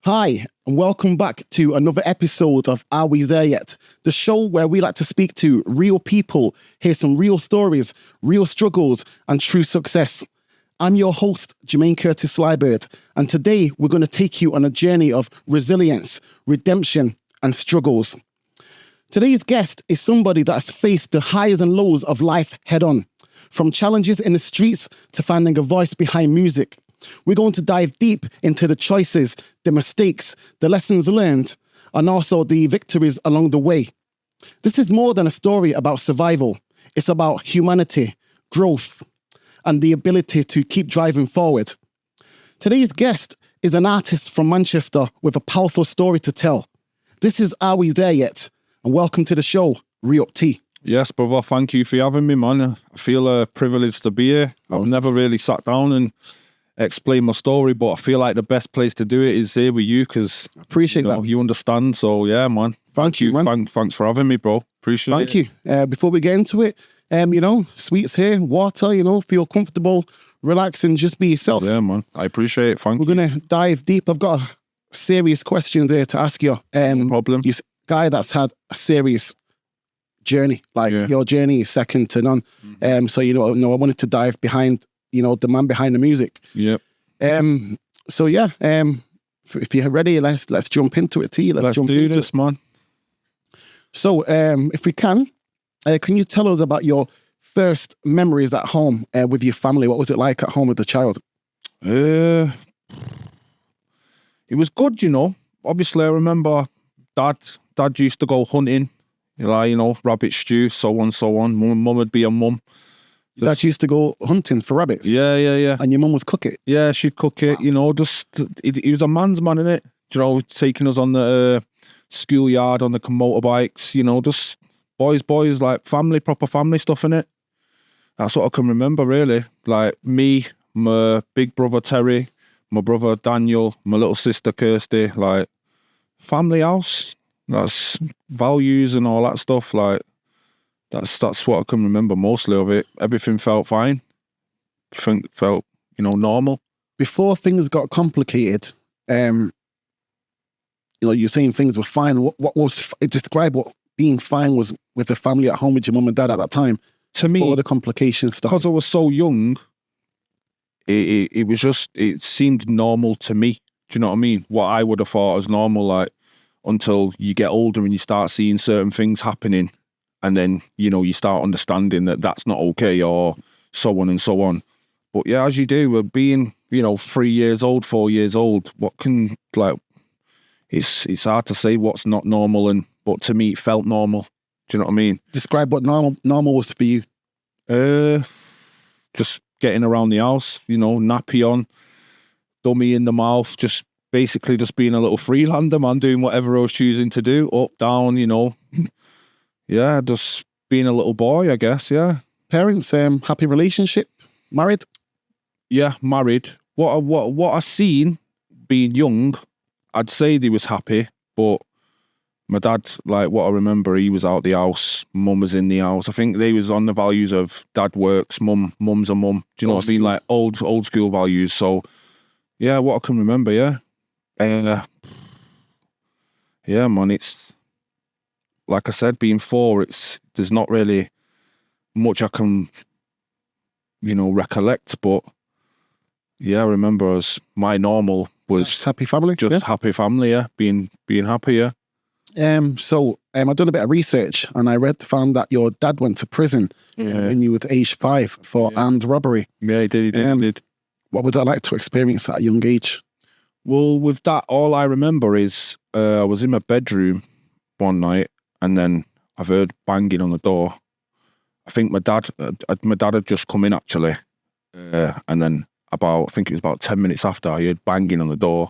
Hi, and welcome back to another episode of Are We There Yet? The show where we like to speak to real people, hear some real stories, real struggles, and true success. I'm your host, Jermaine Curtis Liburd, and today we're going to take you on a journey of resilience, redemption, and struggles. Today's guest is somebody that has faced the highs and lows of life head-on, from challenges in the streets to finding a voice behind music. We're going to dive deep into the choices, the mistakes, the lessons learned, and also the victories along the way. This is more than a story about survival. It's about humanity, growth, and the ability to keep driving forward. Today's guest is an artist from Manchester with a powerful story to tell. This is Are We There Yet? And welcome to the show, Reup. Yes, brother, thank you for having me, man. I feel privileged to be here. I've never really sat down and explain my story, but I feel like the best place to do it is here with you because appreciate that. You understand. So yeah, man. Thank you, man. Thanks for having me, bro. Appreciate it. Thank you. Before we get into it, sweets here, water, feel comfortable, relax, and just be yourself. Yeah, man. I appreciate it. Thank you. We're gonna dive deep. I've got a serious question there to ask you. No problem. You're a guy that's had a serious journey. Your journey is second to none. Mm-hmm. So I wanted to dive behind the man behind the music. Yep. If you're ready, let's jump into it, T. Let's do this, man. So, if we can you tell us about your first memories at home with your family? What was it like at home with the child? It was good, Obviously, I remember Dad used to go hunting, rabbit stew, so on. Mum would be a mum. Dad used to go hunting for rabbits? Yeah. And your mum would cook it? Yeah, she'd cook it, Wow. He was a man's man, innit? Taking us on the schoolyard on the motorbikes, just boys, like family, proper family stuff, innit? That's what I can remember, really. Like me, my big brother Terry, my brother Daniel, my little sister Kirsty, like family house. That's values and all that stuff, like that's what I can remember mostly of it. Everything felt fine. Everything felt, normal. Before things got complicated, you're saying things were fine. What was, describe what being fine was with the family at home with your mum and dad at that time? To me, before the complications started. Because I was so young, it seemed normal to me. Do you know what I mean? What I would have thought was normal, like, until you get older and you start seeing certain things happening. And then, you start understanding that that's not okay, or so on and so on. But yeah, as you do, being, 3 years old, 4 years old, it's hard to say what's not normal, but to me, it felt normal. Do you know what I mean? Describe what normal was for you. Just getting around the house, nappy on, dummy in the mouth, just basically just being a little Freelander, man, doing whatever I was choosing to do, up, down, Yeah, just being a little boy, I guess, yeah. Parents, happy relationship, married? Yeah, married. What I seen being young, I'd say they was happy, but my dad, like what I remember, he was out the house, mum was in the house. I think they was on the values of dad works, mum's a mum. Do you know what I mean? Like old school values. So yeah, what I can remember, yeah. Yeah, man, it's like I said, being 4, there's not really much I can, recollect, but yeah, I remember my normal was happy family, happy family, yeah, being happy, yeah. So I've done a bit of research and I found that your dad went to prison when you were age 5 for armed robbery. Yeah, he did. What was that like to experience at a young age? Well, with that, all I remember is I was in my bedroom one night and then I've heard banging on the door. I think my dad had just come in, actually. And then I think it was about 10 minutes after, I heard banging on the door.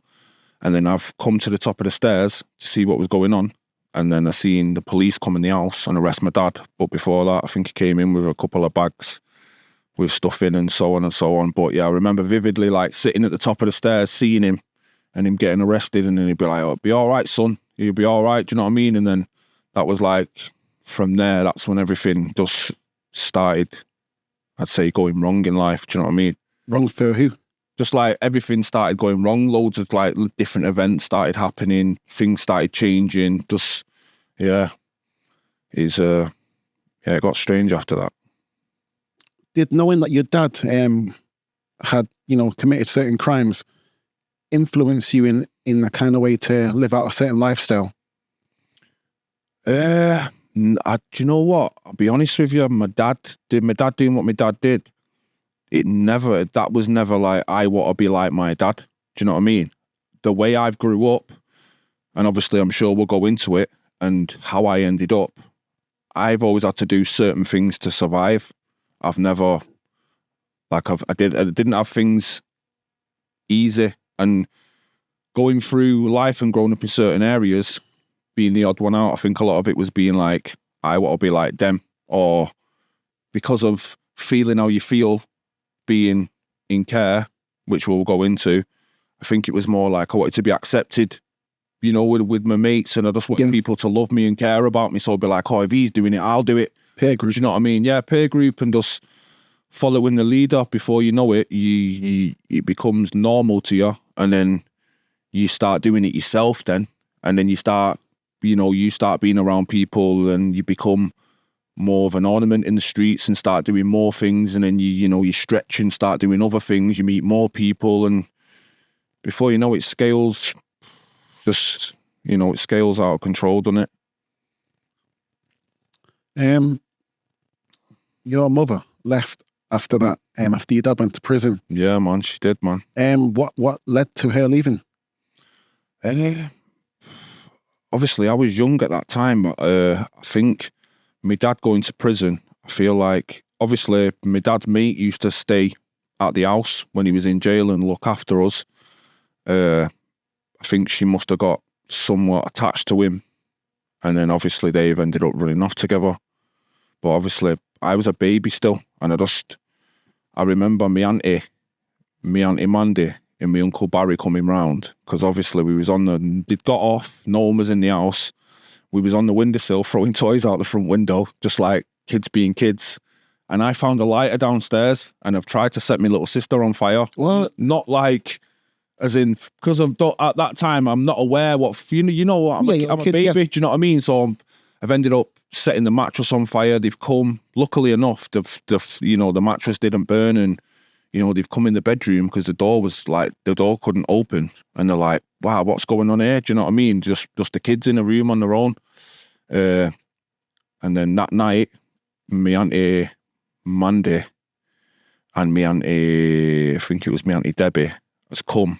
And then I've come to the top of the stairs to see what was going on. And then I seen the police come in the house and arrest my dad. But before that, I think he came in with a couple of bags with stuff in and so on and so on. But yeah, I remember vividly, like, sitting at the top of the stairs, seeing him and him getting arrested. And then he'd be like, "Oh, it'll be all right, son. You'll be all right." Do you know what I mean? And then that was like, from there, that's when everything just started, I'd say, going wrong in life. Do you know what I mean? Wrong for who? Just like everything started going wrong. Loads of like different events started happening. Things started changing. Just, yeah. It got strange after that. Did knowing that your dad had, committed certain crimes influence you in the kind of way to live out a certain lifestyle? Do you know what? I'll be honest with you. My dad doing what my dad did. That was never like, I want to be like my dad. Do you know what I mean? The way I've grew up, and obviously I'm sure we'll go into it, and how I ended up, I've always had to do certain things to survive. I've never, like, I didn't have things easy, and going through life and growing up in certain areas, being the odd one out, I think a lot of it was being like, I want to be like them, or because of feeling how you feel, being in care, which we'll go into. I think it was more like I wanted to be accepted, with my mates, and I just wanted people to love me and care about me. So I'd be like, oh, if he's doing it, I'll do it. Peer group. Do you know what I mean? Yeah, peer group, and just following the leader. Before you know it, it becomes normal to you, and then you start doing it yourself then, and then you start being around people, and you become more of an ornament in the streets and start doing more things, and then you stretch and start doing other things. You meet more people, and before you know it, scales it scales out of control, doesn't it? Your mother left after that, after your dad went to prison. Yeah, man, she did, man. What led to her leaving? Obviously, I was young at that time, but I think my dad going to prison, I feel like, obviously, my dad's mate used to stay at the house when he was in jail and look after us. I think she must have got somewhat attached to him, and then obviously they've ended up running off together. But obviously, I was a baby still, and I remember my auntie Mandy and my uncle Barry coming round, because obviously they'd got off, no one was in the house. We was on the windowsill throwing toys out the front window, just like kids being kids. And I found a lighter downstairs, and I've tried to set my little sister on fire. What? Not like, as in, because at that time, I'm not aware what, I'm a kid, baby, yeah. do you know what I mean? So I've ended up setting the mattress on fire. They've come, luckily enough, the mattress didn't burn, and, they've come in the bedroom, because the door couldn't open. And they're like, wow, what's going on here? Do you know what I mean? Just the kids in a room on their own. And then that night, my auntie Mandy and my auntie, I think it was my auntie Debbie, has come.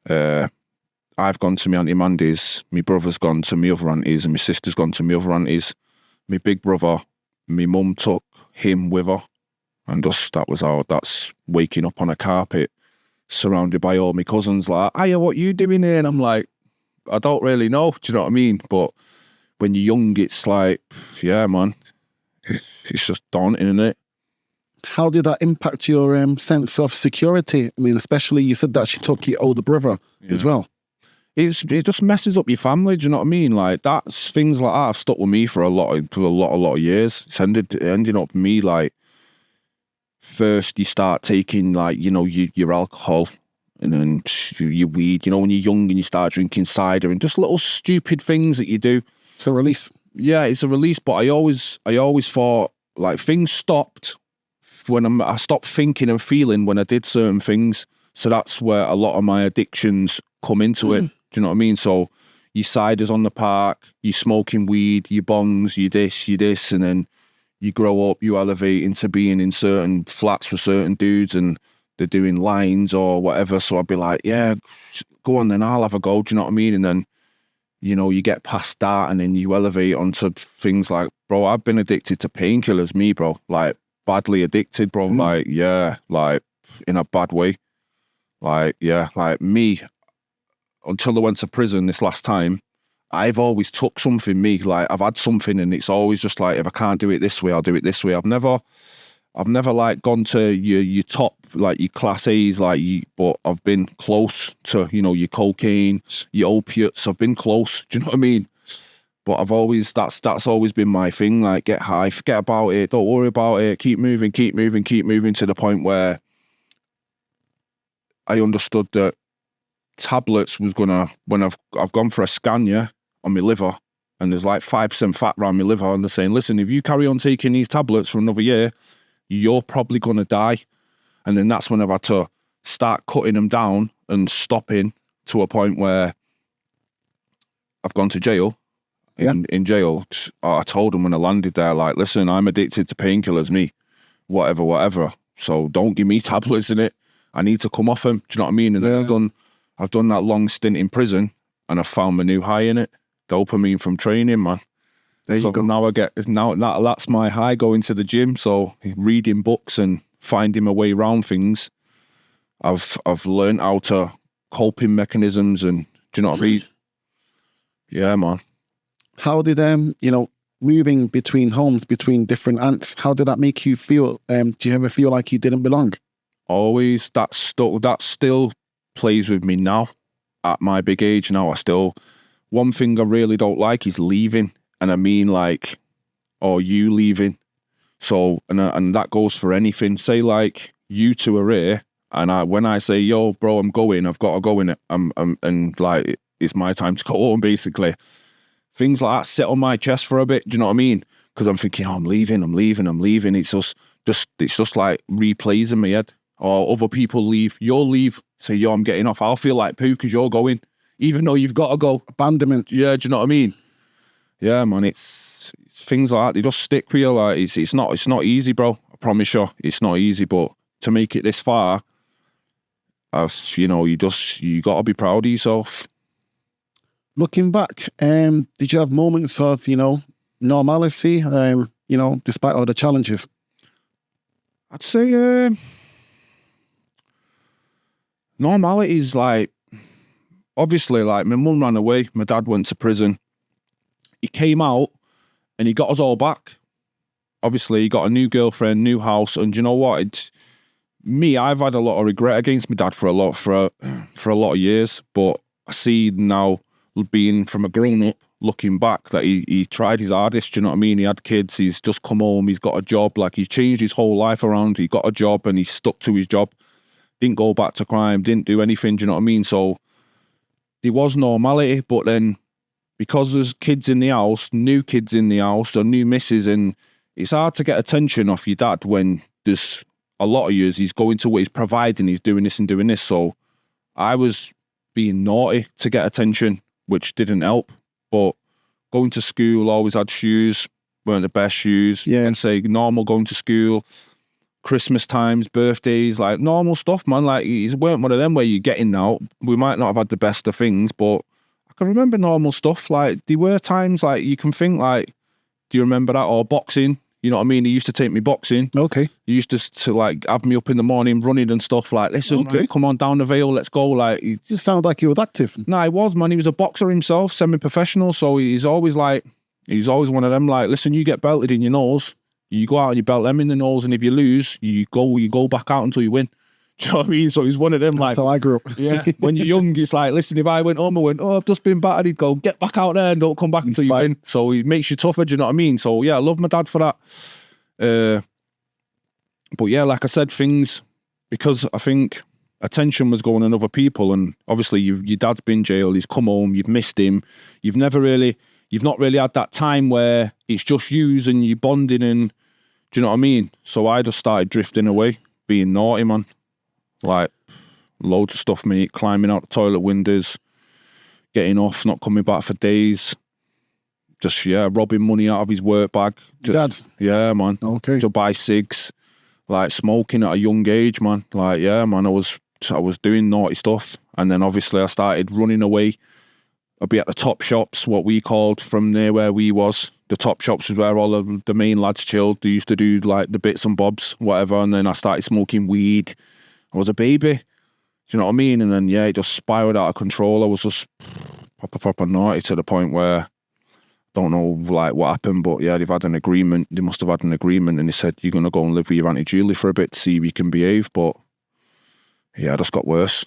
I've gone to my auntie Mandy's, my brother's gone to my other aunties, and my sister's gone to my other aunties. My big brother, my mum took him with her, and that's waking up on a carpet surrounded by all my cousins, like, hiya, what you doing here? And I'm like, I don't really know, do you know what I mean? But when you're young, it's like, yeah, man, it's just daunting, isn't it? How did that impact your sense of security? I mean, especially you said that she took your older brother as well. It just messes up your family. Do you know what I mean? Like, that's things like that have stuck with me for a lot of years. It's ended up me, like, first you start taking, like, your alcohol, and then your weed. When you're young and you start drinking cider and just little stupid things that you do. It's a release. Yeah, it's a release. But I always thought, like, things stopped when I stopped thinking and feeling when I did certain things. So that's where a lot of my addictions come into it. Do you know what I mean? So your ciders on the park, you smoking weed, your bongs, you this, and then you grow up, you elevate into being in certain flats with certain dudes, and they're doing lines or whatever. So I'd be like, yeah, go on then, I'll have a go. Do you know what I mean? And then, you get past that, and then you elevate onto things like, bro, I've been addicted to painkillers, me, bro. Like, badly addicted, bro. Like, yeah, like, in a bad way. Like, yeah, like me, until I went to prison this last time, I've always took something, me. Like, I've had something, and it's always just like, if I can't do it this way, I'll do it this way. I've never like gone to your top, like your class A's, like but I've been close to, your cocaine, your opiates. I've been close. Do you know what I mean? But that's always been my thing. Like, get high, forget about it, don't worry about it, keep moving to the point where I understood that tablets was gonna, when I've gone for a scan, on my liver, and there's like 5% fat around my liver, and they're saying, listen, if you carry on taking these tablets for another year, you're probably gonna die. And then that's when I've had to start cutting them down and stopping, to a point where I've gone to jail. In jail, I told them when I landed there, like, listen, I'm addicted to painkillers, me, whatever. So don't give me tablets in it. I need to come off them. Do you know what I mean? And then I've done that long stint in prison, and I found my new high in it. Dopamine from training, man. There you go. Now that's my high, going to the gym. So reading books and finding my way around things, I've learned how to coping mechanisms, and do you know what I mean? Yeah, man. How did moving between homes, between different aunts, how did that make you feel? Do you ever feel like you didn't belong? Always. That still plays with me now at my big age now. One thing I really don't like is leaving, and I mean like, or you leaving. So, and that goes for anything. Say like you two are here, and when I say, yo, bro, I'm going, I've got to go in it. And like, it's my time to go home, basically. Things like that sit on my chest for a bit. Do you know what I mean? Because I'm thinking, I'm leaving. It's just like replays in my head. Or other people leave, you'll leave, say, yo, I'm getting off. I'll feel like poo because you're going, even though you've got to go. Abandonment. Yeah, do you know what I mean? Yeah, man, it's things like that. They just stick with you. Like, it's not easy, bro. I promise you, it's not easy. But to make it this far, you got to be proud of yourself. Looking back, did you have moments of, normalcy, despite all the challenges? I'd say normality is like, obviously, like, my mum ran away, my dad went to prison. He came out and he got us all back. Obviously, he got a new girlfriend, new house, and you know what? I've had a lot of regret against my dad for a lot of years, but I see now, being from a grown-up, looking back, that he tried his hardest. Do you know what I mean? He had kids, he's just come home, he's got a job, like, he's changed his whole life around. He got a job and he stuck to his job, didn't go back to crime, didn't do anything. Do you know what I mean? So there was normality, but then because there's kids in the house, new kids in the house, or new misses, and it's hard to get attention off your dad when there's a lot of years he's going to what he's providing, he's doing this and doing this. So I was being naughty to get attention, which didn't help. But going to school, always had shoes, weren't the best shoes. Yeah. And say normal going to school, Christmas times, birthdays, like normal stuff, man. Like, it weren't one of them where you're getting out. We might not have had the best of things, but I can remember normal stuff. Like, there were times, like, you can think, like, do you remember that? Or boxing. You know what I mean? He used to take me boxing. Okay. He used to like have me up in the morning running and stuff, like, listen, right, come on down the Vale, let's go. Like, You sound like you was active. no, he was, man. He was a boxer himself, semi-professional. So he's always one of them, like, listen, you get belted in your nose, you go out and you belt them in the nose, and if you lose, you go back out until you win. Do you know what I mean? So he's one of them, like, That's how I grew up. yeah. When you're young, it's like, listen, if I went home, I've just been battered, he'd go, get back out there and don't come back until you win. So he makes you tougher, do you know what I mean? So yeah, I love my dad for that. But yeah, like I said, things, because I think attention was going on other people, and obviously your dad's been in jail, he's come home, you've missed him, you've not really had that time where it's just yous and you bonding, and do you know what I mean? So I just started drifting away, being naughty, man. Like, loads of stuff, mate, climbing out the toilet windows, getting off, not coming back for days. Just, yeah, robbing money out of his work bag. Dad's? Yeah, man. Okay. To buy cigs. Like, smoking at a young age, man. Like, yeah, man, I was doing naughty stuff. And then obviously I started running away. I'd be at the top shops, what we called, from near where we was. The top shops was where all of the main lads chilled. They used to do like the bits and bobs, whatever. And then I started smoking weed. I was a baby. Do you know what I mean? And then, yeah, it just spiraled out of control. I was just proper naughty, to the point where, don't know like what happened, but yeah, they've had an agreement. They must have had an agreement, and they said, you're going to go and live with your Auntie Julie for a bit to see if you can behave. But yeah, it just got worse.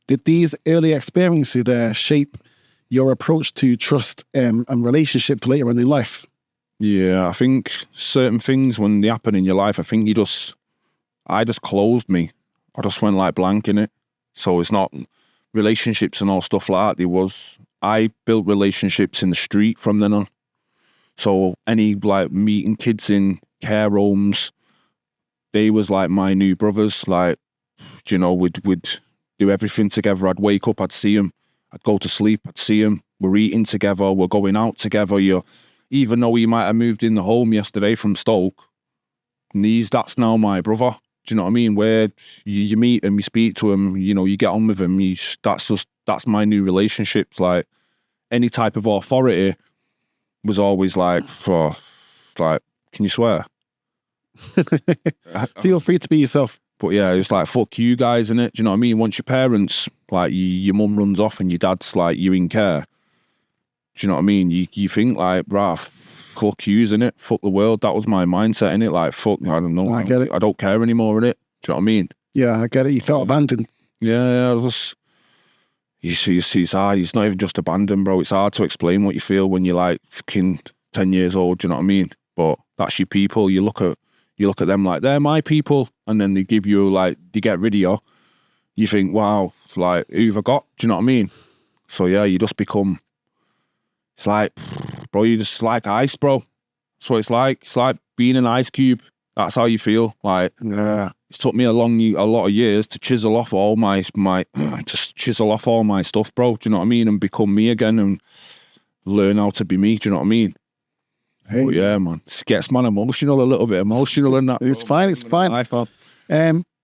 Did these early experiences shape your approach to trust and relationships later on in life? Yeah, I think certain things, when they happen in your life, I think I just closed me. I just went like blank in it. So it's not relationships and all stuff like that. I built relationships in the street from then on. So any like meeting kids in care homes, they was like my new brothers. Like, you know, we'd do everything together. I'd wake up, I'd see them. I'd go to sleep, I'd see them. We're eating together, we're going out together. Even though he might have moved in the home yesterday from Stoke, that's now my brother. Do you know what I mean? Where you meet him, you speak to him, you know, you get on with him. That's my new relationships. Like any type of authority was always like, can you swear? Feel free to be yourself. But yeah, it's like, fuck you guys, innit? Do you know what I mean? Once your parents, like your mum runs off and your dad's like, you in care. Do you know what I mean? You think like, bruh, fuck yous, innit? Fuck the world. That was my mindset, innit? Like, fuck, I don't know. I get it. I don't care anymore, innit? Do you know what I mean? Yeah, I get it. You felt abandoned. Yeah, you see, it's hard. It's not even just abandoned, bro. It's hard to explain what you feel when you're like fucking 10 years old. Do you know what I mean? But that's your people. You look at them like they're my people, and then they give you like they get rid of you. You think, wow, it's like who've I got? Do you know what I mean? So yeah, you just become. It's like, bro, you just like ice, bro. That's what it's like. It's like being an ice cube. That's how you feel. Like, yeah. It took me a lot of years to chisel off all my stuff, bro. Do you know what I mean? And become me again and learn how to be me. Do you know what I mean? Hey. But yeah, man. It gets man emotional, a little bit emotional in that. It's fine. It's fine.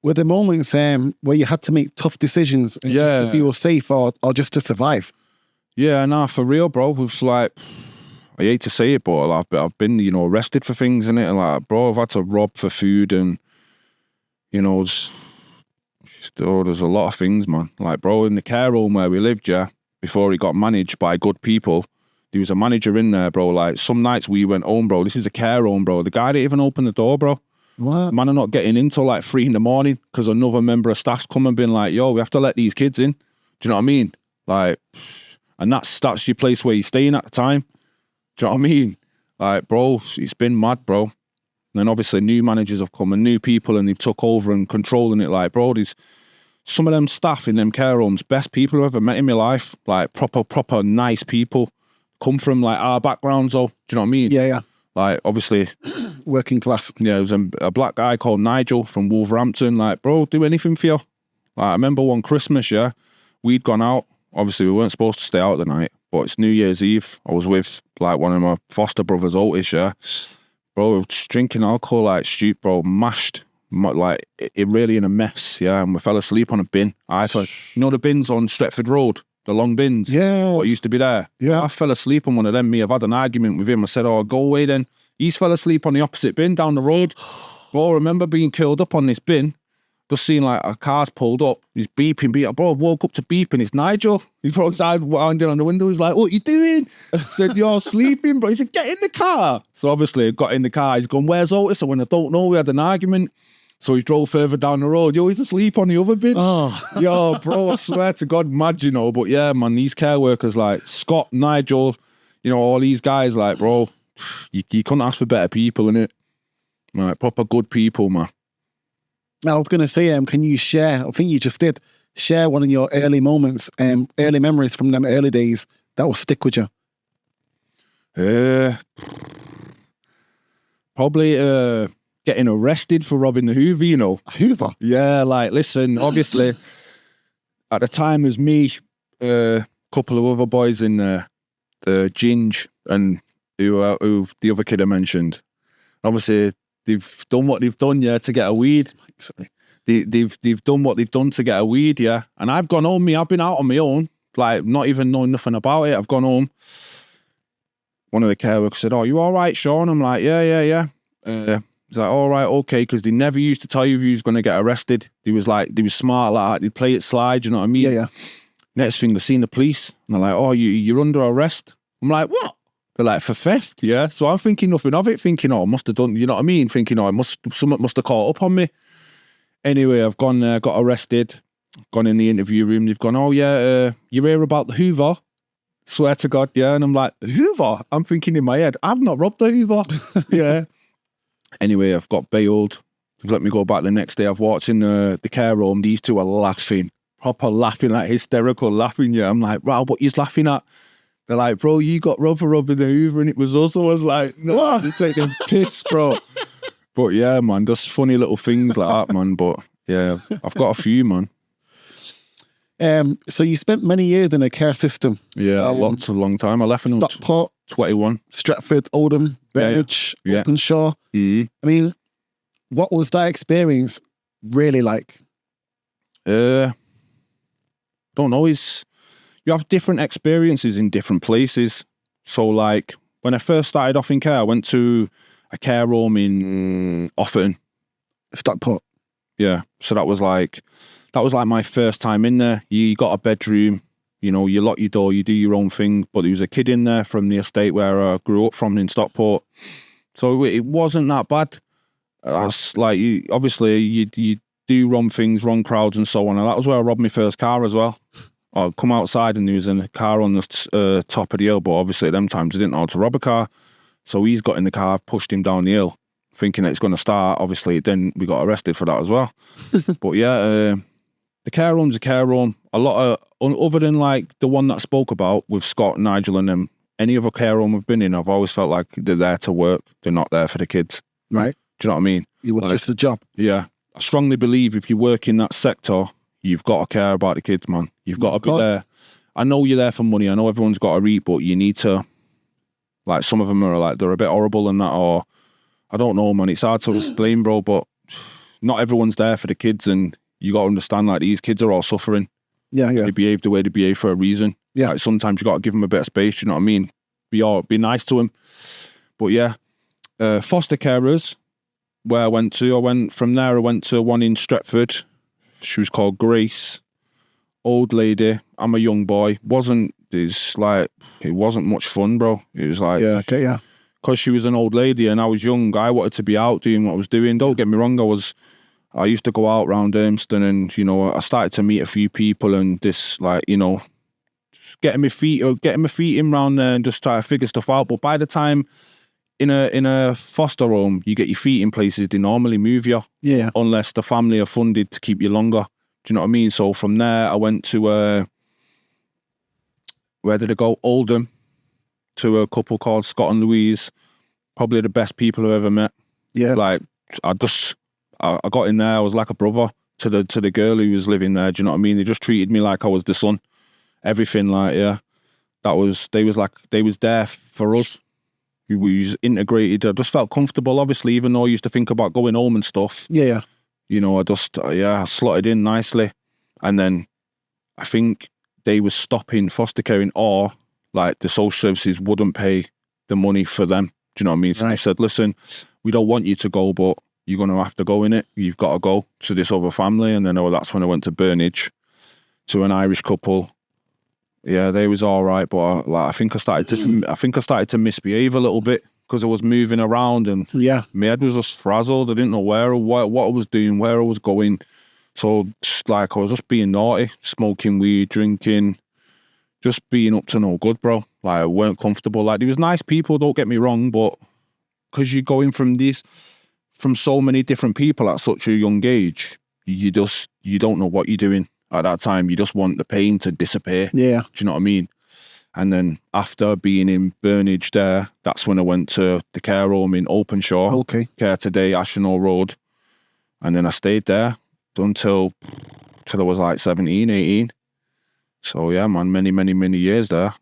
Were there moments where you had to make tough decisions just to feel safe or just to survive? Yeah, nah, for real, bro. It was like, I hate to say it, but I've been, you know, arrested for things, innit? And like, bro, I've had to rob for food and, you know, there's a lot of things, man. Like, bro, in the care home where we lived, yeah, before it got managed by good people, there was a manager in there, bro. Like, some nights we went home, bro. This is a care home, bro. The guy didn't even open the door, bro. What? Man are not getting in till like 3 in the morning because another member of staff's come and been like, yo, we have to let these kids in. Do you know what I mean? Like, and that's your place where you're staying at the time. Do you know what I mean? Like, bro, it's been mad, bro. And then obviously new managers have come and new people and they've took over and controlling it. Like, bro, there's some of them staff in them care homes, best people I've ever met in my life. Like, proper nice people. Come from like our backgrounds, though. Do you know what I mean? Yeah, yeah. Like, obviously, working class. Yeah, there was a black guy called Nigel from Wolverhampton. Like, bro, do anything for you. Like, I remember one Christmas, yeah, we'd gone out. Obviously, we weren't supposed to stay out the night, but it's New Year's Eve. I was with like one of my foster brothers, Otis, yeah. Bro, we were just drinking alcohol like stupid, bro, mashed, like it really in a mess, yeah. And we fell asleep on a bin. You know the bins on Stretford Road, the long bins. Yeah. What used to be there. Yeah. I fell asleep on one of them. I've had an argument with him. I said, "Oh, go away then." He's fell asleep on the opposite bin down the road. Bro, I remember being curled up on this bin. Just seeing like a car's pulled up, he's beeping. Bro, I woke up to beeping. It's Nigel. He brought his eye winding on the window. He's like, "What you doing?" I said, "You're sleeping, bro." He said, "Get in the car." So obviously I got in the car. He's gone, "Where's Otis?" I went, "I don't know." We had an argument. So he drove further down the road. Yo, he's asleep on the other bin. Oh. Yo, bro, I swear to God, mad, you know. But yeah, man, these care workers like Scott, Nigel, you know, all these guys, like, bro, you couldn't ask for better people, innit? Like, proper good people, man. I was going to say, can you share, I think you just did, share one of your early moments, early memories from them early days that will stick with you? Probably getting arrested for robbing the Hoover, you know. Hoover? Yeah, like, listen, obviously, at the time it was me, a couple of other boys in there, Ginge, and who the other kid I mentioned. Obviously, they've done what they've done, yeah, to get a weed. They've done what they've done to get a weed, yeah. And I've gone home, I've been out on my own, like, not even knowing nothing about it. I've gone home. One of the care workers said, "Oh, you all right, Sean?" I'm like, yeah. He's like, "All right, okay," because they never used to tell you if you was going to get arrested. They was smart like that. They'd play it slide, you know what I mean? Yeah. Next thing, they seen the police, and they're like, "Oh, you're under arrest." I'm like, "What?" They're like, "For theft," yeah. So I'm thinking nothing of it, thinking, "Oh, I must have done," you know what I mean? Thinking, "Oh, something must have caught up on me." Anyway, I've gone there, got arrested, gone in the interview room. They've gone, "Oh yeah, you hear about the Hoover?" Swear to God, yeah. And I'm like, "Hoover?" I'm thinking in my head, I've not robbed the Hoover. Yeah. Anyway, I've got bailed. They've let me go back the next day. I've walked in the care home. These two are laughing, proper laughing, like hysterical laughing. Yeah, I'm like, wow, what you laughing at? They're like, bro, you got rubber in the Hoover and it was us. I was like, no, you're taking piss, bro. But yeah, man, just funny little things like that, man. But yeah, I've got a few, man. So you spent many years in a care system. Yeah, lots, a long time. I left when I was Stockport, 21. Stratford, Oldham, Burnage, Openshaw. Mm-hmm. I mean, what was that experience really like? Don't know. You have different experiences in different places. So like when I first started off in care, I went to a care home in Offerton. Stockport. Yeah. So that was like my first time in there. You got a bedroom, you know, you lock your door, you do your own thing. But there was a kid in there from the estate where I grew up from in Stockport. So it wasn't that bad. That's like, you do wrong things, wrong crowds and so on. And that was where I robbed my first car as well. I'd come outside and there was a car on the top of the hill, but obviously at them times I didn't know how to rob a car. So he's got in the car, pushed him down the hill, thinking that it's going to start. Obviously, then we got arrested for that as well. But yeah, the care home's a care home. A lot of, other than like the one that I spoke about with Scott, Nigel and them, any other care home I've been in, I've always felt like they're there to work. They're not there for the kids. Right. Do you know what I mean? It was just a job. Yeah. I strongly believe if you work in that sector, you've got to care about the kids, man. You've got to be there. I know you're there for money. I know everyone's got to eat, but you need to, like, some of them are like, they're a bit horrible and that, or I don't know, man. It's hard to explain, bro, but not everyone's there for the kids, and you got to understand, like, these kids are all suffering. Yeah. They behave the way they behave for a reason. Yeah. Like, sometimes you got to give them a bit of space, you know what I mean? Be nice to them. But yeah, foster carers, where I went from there, I went to one in Stretford. She was called Grace. Old lady. I'm a young boy. It wasn't much fun, bro. It was like, Yeah, okay, yeah. because she was an old lady and I was young, I wanted to be out doing what I was doing. Don't get me wrong, I used to go out around Ermston and, you know, I started to meet a few people and this, like, you know, just getting my feet in round there and just try to figure stuff out. But by the time in a foster home, you get your feet in places, they normally move you. Yeah. Unless the family are funded to keep you longer. Do you know what I mean? So from there, I went to, where did I go? Oldham, to a couple called Scott and Louise. Probably the best people I've ever met. Yeah. Like, I got in there, I was like a brother to the girl who was living there. Do you know what I mean? They just treated me like I was the son. Everything, like, yeah. They was there for us. We was integrated. I just felt comfortable, obviously, even though I used to think about going home and stuff. Yeah. You know, I slotted in nicely. And then I think they was stopping foster caring, or like the social services wouldn't pay the money for them. Do you know what I mean? So Right. they said, listen, we don't want you to go, but you're going to have to go in it. You've got to go to this other family. And then that's when I went to Burnage to an Irish couple. Yeah, they was all right, but I think I started to misbehave a little bit because I was moving around and Yeah. my head was just frazzled. I didn't know what I was doing, where I was going. So, like, I was just being naughty, smoking weed, drinking, just being up to no good, bro. Like, I weren't comfortable. Like, there was nice people, don't get me wrong, but because you're going from so many different people at such a young age, you don't know what you're doing at that time. You just want the pain to disappear. Yeah. Do you know what I mean? And then after being in Burnage there, that's when I went to the care home in Openshaw. Okay. Care Today, Ashenall Road. And then I stayed there until I was like 17, 18. So yeah, man, many years there.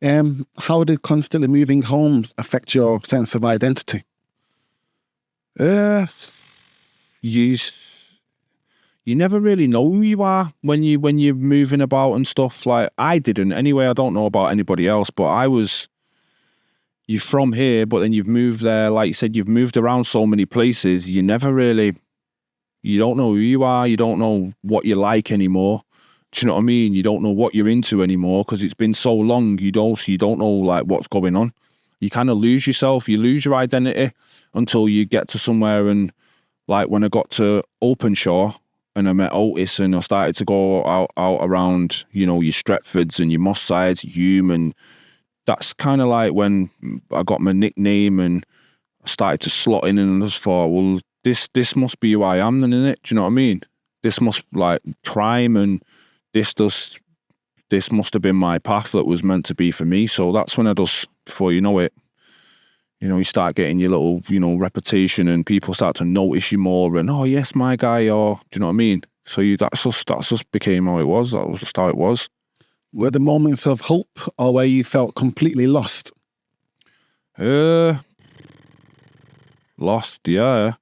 How did constantly moving homes affect your sense of identity? You never really know who you are when you're moving about and stuff. Like, I didn't anyway. I don't know about anybody else, but you're from here, but then you've moved there. Like you said, you've moved around so many places. You don't know who you are. You don't know what you like anymore. Do you know what I mean? You don't know what you're into anymore because it's been so long. You don't know like what's going on. You kind of lose yourself. You lose your identity until you get to somewhere. And like when I got to Openshaw and I met Otis and I started to go out around, you know, your Stretfords and your Moss Sides, Hume, and that's kind of like when I got my nickname and I started to slot in, and I just thought, well, this must be who I am then, innit? Do you know what I mean? This must, like, crime, and this must have been my path that was meant to be for me. So that's when before you know it, you start getting your little, reputation, and people start to notice you more, and, oh yes, my guy, or, do you know what I mean? So that just became how it was. That was just how it was. Were there moments of hope, or where you felt completely lost? Lost, yeah.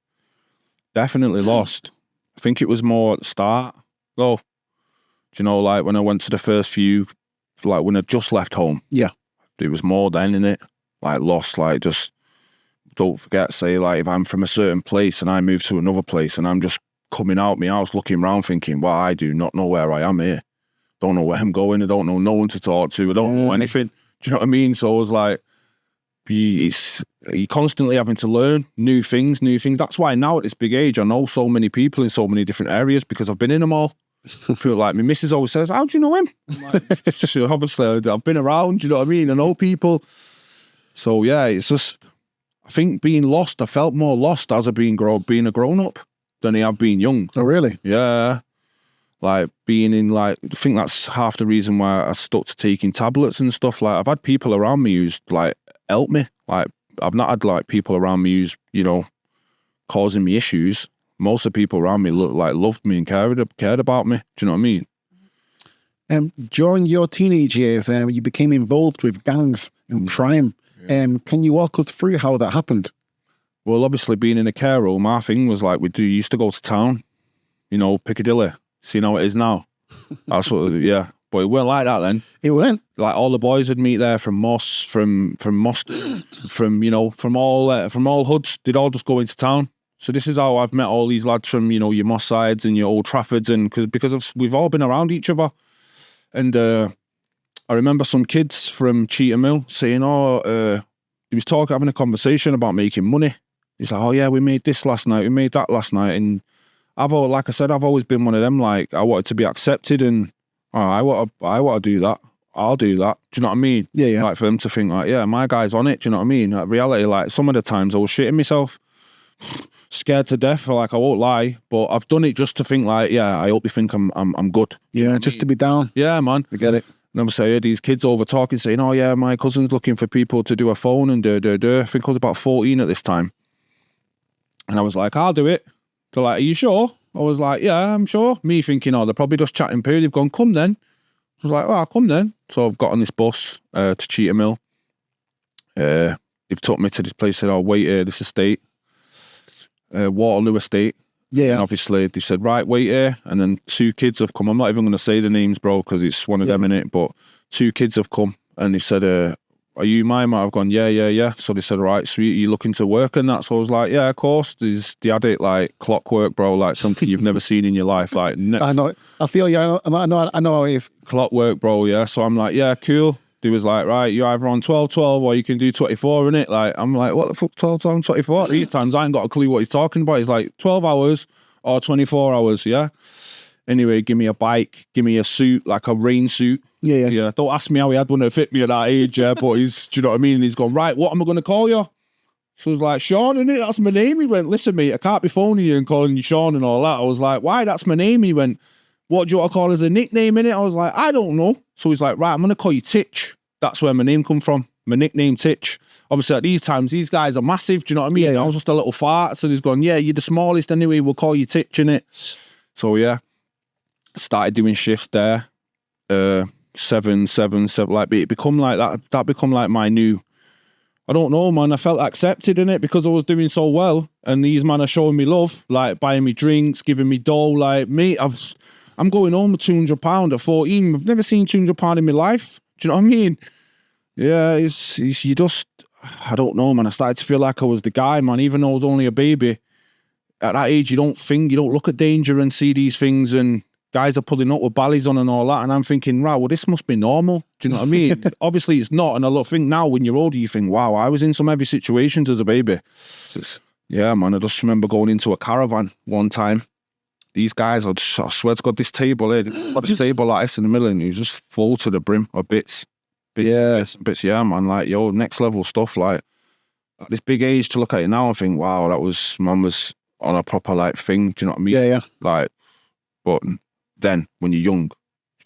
Definitely lost. I think it was more at the start, though. Do you know, like, when I went to the first few, like, when I just left home. Yeah. It was more then, innit? Like, lost, like, just don't forget, say, like, if I'm from a certain place and I move to another place and I'm just coming out my house looking around thinking, well, I do not know where I am here. Don't know where I'm going. I don't know no one to talk to. I don't know anything. Do you know what I mean? So I was like, you're constantly having to learn new things. That's why now at this big age, I know so many people in so many different areas, because I've been in them all. I feel like my missus always says, how do you know him? I'm like, obviously, I've been around, do you know what I mean? I know people. So yeah, it's just, I think being lost, I felt more lost as being a grown-up than I have been young. Oh, really? Yeah. Like, being in, like, I think that's half the reason why I stuck to taking tablets and stuff. Like, I've had people around me who's, like, helped me. Like, I've not had, like, people around me who's, causing me issues. Most of the people around me loved me and cared about me. Do you know what I mean? During your teenage years, you became involved with gangs and crime. Yeah. Can you walk us through how that happened? Well, obviously, being in a care home, our thing was like, used to go to town, Piccadilly. See how it is now. That's what, yeah. But it weren't like that then. It weren't. Like, all the boys would meet there from Moss, from all hoods. They'd all just go into town. So this is how I've met all these lads from, your Moss sides and your Old Traffords, and because we've all been around each other. And I remember some kids from Cheetah Mill saying, he was having a conversation about making money. He's like, oh yeah, we made this last night, we made that last night. And like I said, I've always been one of them, like, I wanted to be accepted, and I want to do that. I'll do that. Do you know what I mean? Yeah, yeah. Like, for them to think, like, yeah, my guy's on it. Do you know what I mean? Like, reality, like, some of the times I was shitting myself, scared to death. Like, I won't lie, but I've done it just to think, like, yeah, I hope you think I'm good. Yeah, just to be down. Yeah, man. I get it. And obviously, I heard these kids over talking, saying, oh yeah, my cousin's looking for people to do a phone, and I think I was about 14 at this time. And I was like, I'll do it. They're like, are you sure? I was like, yeah, I'm sure. Me thinking, they're probably just chatting poo. They've gone, come then. I was like, oh, I'll come then. So I've got on this bus to Cheetah Mill. They've took me to this place, said, oh, wait here, this estate. Waterloo Estate. Yeah. And obviously, they said, right, wait here. And then two kids have come. I'm not even going to say the names, bro, because it's one of them, innit? But two kids have come, and they said, are you my man? I've gone, yeah. So they said, right, sweet, are you looking to work? And that, so I was like, yeah, of course. They had it like clockwork, bro, like something you've never seen in your life. Like, I know. I feel you. I know how it is. Clockwork, bro, yeah. So I'm like, yeah, cool. They was like, right, you're either on 12-12 or you can do 24, innit? Like, I'm like, what the fuck, 12-12, 24? These times I ain't got a clue what he's talking about. He's like, 12 hours or 24 hours, yeah? Anyway, give me a bike, give me a suit, like a rain suit. Yeah. Don't ask me how he had one that fit me at that age, yeah, but he's, do you know what I mean? And he's gone, right, what am I going to call you? So I was like, Sean, innit? That's my name. He went, listen, mate, I can't be phoning you and calling you Sean and all that. I was like, why? That's my name. He went, what do you want to call as a nickname, innit? I was like, I don't know. So he's like, right, I'm going to call you Titch. That's where my name come from. My nickname, Titch. Obviously, at these times, these guys are massive, do you know what I mean? Yeah. I was just a little fart. So he's gone, yeah, you're the smallest anyway. We'll call you Titch, innit? So, yeah. Started doing shifts there. 7, like, it become like that become like my new, I don't know, man. I felt accepted in it because I was doing so well, and these men are showing me love, like buying me drinks, giving me dough. Like, mate, I'm going home with £200 at 14. I've never seen £200 in my life. Do you know what I mean? Yeah, it's you just, I don't know, man. I started to feel like I was the guy, man, even though I was only a baby. At that age, you don't look at danger and see these things, and guys are pulling up with ballys on and all that, and I'm thinking, right, well, this must be normal. Do you know what I mean? Obviously, it's not, and I think now, when you're older, you think, wow, I was in some heavy situations as a baby. Yeah, man, I just remember going into a caravan one time. These guys, I swear to God, this table here, got a table like this in the middle, and it was just full to the brim of bits. Bits, yeah, man, like, next level stuff, like, at this big age to look at it now and think, wow, man was on a proper like thing. Do you know what I mean? Yeah. Like, but then when you're young,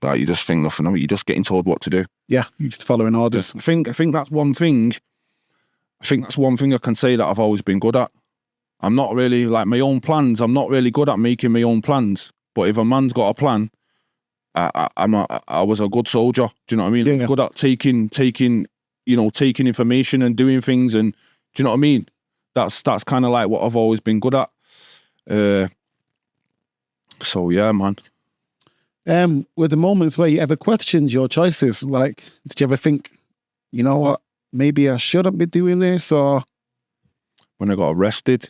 like you just think nothing of it. You're just getting told what to do. Yeah, you're just following orders. I think that's one thing. I think that's one thing I can say that I've always been good at. I'm not really like my own plans. I'm not really good at making my own plans. But if a man's got a plan, I was a good soldier. Do you know what I mean? Yeah. I was good at taking information and doing things. And do you know what I mean? That's kind of like what I've always been good at. So yeah, man. Were the moments where you ever questioned your choices? Like, did you ever think, you know what, maybe I shouldn't be doing this? Or when I got arrested.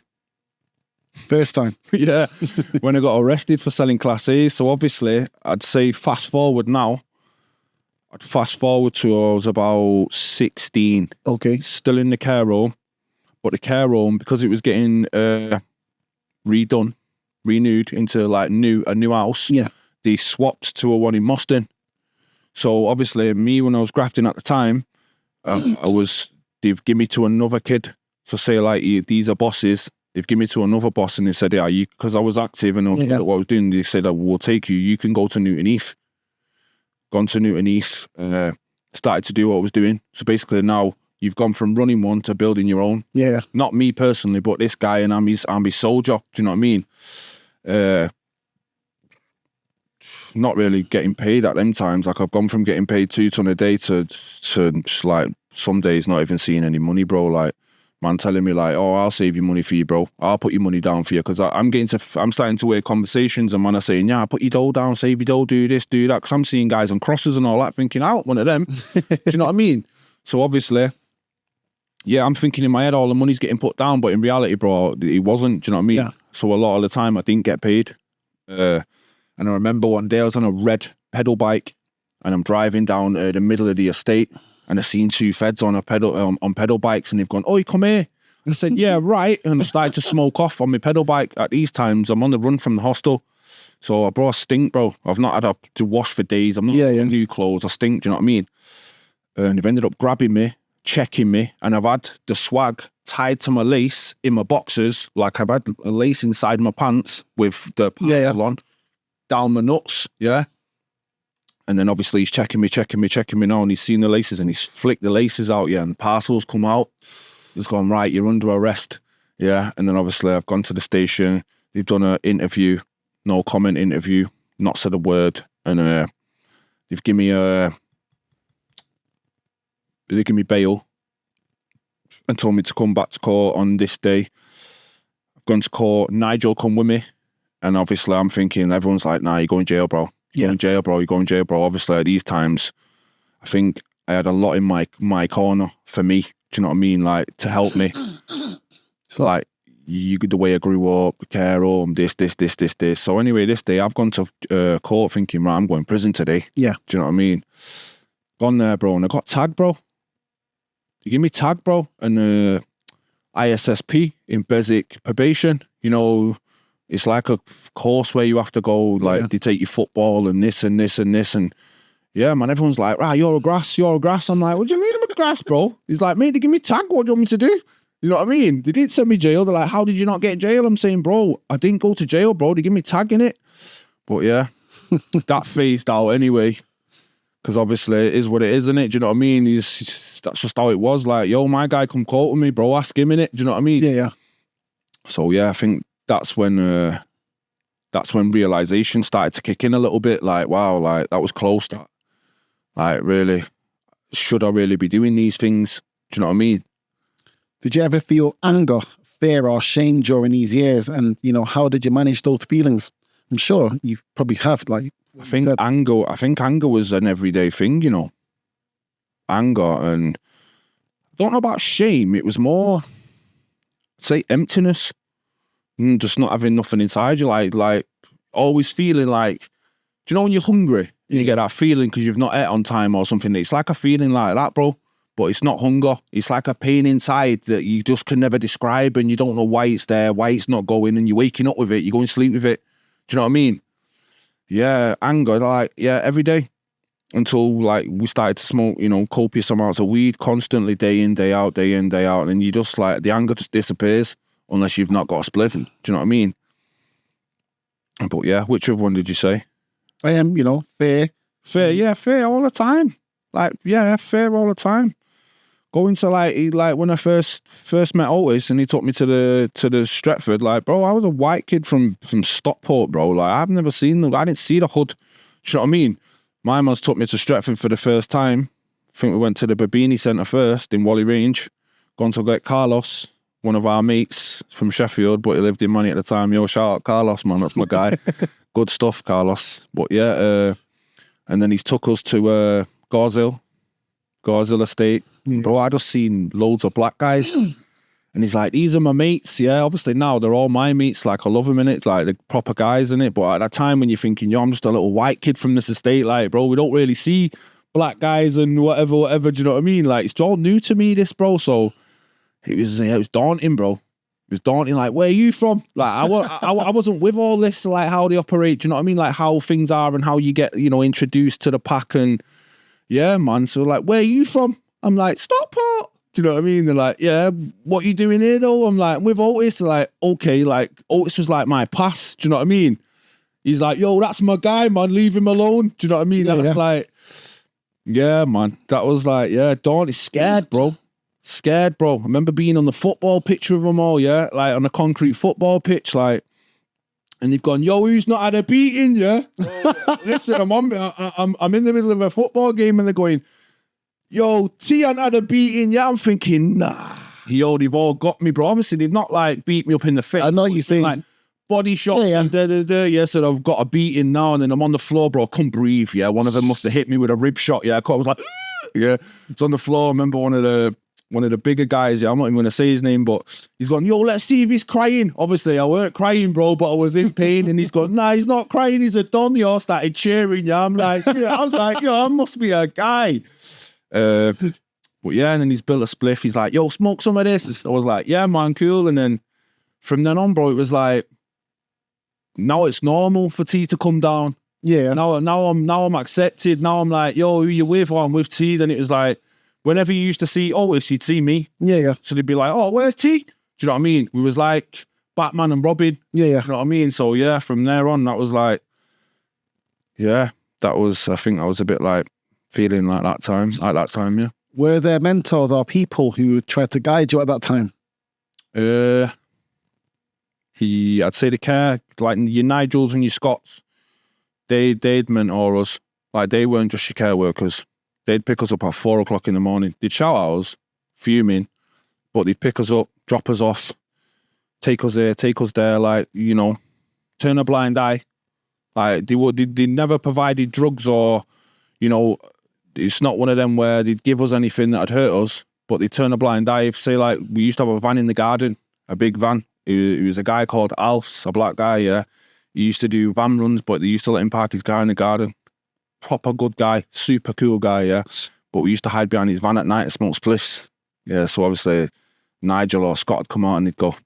First time? Yeah, when I got arrested for selling Class A's. So obviously, I'd say fast forward now. I'd fast forward to I was about 16. Okay. Still in the care home. But the care home, because it was getting renewed into like a new house, Yeah. they swapped to a one in Moston. So obviously, me, when I was grafting at the time, they've given me to another kid. So say like, these are bosses. They've given me to another boss and they said, yeah, because I was active and what I was doing, they said, we'll take you. You can go to Newton East. Gone to Newton East, started to do what I was doing. So basically now you've gone from running one to building your own. Yeah. Not me personally, but this guy, and I'm his soldier. Do you know what I mean? Not really getting paid at them times. Like I've gone from getting paid $2 a day to like some days not even seeing any money, bro. Like man telling me like, oh, I'll save you money for you, bro. I'll put your money down for you. Because I'm starting to hear conversations and man are saying, yeah, I'll put your dough down, save your dough, do this, do that. Because I'm seeing guys on crosses and all that thinking, out one of them. Do you know what I mean? So obviously, yeah, I'm thinking in my head all the money's getting put down, but in reality, bro, it wasn't. Do you know what I mean? Yeah. So a lot of the time I didn't get paid. And I remember one day I was on a red pedal bike and I'm driving down the middle of the estate and I seen two feds on pedal bikes and they've gone, oh, you come here. And I said, yeah, right. And I started to smoke off on my pedal bike. At these times, I'm on the run from the hostel. So, bro, I stink, bro. I've not had to wash for days. I'm not wearing new clothes. I stink, do you know what I mean? And they've ended up grabbing me, checking me, and I've had the swag tied to my lace in my boxers, like I've had a lace inside my pants with the parcel on, down my nuts, yeah? And then obviously he's checking me now, and he's seen the laces, and he's flicked the laces out, and the parcels come out. He's gone, right, you're under arrest, yeah? And then obviously I've gone to the station, they've done an interview, no comment interview, not said a word, and they've given me bail and told me to come back to court on this day. I've gone to court, Nigel come with me, and obviously I'm thinking, everyone's like, nah, you're going to jail, bro. You're going to jail, bro. Obviously at these times, I think I had a lot in my corner for me, do you know what I mean? Like, to help me. It's like, the way I grew up, care home, this. So anyway, this day I've gone to court thinking, right, I'm going to prison today. Yeah. Do you know what I mean? Gone there, bro, and I got tagged, bro. You give me tag, bro, and ISSP in basic probation. You know, it's like a course where you have to go, like they take you football and this and this and this, and yeah, man, everyone's like, right, you're a grass. I'm like, what do you mean I'm a grass, bro? He's like, mate, they give me tag. What do you want me to do? You know what I mean? They didn't send me jail. They're like, how did you not get jail? I'm saying, bro, I didn't go to jail, bro. They give me tag in it. But yeah, that phased out anyway. Because obviously it is what it is, isn't it? Do you know what I mean? That's just how it was. Like, yo, my guy come court with me, bro. Ask him, innit? Do you know what I mean? Yeah. So yeah, I think that's when realization started to kick in a little bit. Like, wow, like that was close. Like, really, should I really be doing these things? Do you know what I mean? Did you ever feel anger, fear, or shame during these years? And how did you manage those feelings? I'm sure you probably have. Like, I think anger was an everyday thing, anger, and I don't know about shame. It was more, say, emptiness, and just not having nothing inside you, like always feeling like, do you know when you're hungry and you get that feeling because you've not ate on time or something? It's like a feeling like that, bro, but it's not hunger. It's like a pain inside that you just can never describe, and you don't know why it's there, why it's not going, and you're waking up with it, you're going to sleep with it. Do you know what I mean? Yeah, anger, like, yeah, every day until like we started to smoke, copious amounts of weed constantly, day in, day out, and you just like, the anger just disappears unless you've not got a spliff. Do you know what I mean? But yeah, which other one did you say? I am, fair. Fair, yeah, fair all the time. Like, yeah, fair all the time. Going to like when I first met Otis and he took me to the Stretford, like, bro, I was a white kid from Stockport, bro. Like, I've never seen them. I didn't see the hood. Do you know what I mean? My man's took me to Stretford for the first time. I think we went to the Babini Centre first in Wally Range. Gone to get Carlos, one of our mates from Sheffield, but he lived in Money at the time. Yo, shout out Carlos, man. That's my guy. Good stuff, Carlos. But yeah, and then he's took us to Gawshill Estate. Yeah. Bro, I just seen loads of black guys. And he's like, these are my mates. Yeah, obviously now they're all my mates. Like, I love them in it. Like, the proper guys in it. But at that time when you're thinking, yo, I'm just a little white kid from this estate. Like, bro, we don't really see black guys and whatever. Do you know what I mean? Like, it's all new to me, this, bro. So it was daunting, bro. It was daunting. Like, where are you from? Like, I wasn't with all this, like, how they operate. Do you know what I mean? Like, how things are and how you get, introduced to the pack. And yeah, man. So, like, where are you from? I'm like, Stockport. Do you know what I mean? They're like, yeah, what you doing here, though? I'm like, with Otis. They're like, okay, like, Otis was like my pass. Do you know what I mean? He's like, yo, that's my guy, man. Leave him alone. Do you know what I mean? That's like, yeah, man. That was like, yeah, daunting. Scared, bro. I remember being on the football pitch with them all, yeah? Like, on a concrete football pitch, like, and they've gone, yo, who's not had a beating, yeah? Listen, I'm in the middle of a football game and they're going, yo, T ain't had a beating, yeah? I'm thinking, nah. They've all got me, bro. Obviously, they've not, like, beat me up in the face. I know you're saying. Like, body shots and yeah, so I've got a beating now and then I'm on the floor, bro. I couldn't breathe, yeah? One of them must have hit me with a rib shot, yeah? I was like, yeah. It's on the floor. I remember one of the bigger guys, yeah, I'm not even going to say his name, but he's gone, yo, let's see if he's crying. Obviously, I weren't crying, bro, but I was in pain. And he's gone, nah, he's not crying. He's a don. Yo, started cheering, yeah. I'm like, yeah, I was like, yo, I must be a guy. But yeah, and then he's built a spliff. He's like, yo, smoke some of this. I was like, yeah, man, cool. And then from then on, bro, it was like, now it's normal for T to come down. Yeah. Now I'm accepted. Now I'm like, yo, who you with? Oh, I'm with T. Then it was like, whenever you used to see Otis, you'd see me. Yeah. So they'd be like, oh, where's T? Do you know what I mean? We was like Batman and Robin. Yeah. Do you know what I mean? So yeah, from there on, that was like, yeah, I think I was a bit like feeling like that time, yeah. Were there mentors or people who tried to guide you at that time? I'd say the care, like your Nigels and your Scots, they'd mentor us. Like, they weren't just your care workers. They'd pick us up at 4 o'clock in the morning. They'd shout at us, fuming, but they'd pick us up, drop us off, take us here, take us there, like, turn a blind eye. Like, they never provided drugs or, it's not one of them where they'd give us anything that'd hurt us, but they'd turn a blind eye. If, say, like, we used to have a van in the garden, a big van. He was a guy called Alf, a black guy, yeah. He used to do van runs, but they used to let him park his car in the garden. Proper good guy, super cool guy, yeah. But we used to hide behind his van at night and smoke spliffs. Yeah, so obviously Nigel or Scott would come out and he'd go,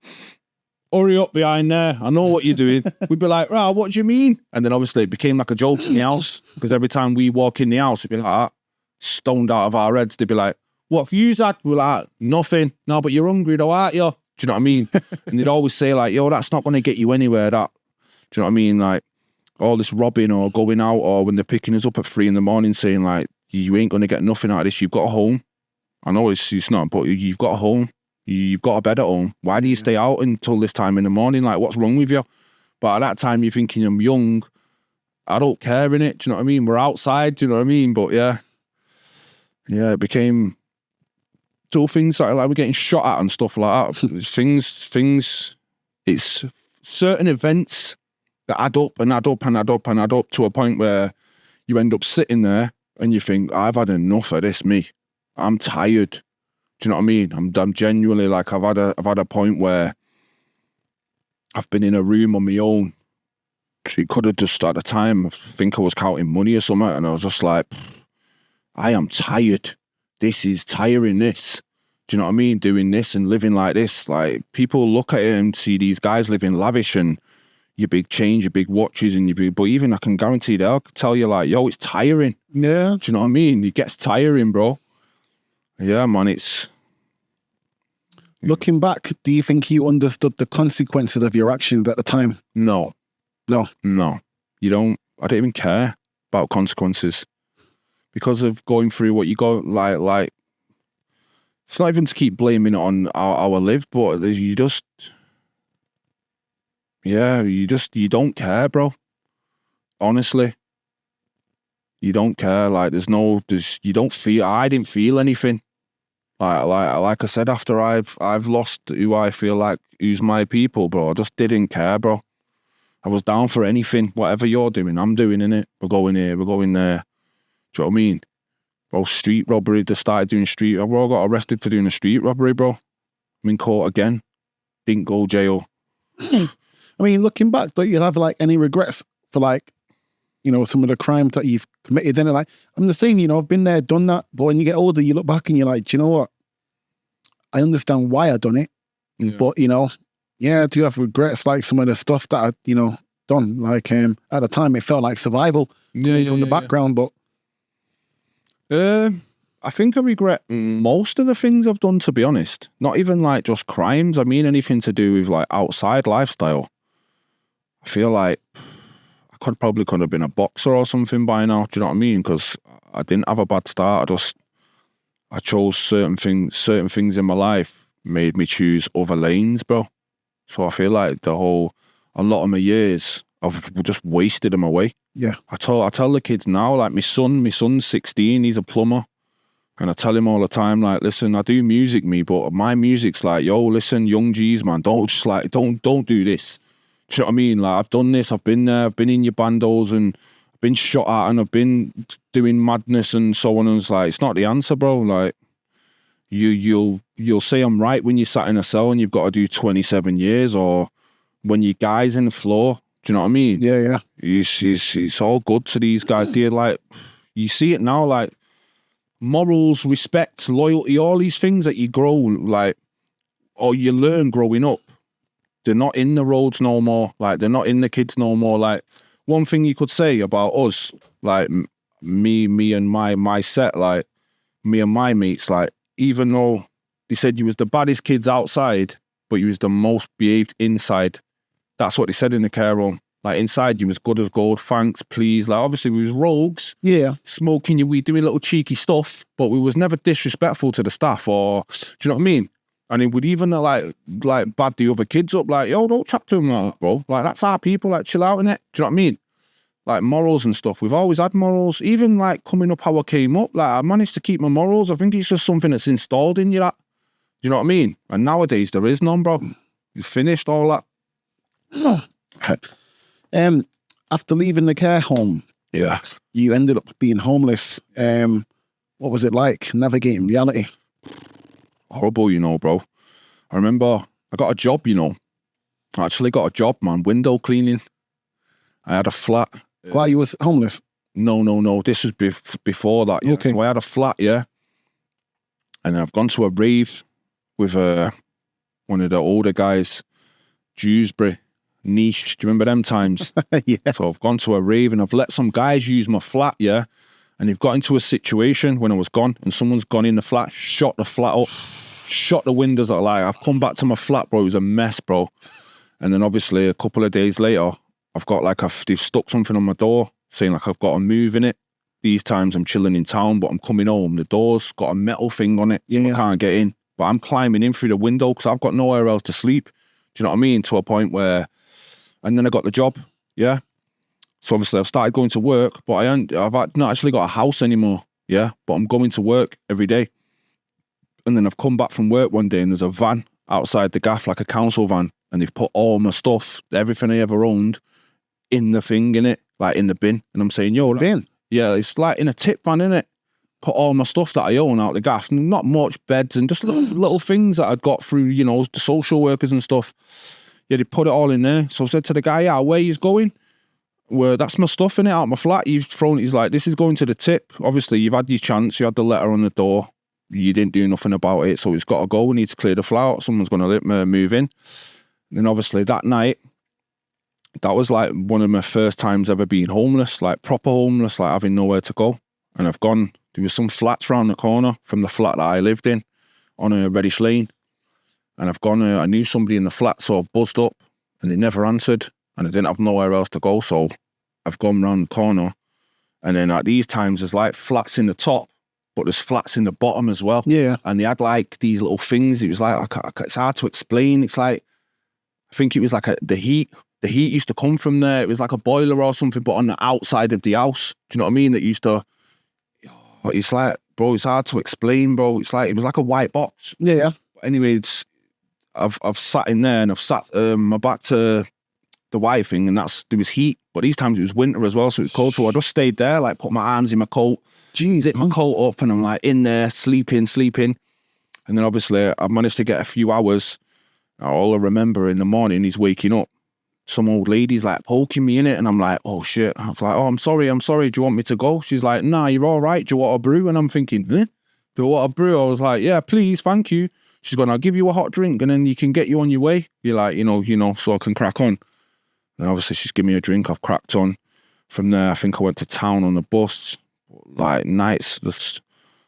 hurry up behind there, I know what you're doing. We'd be like, right, what do you mean? And then obviously it became like a joke in the house, because every time we walk in the house, it'd be like that, stoned out of our heads. They'd be like, what have you had? We're like, nothing. No, but you're hungry though, aren't you? Do you know what I mean? And they'd always say like, yo, that's not going to get you anywhere, that. Do you know what I mean? Like, all this robbing or going out, or when they're picking us up at 3 a.m. saying like, you ain't going to get nothing out of this. You've got a home. I know it's not, but you've got a home. You've got a bed at home. Why do you stay out until this time in the morning? Like, what's wrong with you? But at that time, you're thinking, I'm young. I don't care, in it. Do you know what I mean? We're outside. Do you know what I mean? But yeah, it became two things like we're getting shot at and stuff like that. things. It's certain events that add up and add up and add up and add up to a point where you end up sitting there and you think, I've had enough of this, me. I'm tired. Do you know what I mean? I'm genuinely like, I've had a point where I've been in a room on my own. It could have just, at the time, I think I was counting money or something, and I was just like, I am tired. This is tiring, this. Do you know what I mean? Doing this and living like this. Like, people look at it and see these guys living lavish and your big chains, your big watches, and but even I can guarantee they'll tell you like, yo, it's tiring. Yeah. Do you know what I mean? It gets tiring, bro. Yeah, man, it's... Looking back, do you think you understood the consequences of your actions at the time? No. No. You don't. I don't even care about consequences because of going through what you go like. It's not even to keep blaming it on how I lived, but you don't care, bro. Honestly, you don't care. Like, you don't feel. I didn't feel anything. Like I said, after I've lost who I feel like who's my people, bro. I just didn't care, bro. I was down for anything. Whatever you're doing, I'm doing it. We're going here, we're going there. Do you know what I mean? Bro, street robbery. They started doing street. I got arrested for doing a street robbery, bro. I'm in court again. Didn't go jail. I mean, looking back, don't you have like any regrets for like, some of the crimes that you've committed? And like, I'm the same, I've been there, done that. But when you get older, you look back and you're like, do you know what? I understand why I done it. Yeah. But, I do have regrets, like some of the stuff that I, done. Like, at the time, it felt like survival from the background, but. I think I regret most of the things I've done, to be honest. Not even like just crimes. I mean, anything to do with like outside lifestyle. I feel like I probably could have been a boxer or something by now. Do you know what I mean? Because I didn't have a bad start. I chose certain things in my life made me choose other lanes, bro. So I feel like a lot of my years, I've just wasted them away. Yeah. I tell the kids now, like my son's 16, he's a plumber. And I tell him all the time, like, listen, I do music, but my music's like, yo, listen, young G's, man, don't do this. Do you know what I mean? Like, I've done this, I've been there, I've been in your bandos and I've been shot at and I've been doing madness and so on. And it's like, it's not the answer, bro. Like, you'll say I'm right when you sat in a cell and you've got to do 27 years, or when your guy's in the floor. Do you know what I mean? Yeah. It's all good to these guys. They're like, you see it now, like morals, respect, loyalty, all these things that you grow, like, or you learn growing up. They're not in the roads no more. Like, they're not in the kids no more. Like, one thing you could say about us, like me and my set, like me and my mates, like, even though they said you was the baddest kids outside, but you was the most behaved inside. That's what they said in the care home. Like, inside you was good as gold, thanks, please. Like, obviously we was rogues. Yeah. Smoking your weed, doing little cheeky stuff, but we was never disrespectful to the staff, or, do you know what I mean? And it would even like bad the other kids up, like, yo, don't chat to them like that, bro. Like, that's our people, like, chill out, innit? Do you know what I mean? Like, morals and stuff. We've always had morals. Even like coming up how I came up, like, I managed to keep my morals. I think it's just something that's installed in you, that. Do you know what I mean? And nowadays there is none, bro. You've finished all that. After leaving the care home, you ended up being homeless. What was it like navigating reality? Horrible, bro. I remember I got a job, I actually got a job, man, window cleaning. I had a flat. While you was homeless? No. This was before that. Yeah. Okay. So I had a flat, yeah. And I've gone to a rave with one of the older guys, Dewsbury, Niche. Do you remember them times? Yeah. So I've gone to a rave and I've let some guys use my flat, yeah. And they've got into a situation when I was gone and someone's gone in the flat, shot the flat up, shot the windows out. Like, I've come back to my flat, bro. It was a mess, bro. And then obviously a couple of days later, I've got like, they've stuck something on my door saying like I've got to move in it. These times I'm chilling in town, but I'm coming home. The door's got a metal thing on it. So I can't get in. But I'm climbing in through the window because I've got nowhere else to sleep. Do you know what I mean? To a point where, and then I got the job, yeah. So obviously I've started going to work, but I've not actually got a house anymore, yeah. But I'm going to work every day. And then I've come back from work one day and there's a van outside the gaff, like a council van, and they've put all my stuff, everything I ever owned, in the thing, in it, like in the bin. And I'm saying, yo, bin? Yeah, it's like in a tip van, innit? Put all my stuff that I own out the gaff, and not much, beds and just little things that I'd got through, the social workers and stuff. Yeah, they put it all in there. So I said to the guy, yeah, where he's going? Well, that's my stuff in it, out my flat. He's like, this is going to the tip. Obviously, you've had your chance. You had the letter on the door. You didn't do nothing about it, so it's got to go. We need to clear the flat out. Someone's going to let me move in. And then obviously that night, that was like one of my first times ever being homeless, like proper homeless, like having nowhere to go. And I've gone, there was some flats round the corner from the flat that I lived in on a Reddish Lane. and I've gone, I knew somebody in the flat, so I've buzzed up, and they never answered, and I didn't have nowhere else to go, so I've gone round the corner, and then at these times, there's like flats in the top, but there's flats in the bottom as well. Yeah. And they had like these little things. It was like, it's hard to explain. It's like, I think it was like the heat used to come from there. It was like a boiler or something, but on the outside of the house. Do you know what I mean? That used to, it's like, bro, it's hard to explain, bro. It's like, it was like a white box. Yeah. Anyway, I've sat in there and I've sat my back to the white thing, and there was heat, but these times it was winter as well, so it was cold. So I just stayed there, like put my hands in my coat, zip my coat up, and I'm like in there sleeping. And then obviously I managed to get a few hours. All I remember in the morning is waking up, some old lady's like poking me in it, and I'm like, oh shit. I was like, oh, I'm sorry, do you want me to go? She's like, nah, you're all right, do you want a brew? And I'm thinking, do you want a brew? I was like, yeah, please, thank you. She's going, I'll give you a hot drink and then you can get you on your way. You're like, you know, so I can crack on. And obviously she's given me a drink, I've cracked on. From there, I think I went to town on the bus, like nights, just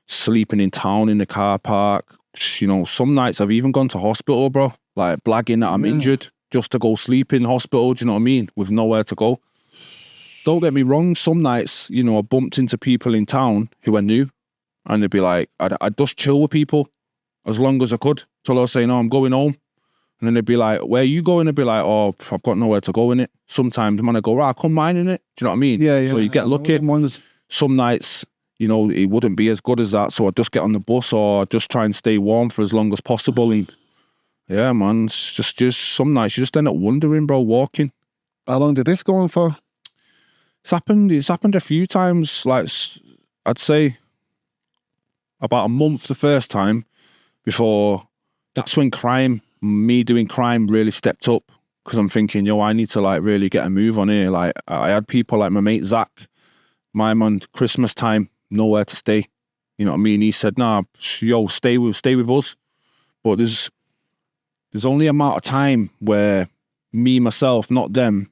sleeping in town in the car park. You know, some nights I've even gone to hospital, bro, like blagging that I'm injured just to go sleep in hospital, do you know what I mean? With nowhere to go. Don't get me wrong, some nights, you know, I bumped into people in town who I knew, and they'd be like, I'd just chill with people as long as I could, till I was saying, oh, I'm going home. And then they'd be like, where are you going? I'd be like, oh, I've got nowhere to go in it. Sometimes, man, I go, right, come mine in it. Do you know what I mean? Yeah. So you get lucky. Some nights, you know, it wouldn't be as good as that. So I'd just get on the bus or I'd just try and stay warm for as long as possible. And yeah, man, it's just some nights you just end up wandering, bro, walking. How long did this go on for? It's happened a few times. Like, I'd say about a month the first time, before that's when me doing crime really stepped up, because I'm thinking, yo, I need to like really get a move on here. Like, I had people like my mate Zach, my man, Christmas time, nowhere to stay. You know what I mean? He said, nah, yo, stay with us. But there's only an amount of time where me, myself, not them,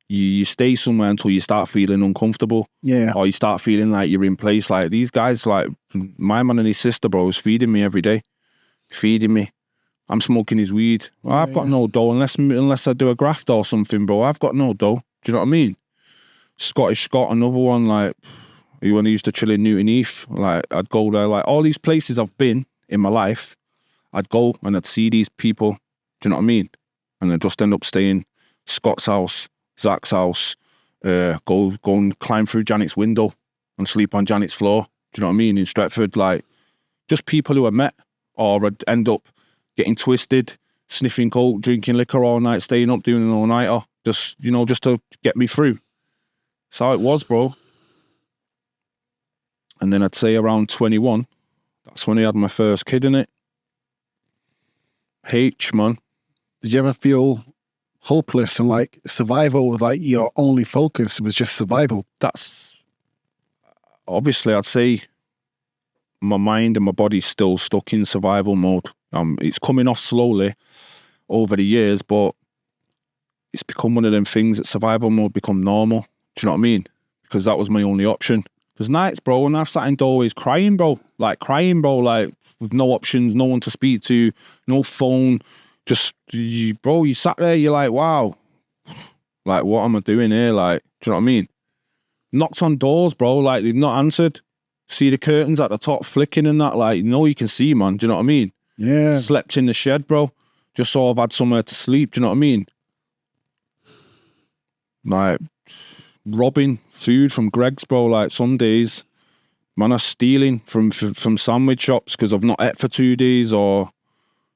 you stay somewhere until you start feeling uncomfortable. Yeah. Or you start feeling like you're in place. Like these guys, like my man and his sister, bro, is feeding me every day. Feeding me. I'm smoking his weed. I've got no dough unless I do a graft or something, bro. I've got no dough. Do you know what I mean? Scottish Scott, another one, like, when I used to chill in Newton Heath, like, I'd go there, like, all these places I've been in my life, I'd go and I'd see these people. Do you know what I mean? And I'd just end up staying Scott's house, Zach's house, go and climb through Janet's window and sleep on Janet's floor. Do you know what I mean? In Stretford, like, just people who I met, or I'd end up getting twisted, sniffing coke, drinking liquor all night, staying up, doing an all-nighter, just to get me through. That's how it was, bro. And then I'd say around 21, that's when I had my first kid, innit? Man. Did you ever feel hopeless and like survival was like your only focus was just survival? That's, obviously, I'd say my mind and my body's still stuck in survival mode. It's coming off slowly over the years, but it's become one of them things that survival mode become normal. Do you know what I mean? Because that was my only option. There's nights, bro, and I've sat in doorways crying, bro, like with no options, no one to speak to, no phone. Just, you sat there, you're like, wow, like, what am I doing here? Like, do you know what I mean? Knocked on doors, bro, like, they've not answered. See the curtains at the top flicking and that, like, you can see, man. Do you know what I mean? Yeah. Slept in the shed, bro, just so I've had somewhere to sleep. Do you know what I mean? Like, robbing food from Greg's, bro, like, some days, man, I'm stealing from sandwich shops because I've not ate for 2 days, or,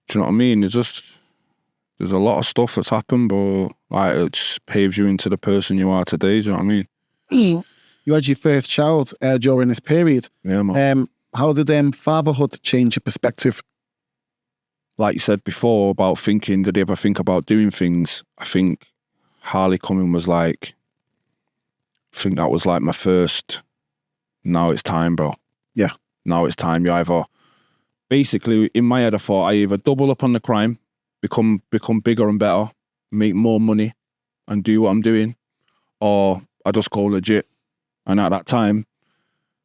do you know what I mean? There's a lot of stuff that's happened, but, like, it just paves you into the person you are today. Do you know what I mean? You had your first child during this period. Yeah, man. How did fatherhood change your perspective? Like you said before about thinking, did you ever think about doing things? I think Harley coming was like, I think that was like my first, now it's time, bro. Yeah. Now it's time. You either, basically in my head I thought I either double up on the crime, become bigger and better, make more money and do what I'm doing, or I just go legit. And at that time,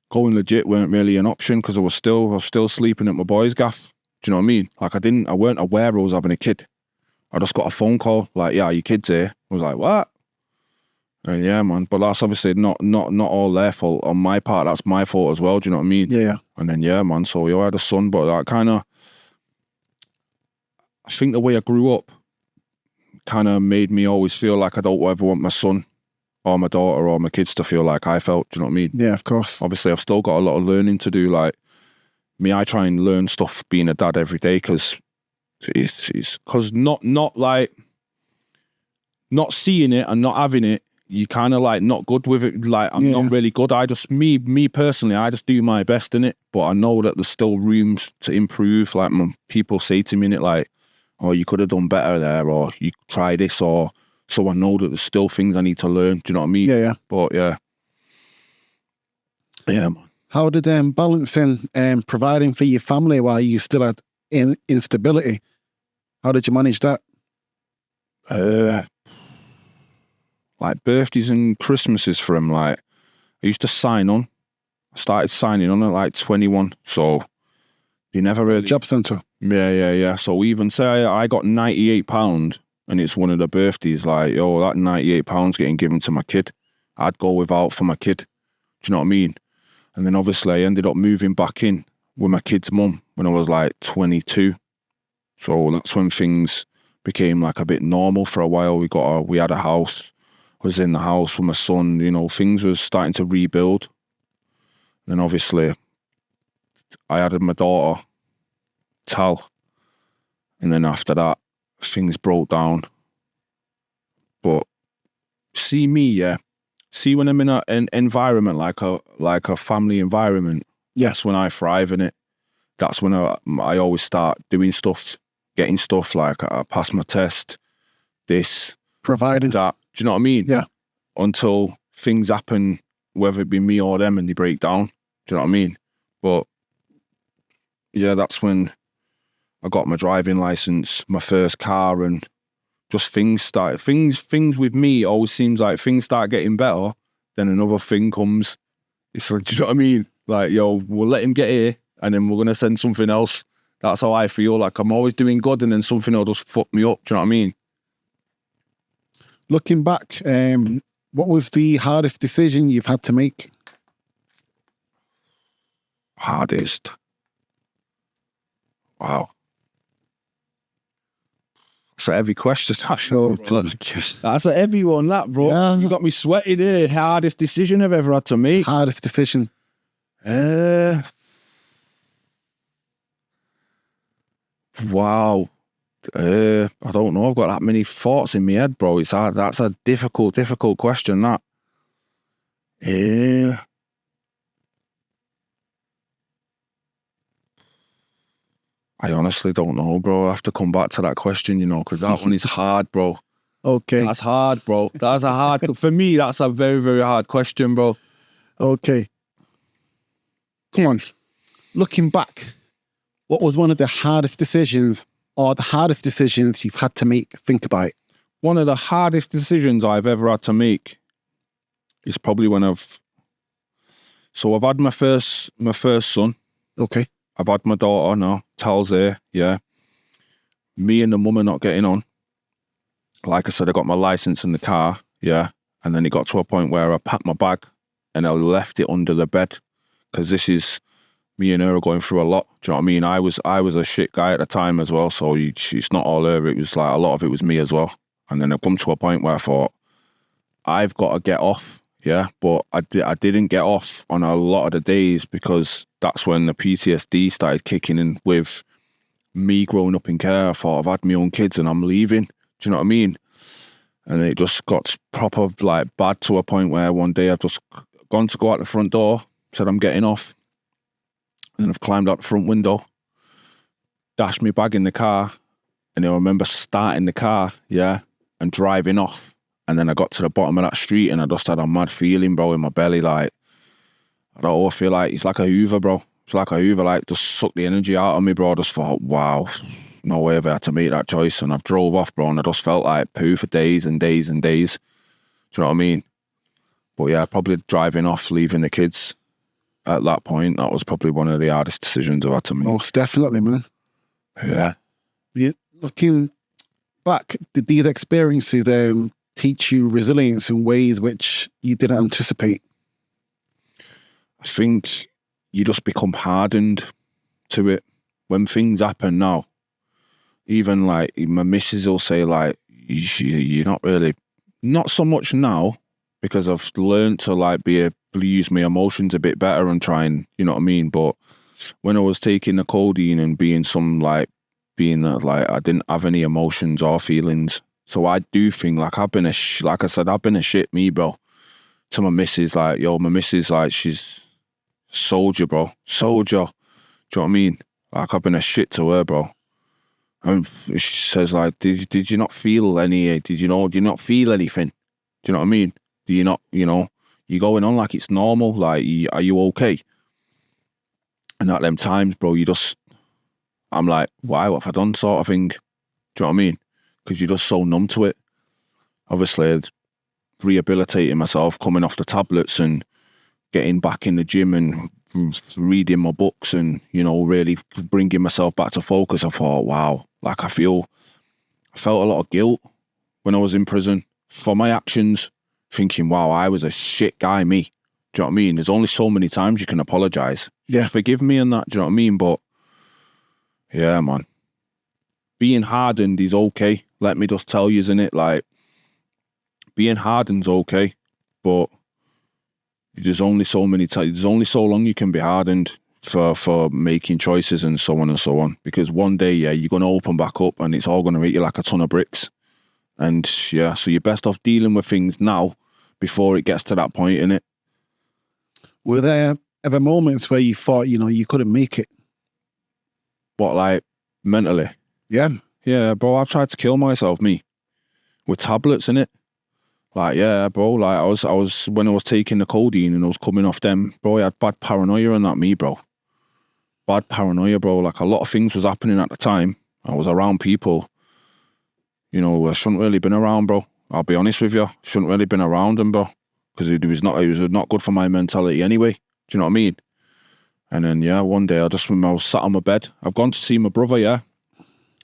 going legit weren't really an option because I was still sleeping at my boy's gaff. Do you know what I mean? Like I weren't aware I was having a kid. I just got a phone call, like, yeah, your kid's here. I was like, what? And yeah, man. But that's obviously not all their fault. On my part, that's my fault as well. Do you know what I mean? Yeah. And then, yeah, man. So I had a son, but that kind of, I think the way I grew up kind of made me always feel like I don't ever want my son or my daughter or my kids to feel like I felt. Do you know what I mean? Yeah, of course. Obviously, I've still got a lot of learning to do. Like me, I try and learn stuff being a dad every day because not seeing it and not having it, you kind of like not good with it. Like I'm not really good. I just me personally, I just do my best in it. But I know that there's still room to improve. Like people say to me in it, like, "Oh, you could have done better there," or "You try this," or so I know that there's still things I need to learn. Do you know what I mean? Yeah. But yeah, man. How did balancing providing for your family while you still had instability? How did you manage that? Like birthdays and Christmases for him. Like I used to sign on. I started signing on at like 21. So they never really Job centre. Yeah. So even say I got £98 and it's one of the birthdays, like, yo, that £98 getting given to my kid. I'd go without for my kid. Do you know what I mean? And then obviously I ended up moving back in with my kid's mum when I was like 22. So that's when things became like a bit normal for a while. We had a house, was in the house with my son, you know, things was starting to rebuild. Then obviously I added my daughter, Tal. And then after that, things broke down. But see when I'm in an environment like a family environment, that's when I thrive in it. That's when I always start doing stuff, getting stuff, like I pass my test, this, providing that. Do you know what I mean? Yeah. Until things happen, whether it be me or them, and they break down. Do you know what I mean? But yeah, that's when I got my driving license, my first car, and just things started. Things with me always seems like things start getting better, then another thing comes. It's like, do you know what I mean? Like, yo, we'll let him get here, and then we're gonna send something else. That's how I feel. Like I'm always doing good, and then something will just fuck me up. Do you know what I mean? Looking back, what was the hardest decision you've had to make? Hardest. Wow. That's a heavy question. That's a heavy one, that, bro. Yeah. You got me sweating here. Hardest decision I've ever had to make. Hardest decision. Wow. I don't know. I've got that many thoughts in my head, bro. It's hard. That's a difficult question, that. I honestly don't know, bro. I have to come back to that question, you know, because that one is hard, bro. Okay. That's hard, bro. That's a hard, for me, that's a very, very hard question, bro. Okay. Come on. Looking back, what was one of the hardest decisions or the hardest decisions you've had to make? Think about it. One of the hardest decisions I've ever had to make is probably when I've had my first son. Okay. I've had my daughter now, Tal's here, yeah. Me and the mum are not getting on. Like I said, I got my license in the car, yeah. And then it got to a point where I packed my bag and I left it under the bed, because this is, me and her are going through a lot. Do you know what I mean? I was a shit guy at the time as well, so it's not all her. It was like a lot of it was me as well. And then I come to a point where I thought, I've got to get off. Yeah, but I didn't get off on a lot of the days, because that's when the PTSD started kicking in with me growing up in care. I thought, I've had my own kids and I'm leaving. Do you know what I mean? And it just got proper like bad to a point where one day I've just gone to go out the front door, said I'm getting off, and then I've climbed out the front window, dashed my bag in the car, and I remember starting the car, yeah, and driving off. And then I got to the bottom of that street and I just had a mad feeling, bro, in my belly. Like, I don't know, I feel like it's like a Hoover, bro. It's like a Hoover, like, just sucked the energy out of me, bro. I just thought, wow, no way have I had to make that choice. And I've drove off, bro, and I just felt like poo for days and days and days. Do you know what I mean? But yeah, probably driving off, leaving the kids at that point, that was probably one of the hardest decisions I've had to make. Most definitely, man. Yeah. Looking back, did these experiences teach you resilience in ways which you didn't anticipate? I think you just become hardened to it. When things happen now, even like my missus will say like, you're not really, not so much now, because I've learned to like use my emotions a bit better and try and, you know what I mean? But when I was taking the codeine and being I didn't have any emotions or feelings. So I do think like I've been like I said, I've been a shit me, bro. To my missus, like, yo, my missus, like, she's soldier, bro. Soldier. Do you know what I mean? Like, I've been a shit to her, bro. And she says, like, did you not feel any, do you not feel anything? Do you know what I mean? Do you not, you're going on like it's normal? Like, are you okay? And at them times, bro, I'm like, why, what have I done, sort of thing? Do you know what I mean? Because you're just so numb to it. Obviously, it's rehabilitating myself, coming off the tablets and getting back in the gym and reading my books and, really bringing myself back to focus. I thought, wow, like I felt a lot of guilt when I was in prison for my actions, thinking, wow, I was a shit guy, me. Do you know what I mean? There's only so many times you can apologise. Yeah. Forgive me and that, do you know what I mean? But, yeah, man. Being hardened is okay. Let me just tell you, isn't it? Like, being hardened's okay, but there's only so many times, there's only so long you can be hardened for making choices and so on and so on. Because one day, yeah, you're going to open back up and it's all going to hit you like a ton of bricks. And yeah, so you're best off dealing with things now before it gets to that point, innit? Were there ever moments where you thought, you couldn't make it? What, like, mentally? Yeah. Yeah, bro, I've tried to kill myself, me. With tablets, innit? Like, yeah, bro, like, I was, when I was taking the codeine and I was coming off them, bro, I had bad paranoia and that, me, bro. Bad paranoia, bro. Like, a lot of things was happening at the time. I was around people, I shouldn't really been around, bro. I'll be honest with you. Shouldn't really been around them, bro. Because it was not good for my mentality anyway. Do you know what I mean? And then, yeah, one day I was sat on my bed. I've gone to see my brother, yeah,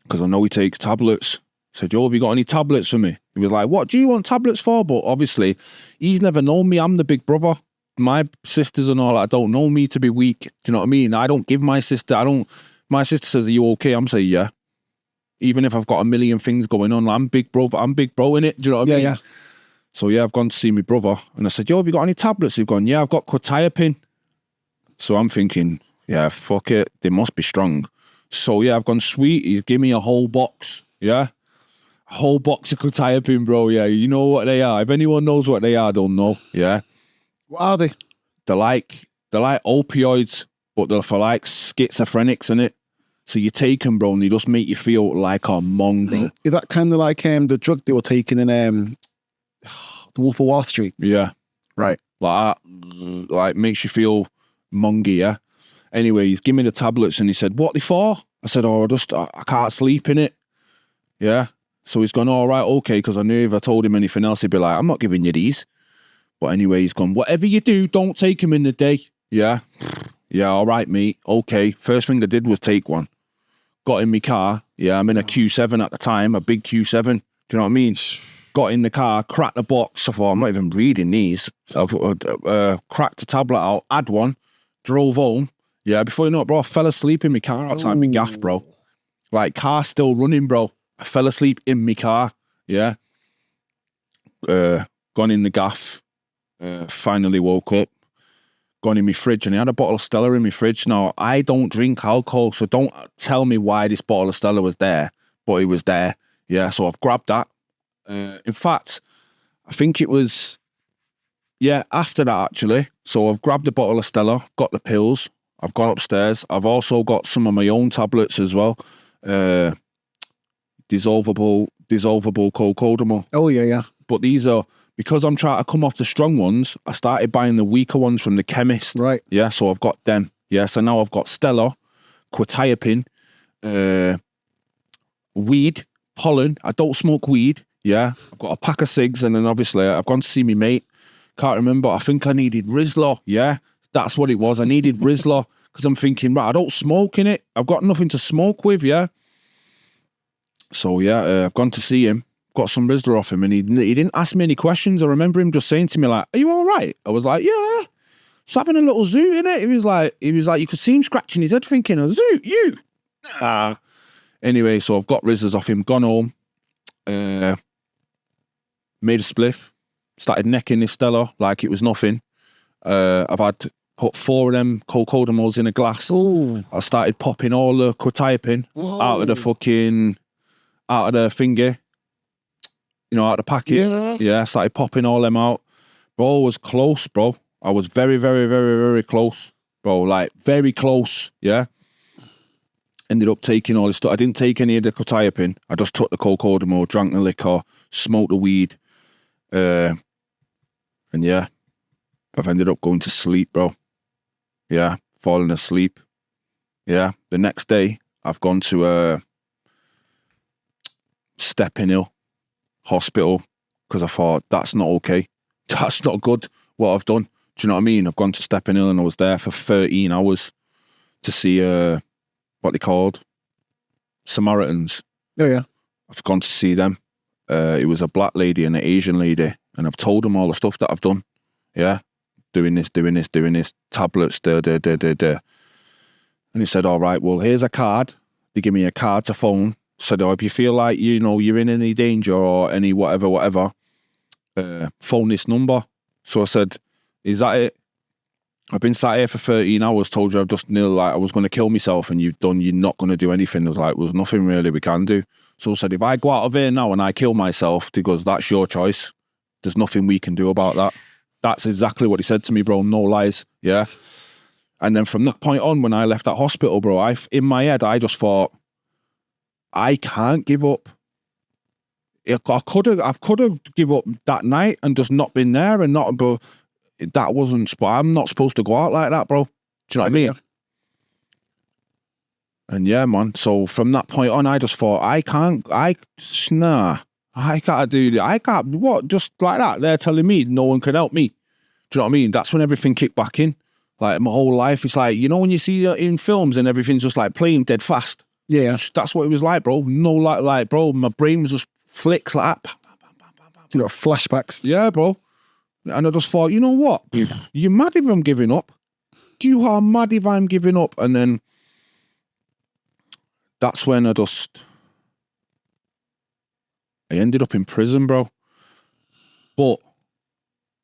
because I know he takes tablets. I said, yo, have you got any tablets for me? He was like, what do you want tablets for? But obviously, he's never known me. I'm the big brother. My sisters and all that don't know me to be weak. Do you know what I mean? I don't give my sister, my sister says, are you okay? I'm saying, yeah. Even if I've got a million things going on, I'm big bro in it. Do you know what I mean? Yeah. So yeah, I've gone to see my brother and I said, yo, have you got any tablets? He's gone, yeah, I've got quetiapine. So I'm thinking, yeah, fuck it. They must be strong. So yeah, I've gone, sweet. He's given me a whole box. Yeah. A whole box of quetiapine, bro. Yeah. You know what they are. If anyone knows what they are, don't know. Yeah. What are they? They're like opioids, but they're for like schizophrenics, innit? So you take them, bro, and they just make you feel like a mongrel. Is that kind of like the drug they were taking in The Wolf of Wall Street? Yeah. Right. Like that, like makes you feel mongy, yeah? Anyway, he's given me the tablets and he said, what are they for? I said, oh, I can't sleep in it. Yeah. So he's gone, all right, okay, because I knew if I told him anything else, he'd be like, I'm not giving you these. But anyway, he's gone, whatever you do, don't take them in the day. Yeah. Yeah, all right, mate. Okay. First thing I did was take one. Got in my car. Yeah, I'm in a Q7 at the time, a big Q7. Do you know what I mean? Got in the car, cracked the box. I thought, I'm not even reading these. I've cracked the tablet out, had one, drove home. Yeah, before you know it, bro, I fell asleep in my car outside my gaff, bro. Like, car still running, bro. I fell asleep in my car. Yeah. Gone in the gas. Finally woke up. Gone in my fridge, and I had a bottle of Stella in my fridge. Now, I don't drink alcohol, so don't tell me why this bottle of Stella was there, but it was there. Yeah, so I've grabbed that. In fact, I think it was, yeah, after that, actually. So I've grabbed the bottle of Stella, got the pills, I've gone upstairs. I've also got some of my own tablets as well. Dissolvable cocodamol. Oh, yeah. But these are, because I'm trying to come off the strong ones, I started buying the weaker ones from the chemist. Right. Yeah, so I've got them. Yeah, so now I've got Stella, quetiapine, weed, pollen. I don't smoke weed. Yeah, I've got a pack of cigs, and then obviously I've gone to see my mate. Can't remember. I think I needed Rizla. Yeah, that's what it was. I needed Rizla because I'm thinking, right, I don't smoke in it. I've got nothing to smoke with. Yeah. So yeah, I've gone to see him, got some Rizzler off him, and he didn't ask me any questions. I remember him just saying to me like, "Are you all right?" I was like, "Yeah." So having a little zoot in it. He was like, you could see him scratching his head, thinking, "A zoot, you." Anyway, so I've got Rizzlers off him, gone home, made a spliff, started necking this Stella like it was nothing. I've had put 4 of them cocodamos in a glass. Ooh. I started popping all the quetiapine out of the finger, out of the packet. Yeah, started popping all them out. Bro, I was close, bro. I was very, very, very, very close, bro. Like, very close, yeah? Ended up taking all this stuff. I didn't take any of the quetiapine. I just took the cocodamo, drank the liquor, smoked the weed. And yeah, I've ended up going to sleep, bro. Yeah, falling asleep. Yeah, the next day, I've gone to Stepping Hill Hospital because I thought, that's not okay. That's not good, what I've done. Do you know what I mean? I've gone to Stepping Hill and I was there for 13 hours to see what they called Samaritans. Oh, yeah. I've gone to see them. It was a black lady and an Asian lady, and I've told them all the stuff that I've done. Yeah, doing this, tablets, And he said, all right, well, here's a card. They give me a card to phone. Said, if you feel like, you're in any danger or any whatever, phone this number. So I said, is that it? I've been sat here for 13 hours, told you I've just I was going to kill myself, and you're not going to do anything. I was like, there's nothing really we can do. So I said, if I go out of here now and I kill myself, he goes, that's your choice. There's nothing we can do about that. That's exactly what he said to me, bro. No lies. Yeah. And then from that point on, when I left that hospital, bro, in my head, I just thought, I can't give up. I could have give up that night and just not been there and not, but that wasn't, but I'm not supposed to go out like that, bro. Do you know what I mean? And yeah, man. So from that point on, I just thought, I can't do that. I can't, what? Just like that. They're telling me no one can help me. Do you know what I mean? That's when everything kicked back in. Like my whole life, it's like, when you see in films and everything's just like playing dead fast. Yeah. That's what it was like, bro. No, like, bro, my brain was just flicks like that. Flashbacks. Yeah, bro. And I just thought, you know what? You're mad if I'm giving up. You are mad if I'm giving up. And then that's when I ended up in prison, bro. But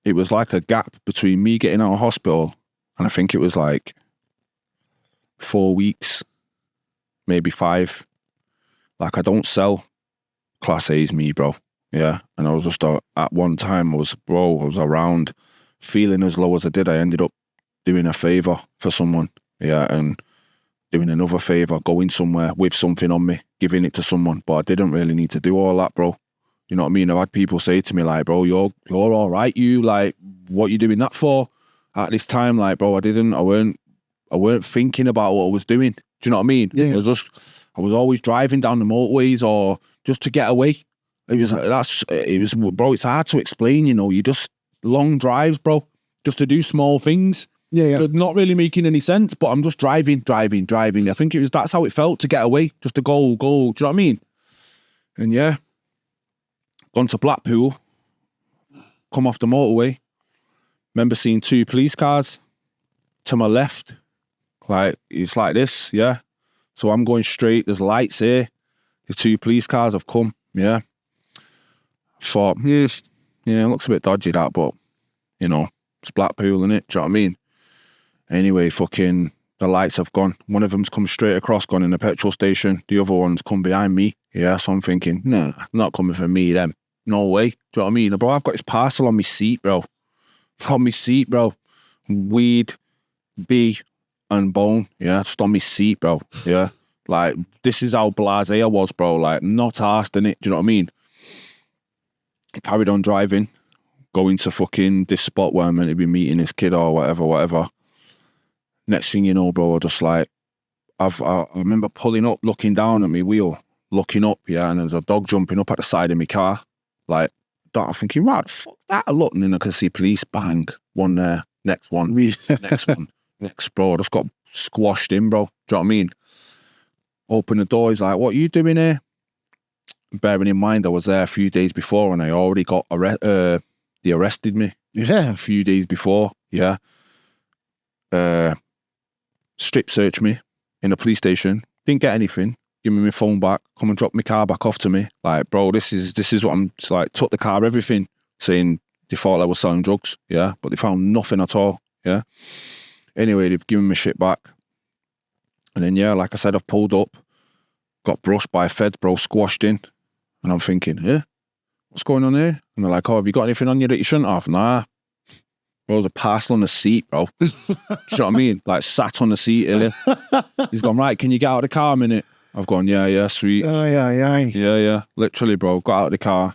it was like a gap between me getting out of hospital and I think it was like 4 weeks, maybe 5. Like, I don't sell Class A's, me, bro. Yeah. And I was just, at one time, I was around feeling as low as I did. I ended up doing a favor for someone. Yeah. And doing another favor, going somewhere with something on me, giving it to someone. But I didn't really need to do all that, bro. You know what I mean? I've had people say to me, like, bro, you're all right. You, like, what you doing that for? At this time, like, bro, I weren't thinking about what I was doing. Do you know what I mean? Yeah. I was always driving down the motorways or just to get away. Bro, it's hard to explain, you just long drives, bro, just to do small things. Yeah. They're not really making any sense, but I'm just driving. I think that's how it felt to get away, just to go. Do you know what I mean? And yeah, gone to Blackpool, come off the motorway. Remember seeing 2 police cars to my left. Like, it's like this, yeah. So I'm going straight, there's lights here. The 2 police cars have come, yeah. Thought, yeah, it looks a bit dodgy that, but, it's Blackpool, innit? Do you know what I mean? Anyway, fucking, the lights have gone. One of them's come straight across, gone in the petrol station. The other one's come behind me. Yeah, so I'm thinking, nah, not coming for me, them. No way. Do you know what I mean? Bro, I've got this parcel on my seat, bro. Weed, bee, and bone. Yeah, just on my seat, bro. Yeah. Like, this is how blasé I was, bro. Like, not arsed, innit? Do you know what I mean? Carried on driving, going to fucking this spot where I'm meant to be meeting this kid or whatever. Next thing you know, bro, I just like, I remember pulling up, looking down at my wheel, looking up, yeah, and there's a dog jumping up at the side of my car. Like, I'm thinking, right, fuck that. I look, and then I can see police, bang, one there, next one, next one, next, bro. I just got squashed in, bro. Do you know what I mean? Open the door, he's like, what are you doing here? bearing in mind I was there a few days before and I already got they arrested me. Yeah. A few days before, yeah. Strip searched me in a police station. Didn't get anything. Give me my phone back. Come and drop my car back off to me. Like, bro, this is what I'm like. Took the car, everything, saying they thought I was selling drugs. Yeah, but they found nothing at all. Yeah. Anyway, they've given me shit back. And then yeah, like I said, I've pulled up, got brushed by feds, bro, squashed in, and I'm thinking, yeah, what's going on here? And they're like, oh, have you got anything on you that you shouldn't have? Nah. Bro, there's a parcel on the seat, bro. Do you know what I mean? Like, sat on the seat earlier. He's gone, right, can you get out of the car a minute? I've gone, yeah, sweet. Yeah. Literally, bro, got out of the car.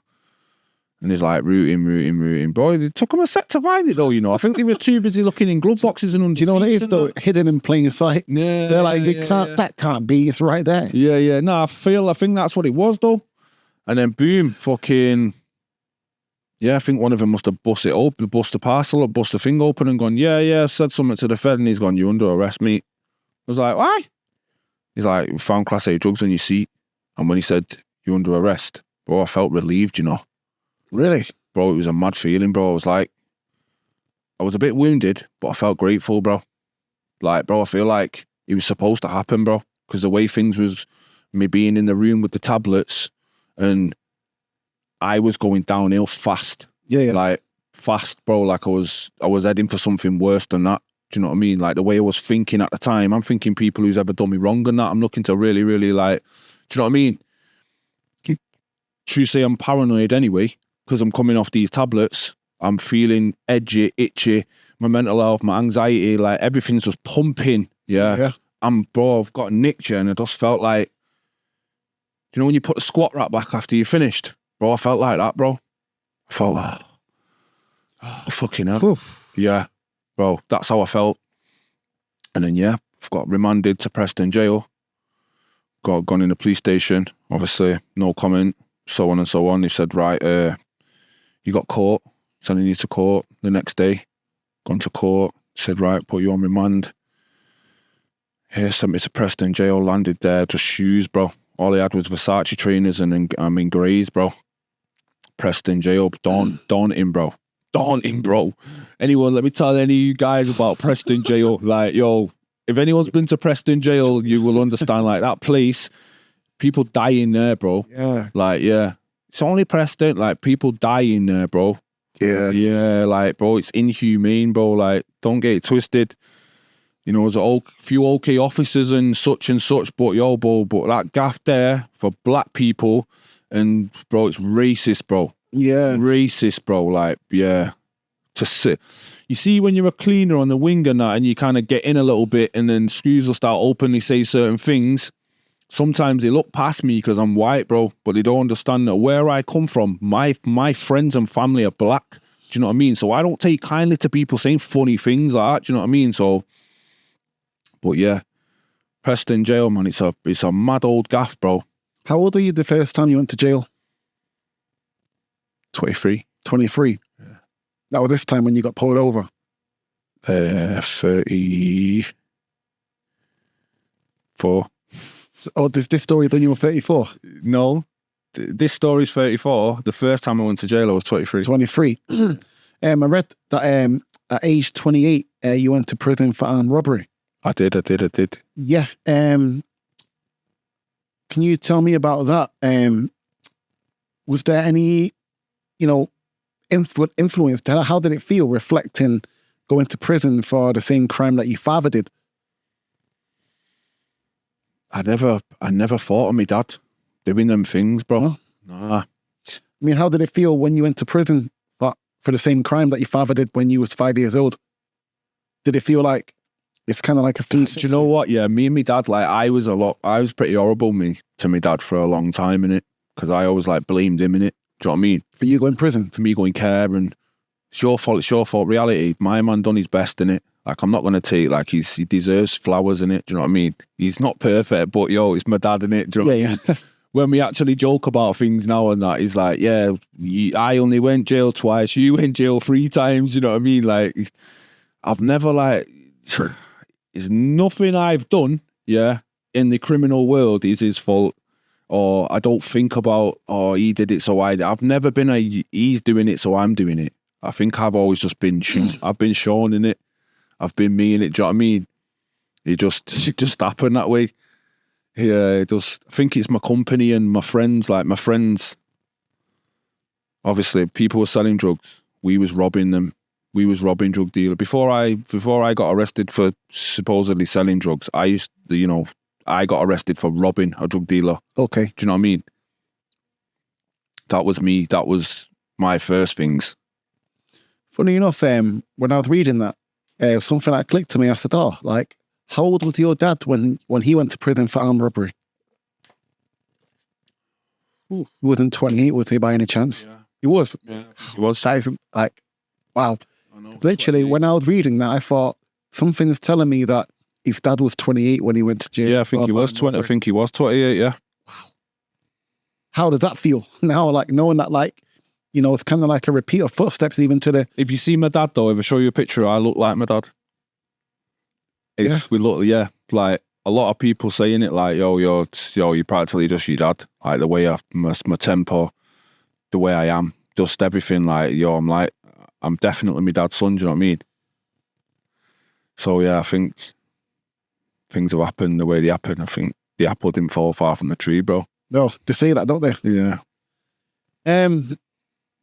And he's like, rooting. Bro, it took him a sec to find it, though, you know. I think he was too busy looking in glove boxes and under. Do you know what it is, though? Hidden in plain sight. Yeah. They're like, that can't be. It's right there. Yeah. No, I think that's what it was, though. And then, boom, fucking... Yeah, I think one of them must have bust it open, bust the parcel up, bust the thing open and gone, yeah, said something to the Fed and he's gone, you're under arrest, mate. I was like, why? He's like, we found Class A drugs on your seat. And when he said, you're under arrest, bro, I felt relieved, you know. Really? Bro, it was a mad feeling, bro. I was like, I was a bit wounded, but I felt grateful, bro. Like, bro, I feel like it was supposed to happen, bro. Because the way things was, me being in the room with the tablets and I was going downhill fast. Yeah. Like, fast, bro. Like, I was heading for something worse than that. Do you know what I mean? Like, the way I was thinking at the time, I'm thinking people who's ever done me wrong and that. I'm looking to really, really, like, do you know what I mean? True say I'm paranoid anyway, because I'm coming off these tablets. I'm feeling edgy, itchy. My mental health, my anxiety, like, everything's just pumping. Yeah. Bro, I've got nicked and I just felt like, do you know when you put the squat rack back after you finished? Bro, I felt like that, bro. I felt like, oh, fucking hell. Oof. Yeah, bro, that's how I felt. And then, yeah, I've got remanded to Preston jail. Gone in the police station. Obviously, no comment, so on and so on. They said, right, you got caught. Sending you to court the next day. Gone to court. Said, right, put you on remand. Here, sent me to Preston jail. Landed there, just shoes, bro. All I had was Versace trainers and I'm in greys, bro. Preston jail, daunting, bro. Daunting, bro. Anyone, let me tell any of you guys about Preston jail. Like, yo, if anyone's been to Preston jail, you will understand, like, that place, people die in there, bro. Yeah. Like, yeah. It's only Preston, like, people die in there, bro. Yeah. Yeah, like, bro, it's inhumane, bro. Like, don't get it twisted. You know, there's a few okay officers and such, but yo, bro, but that gaff there for black people, and bro, it's racist, bro. Yeah. Racist, bro. Like, yeah. To sit. You see, when you're a cleaner on the wing and that, and you kind of get in a little bit, and then screws will start openly say certain things. Sometimes they look past me because I'm white, bro, but they don't understand that where I come from, my friends and family are black. Do you know what I mean? So I don't take kindly to people saying funny things like that. Do you know what I mean? So. But yeah, Preston jail, man, it's a mad old gaff, bro. How old were you the first time you went to jail? 23. 23? Yeah. That was this time when you got pulled over? 34. Oh, this story when you were 34? No, this story's 34. The first time I went to jail, I was 23. 23. I read that at age 28, you went to prison for armed robbery. I did. Yeah. Can you tell me about that? Was there any, influence? How did it feel reflecting going to prison for the same crime that your father did? I never thought of me dad doing them things, bro. Huh? Nah. I mean, how did it feel when you went to prison for the same crime that your father did when you was 5 years old? Did it feel like it's kind of like a thing? Do you know what? Yeah, me and my dad, like, I was pretty horrible to my dad for a long time, innit? Because I always, like, blamed him, innit? Do you know what I mean? For you going prison? For me going care, and it's your fault. Reality, my man done his best, innit? Like, I'm not going to take, like, he deserves flowers, innit? Do you know what I mean? He's not perfect, but, yo, it's my dad, innit? Do you know Yeah. When we actually joke about things now and that, he's like, yeah, I only went jail twice, you went jail 3 times, you know what I mean? Like, I've never, like... It's nothing I've done, yeah, in the criminal world is his fault. or I don't think about, oh, he did it, so I've never been he's doing it, so I'm doing it. I think I've always just been, I've been shown in it. I've been me in it, do you know what I mean? It just happened that way. Yeah, it does. I think it's my company and my friends, obviously people were selling drugs. We was robbing them. We was robbing drug dealers. Before I got arrested for supposedly selling drugs, I got arrested for robbing a drug dealer. Okay. Do you know what I mean? That was me. That was my first things. Funny enough, when I was reading that, something that clicked to me. I said, "Oh, like, how old was your dad when he went to prison for armed robbery?" He wasn't 28, was he, by any chance? Yeah. He was. Yeah, he was. That is, like, wow. I know. Literally, when I was reading that, I thought something's telling me that his dad was 28 when he went to jail. Yeah, I think he was 20. I think he was 28. Yeah. Wow. How does that feel now? Like knowing that, like, it's kind of like a repeat of footsteps even to the. If you see my dad though, if I show you a picture, I look like my dad. We look, like a lot of people saying it, like, you're practically just your dad. Like the way my temper, the way I am, just everything. Like, I'm definitely my dad's son. Do you know what I mean? So yeah, I think things have happened the way they happen. I think the apple didn't fall far from the tree, bro. No, they say that, don't they? Yeah.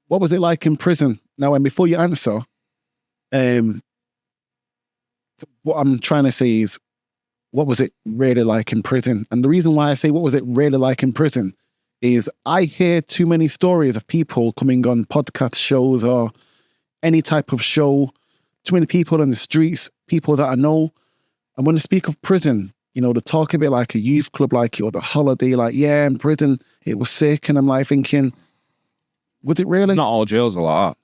What was it like in prison? Now, and before you answer, what I'm trying to say is, what was it really like in prison? And the reason why I say what was it really like in prison is I hear too many stories of people coming on podcast shows or any type of show, too many people on the streets, people that I know. And when they speak of prison, they talk a bit like a youth club, like, or the holiday, like, yeah, in prison, it was sick. And I'm like thinking, was it really? Not all jails are like that.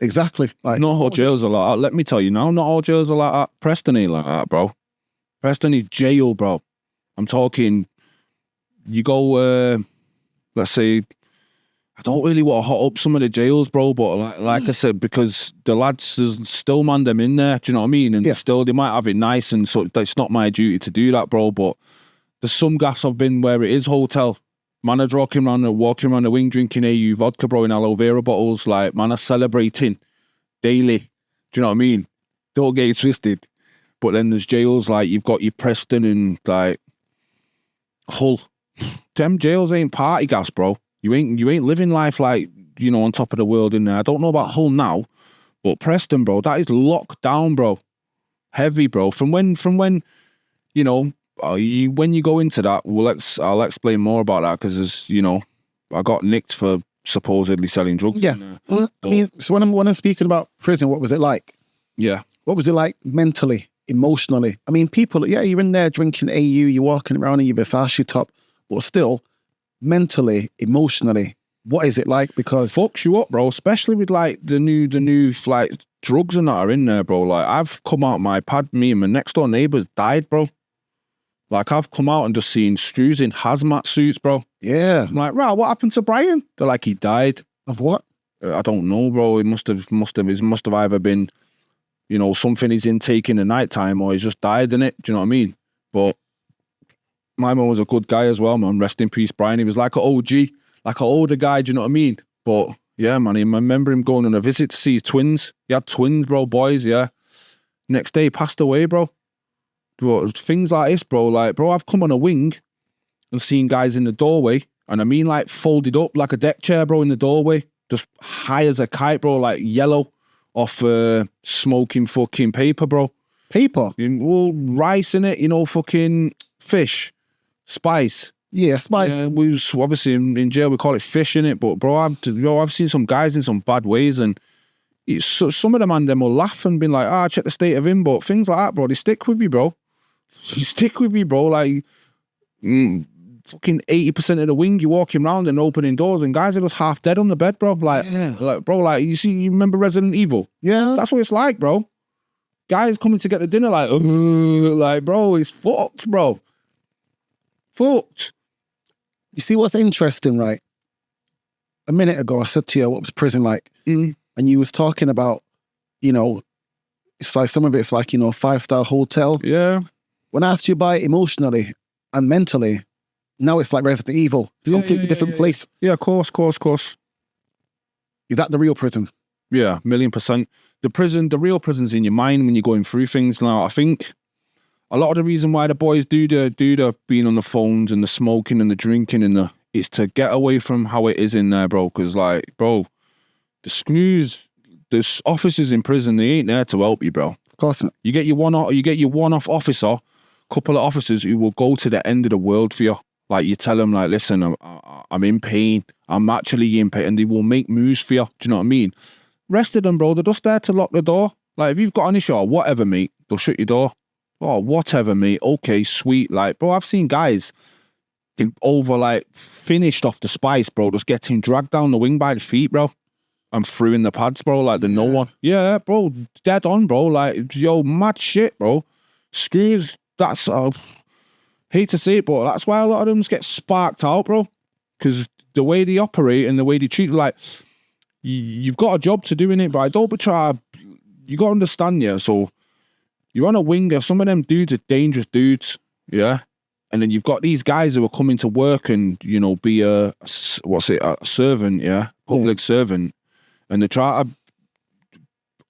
Exactly. Like, not all jails are like that. Let me tell you now, not all jails are like that. Preston ain't like that, bro. Preston is jail, bro. I'm talking, you go, let's say, I don't really want to hot up some of the jails, bro, but like I said, because the lads, there's still man them in there, do you know what I mean? And still, they might have it nice, and so it's not my duty to do that, bro, but there's some gaffs I've been where it is hotel. Man are walking around the wing drinking AU vodka, bro, in aloe vera bottles. Like, man are celebrating daily. Do you know what I mean? Don't get it twisted. But then there's jails like you've got your Preston and like Hull. Them jails ain't party gas, bro. You ain't living life like, on top of the world in there. I don't know about Hull now, but Preston, bro, that is locked down, bro. Heavy, bro. From when when you go into that, I'll explain more about that, because I got nicked for supposedly selling drugs. Yeah. I mean, so when I'm speaking about prison, what was it like? Yeah. What was it like mentally, emotionally? I mean, people, yeah, you're in there drinking AU, you're walking around in your Versace top, but still, mentally, emotionally, what is it like? Because fucks you up, bro. Especially with like the new like drugs and that are in there, bro. Like, I've come out my pad, me and my next door neighbours died, bro. Like, I've come out and just seen stews in hazmat suits, bro. Yeah. I'm like, right, what happened to Brian? They're like, he died. Of what? I don't know, bro. It must have either been, something he's intaking at night time, or he's just died in it. Do you know what I mean? But my mum was a good guy as well, man. Rest in peace, Brian. He was like an OG, like an older guy. Do you know what I mean? But yeah, man, I remember him going on a visit to see his twins. He had twins, bro, boys. Yeah. Next day, he passed away, bro. But things like this, bro. Like, bro, I've come on a wing and seen guys in the doorway, and I mean, like, folded up like a deck chair, bro, in the doorway, just high as a kite, bro, like yellow off smoking fucking paper, bro. Paper? Well, rice in it, fucking fish, spice. Yeah, spice. Yeah, we was, obviously in jail we call it fish in it, but bro, I've seen some guys in some bad ways, and some of them and them will laugh and be like, check the state of him, but things like that, bro, they stick with you, bro. You stick with you, bro. Like, fucking 80% of the wing, you're walking around and opening doors, and guys are just half dead on the bed, bro. Like, bro, like, you remember Resident Evil? Yeah. That's what it's like, bro. Guys coming to get the dinner, like, bro, it's fucked, bro. Fucked. You see what's interesting, right? A minute ago, I said to you, what was prison like? And you was talking about, it's like, some of it's like, 5-star hotel. Yeah. When I asked you about it emotionally and mentally, Now it's like Resident Evil. It's a completely different place. Yeah, of course. Is that the real prison? Yeah, 1,000,000%. The real prison's in your mind when you're going through things. Now, I think a lot of the reason why the boys do the being on the phones and the smoking and the drinking is to get away from how it is in there, bro. Because, like, bro, the officers in prison, they ain't there to help you, bro. Of course not. You get your one-off officer, couple of officers who will go to the end of the world for you. Like, you tell them, like, listen, I'm in pain. I'm actually in pain. And they will make moves for you. Do you know what I mean? Rest of them, bro, they're just there to lock the door. Like, if you've got an issue or whatever, mate, they'll shut your door. Oh, whatever, mate. Okay, sweet. Like, bro, I've seen guys finished off the spice, bro, just getting dragged down the wing by the feet, bro. And through in the pads, bro, like the no one. Yeah, bro, dead on, bro. Like, yo, mad shit, bro. Screws, that's... hate to say it, but that's why a lot of them get sparked out, bro. Because the way they operate and the way they treat, like, you've got a job to do in it, but I don't try. You got to understand, yeah. So you're on a winger. Some of them dudes are dangerous dudes, yeah. And then you've got these guys who are coming to work and, you know, be a servant, yeah, public servant, and they try to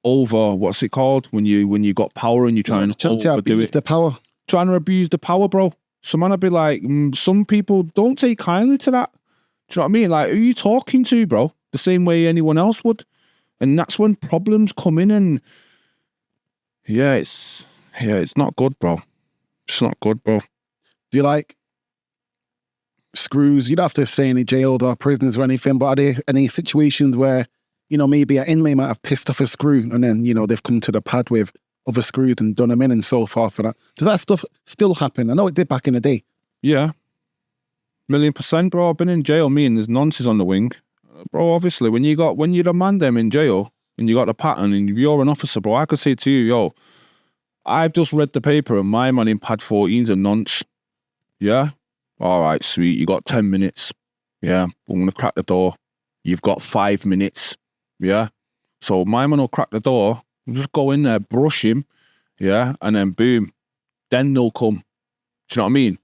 what's it called when you got power and you try and overdo it. The power. Trying to abuse the power, bro. So man, I'd be like, some people don't take kindly to that. Do you know what I mean? Like, who are you talking to, bro? The same way anyone else would. And that's when problems come in and it's not good, bro. It's not good, bro. Do you like screws? You don't have to say any jailed or prisons or anything, but are there any situations where, you know, maybe an inmate might have pissed off a screw and then, you know, they've come to the pad with other screws and done them in and so forth for that? Does that stuff still happen? I know it did back in the day. Yeah. 1,000,000%, bro. I've been in jail, me, and there's nonsense on the wing. Bro, obviously, when you demand them in jail and you got the pattern and you're an officer, bro, I could say to you, yo, I've just read the paper and my man in pad 14's a nonce. Yeah? All right, sweet. You got 10 minutes. Yeah. I'm going to crack the door. You've got 5 minutes. Yeah? So my man will crack the door. Just go in there, brush him. Yeah? And then boom. Then they'll come. Do you know what I mean?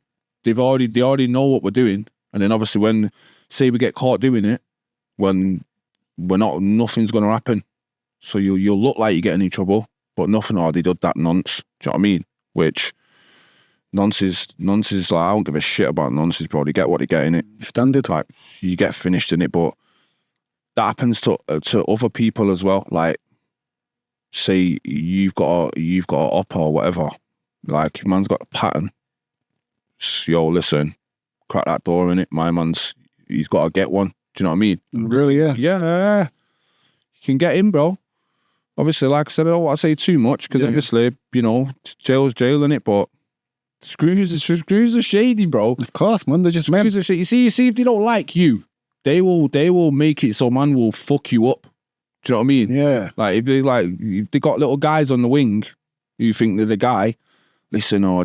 They already know what we're doing. And then obviously when, say we get caught doing it, when nothing's going to happen. So you'll look like you're getting in trouble, but nothing, they did that nonce. Do you know what I mean? Which, nonce, like, I don't give a shit about nonces, bro. They get what they get in it. Standard. Like, you get finished in it, but that happens to other people as well. Like, say you've got a op or whatever. Like, your man's got a pattern. Yo, listen, crack that door in it. My man's, he's got to get one. Do you know what I mean? Really, yeah. Yeah. You can get in, bro. Obviously, like I said, I don't want to say too much because obviously, you know, jail's jail in it, but screws are shady, bro. Of course, man. They're just men. Screws are shady. You see if they don't like you, they will make it so man will fuck you up. Do you know what I mean? Yeah. Like, if they got little guys on the wing who think they're the guy, listen, or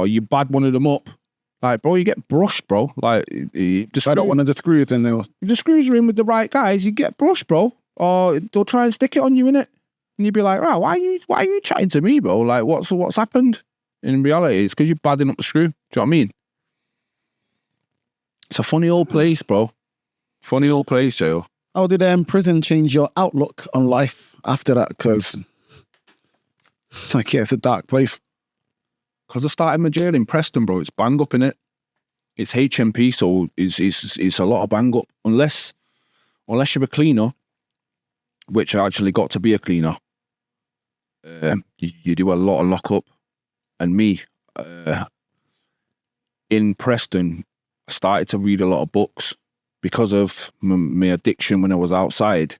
you bad one of them up. Like, bro, you get brushed, bro. Like, I don't want to the screws in there. If the screws are in with the right guys, you get brushed, bro. Or they'll try and stick it on you, innit? And you'd be like, right, why are you chatting to me, bro? Like, what's happened? In reality, it's because you're badding up the screw. Do you know what I mean? It's a funny old place, bro. Funny old place, jail. How did prison change your outlook on life after that? Because, like, yeah, it's a dark place. Because I started my jail in Preston, bro. It's bang up in it. It's HMP, so it's a lot of bang up. Unless you're a cleaner, which I actually got to be a cleaner. You do a lot of lockup. And me, in Preston, I started to read a lot of books because of my addiction when I was outside.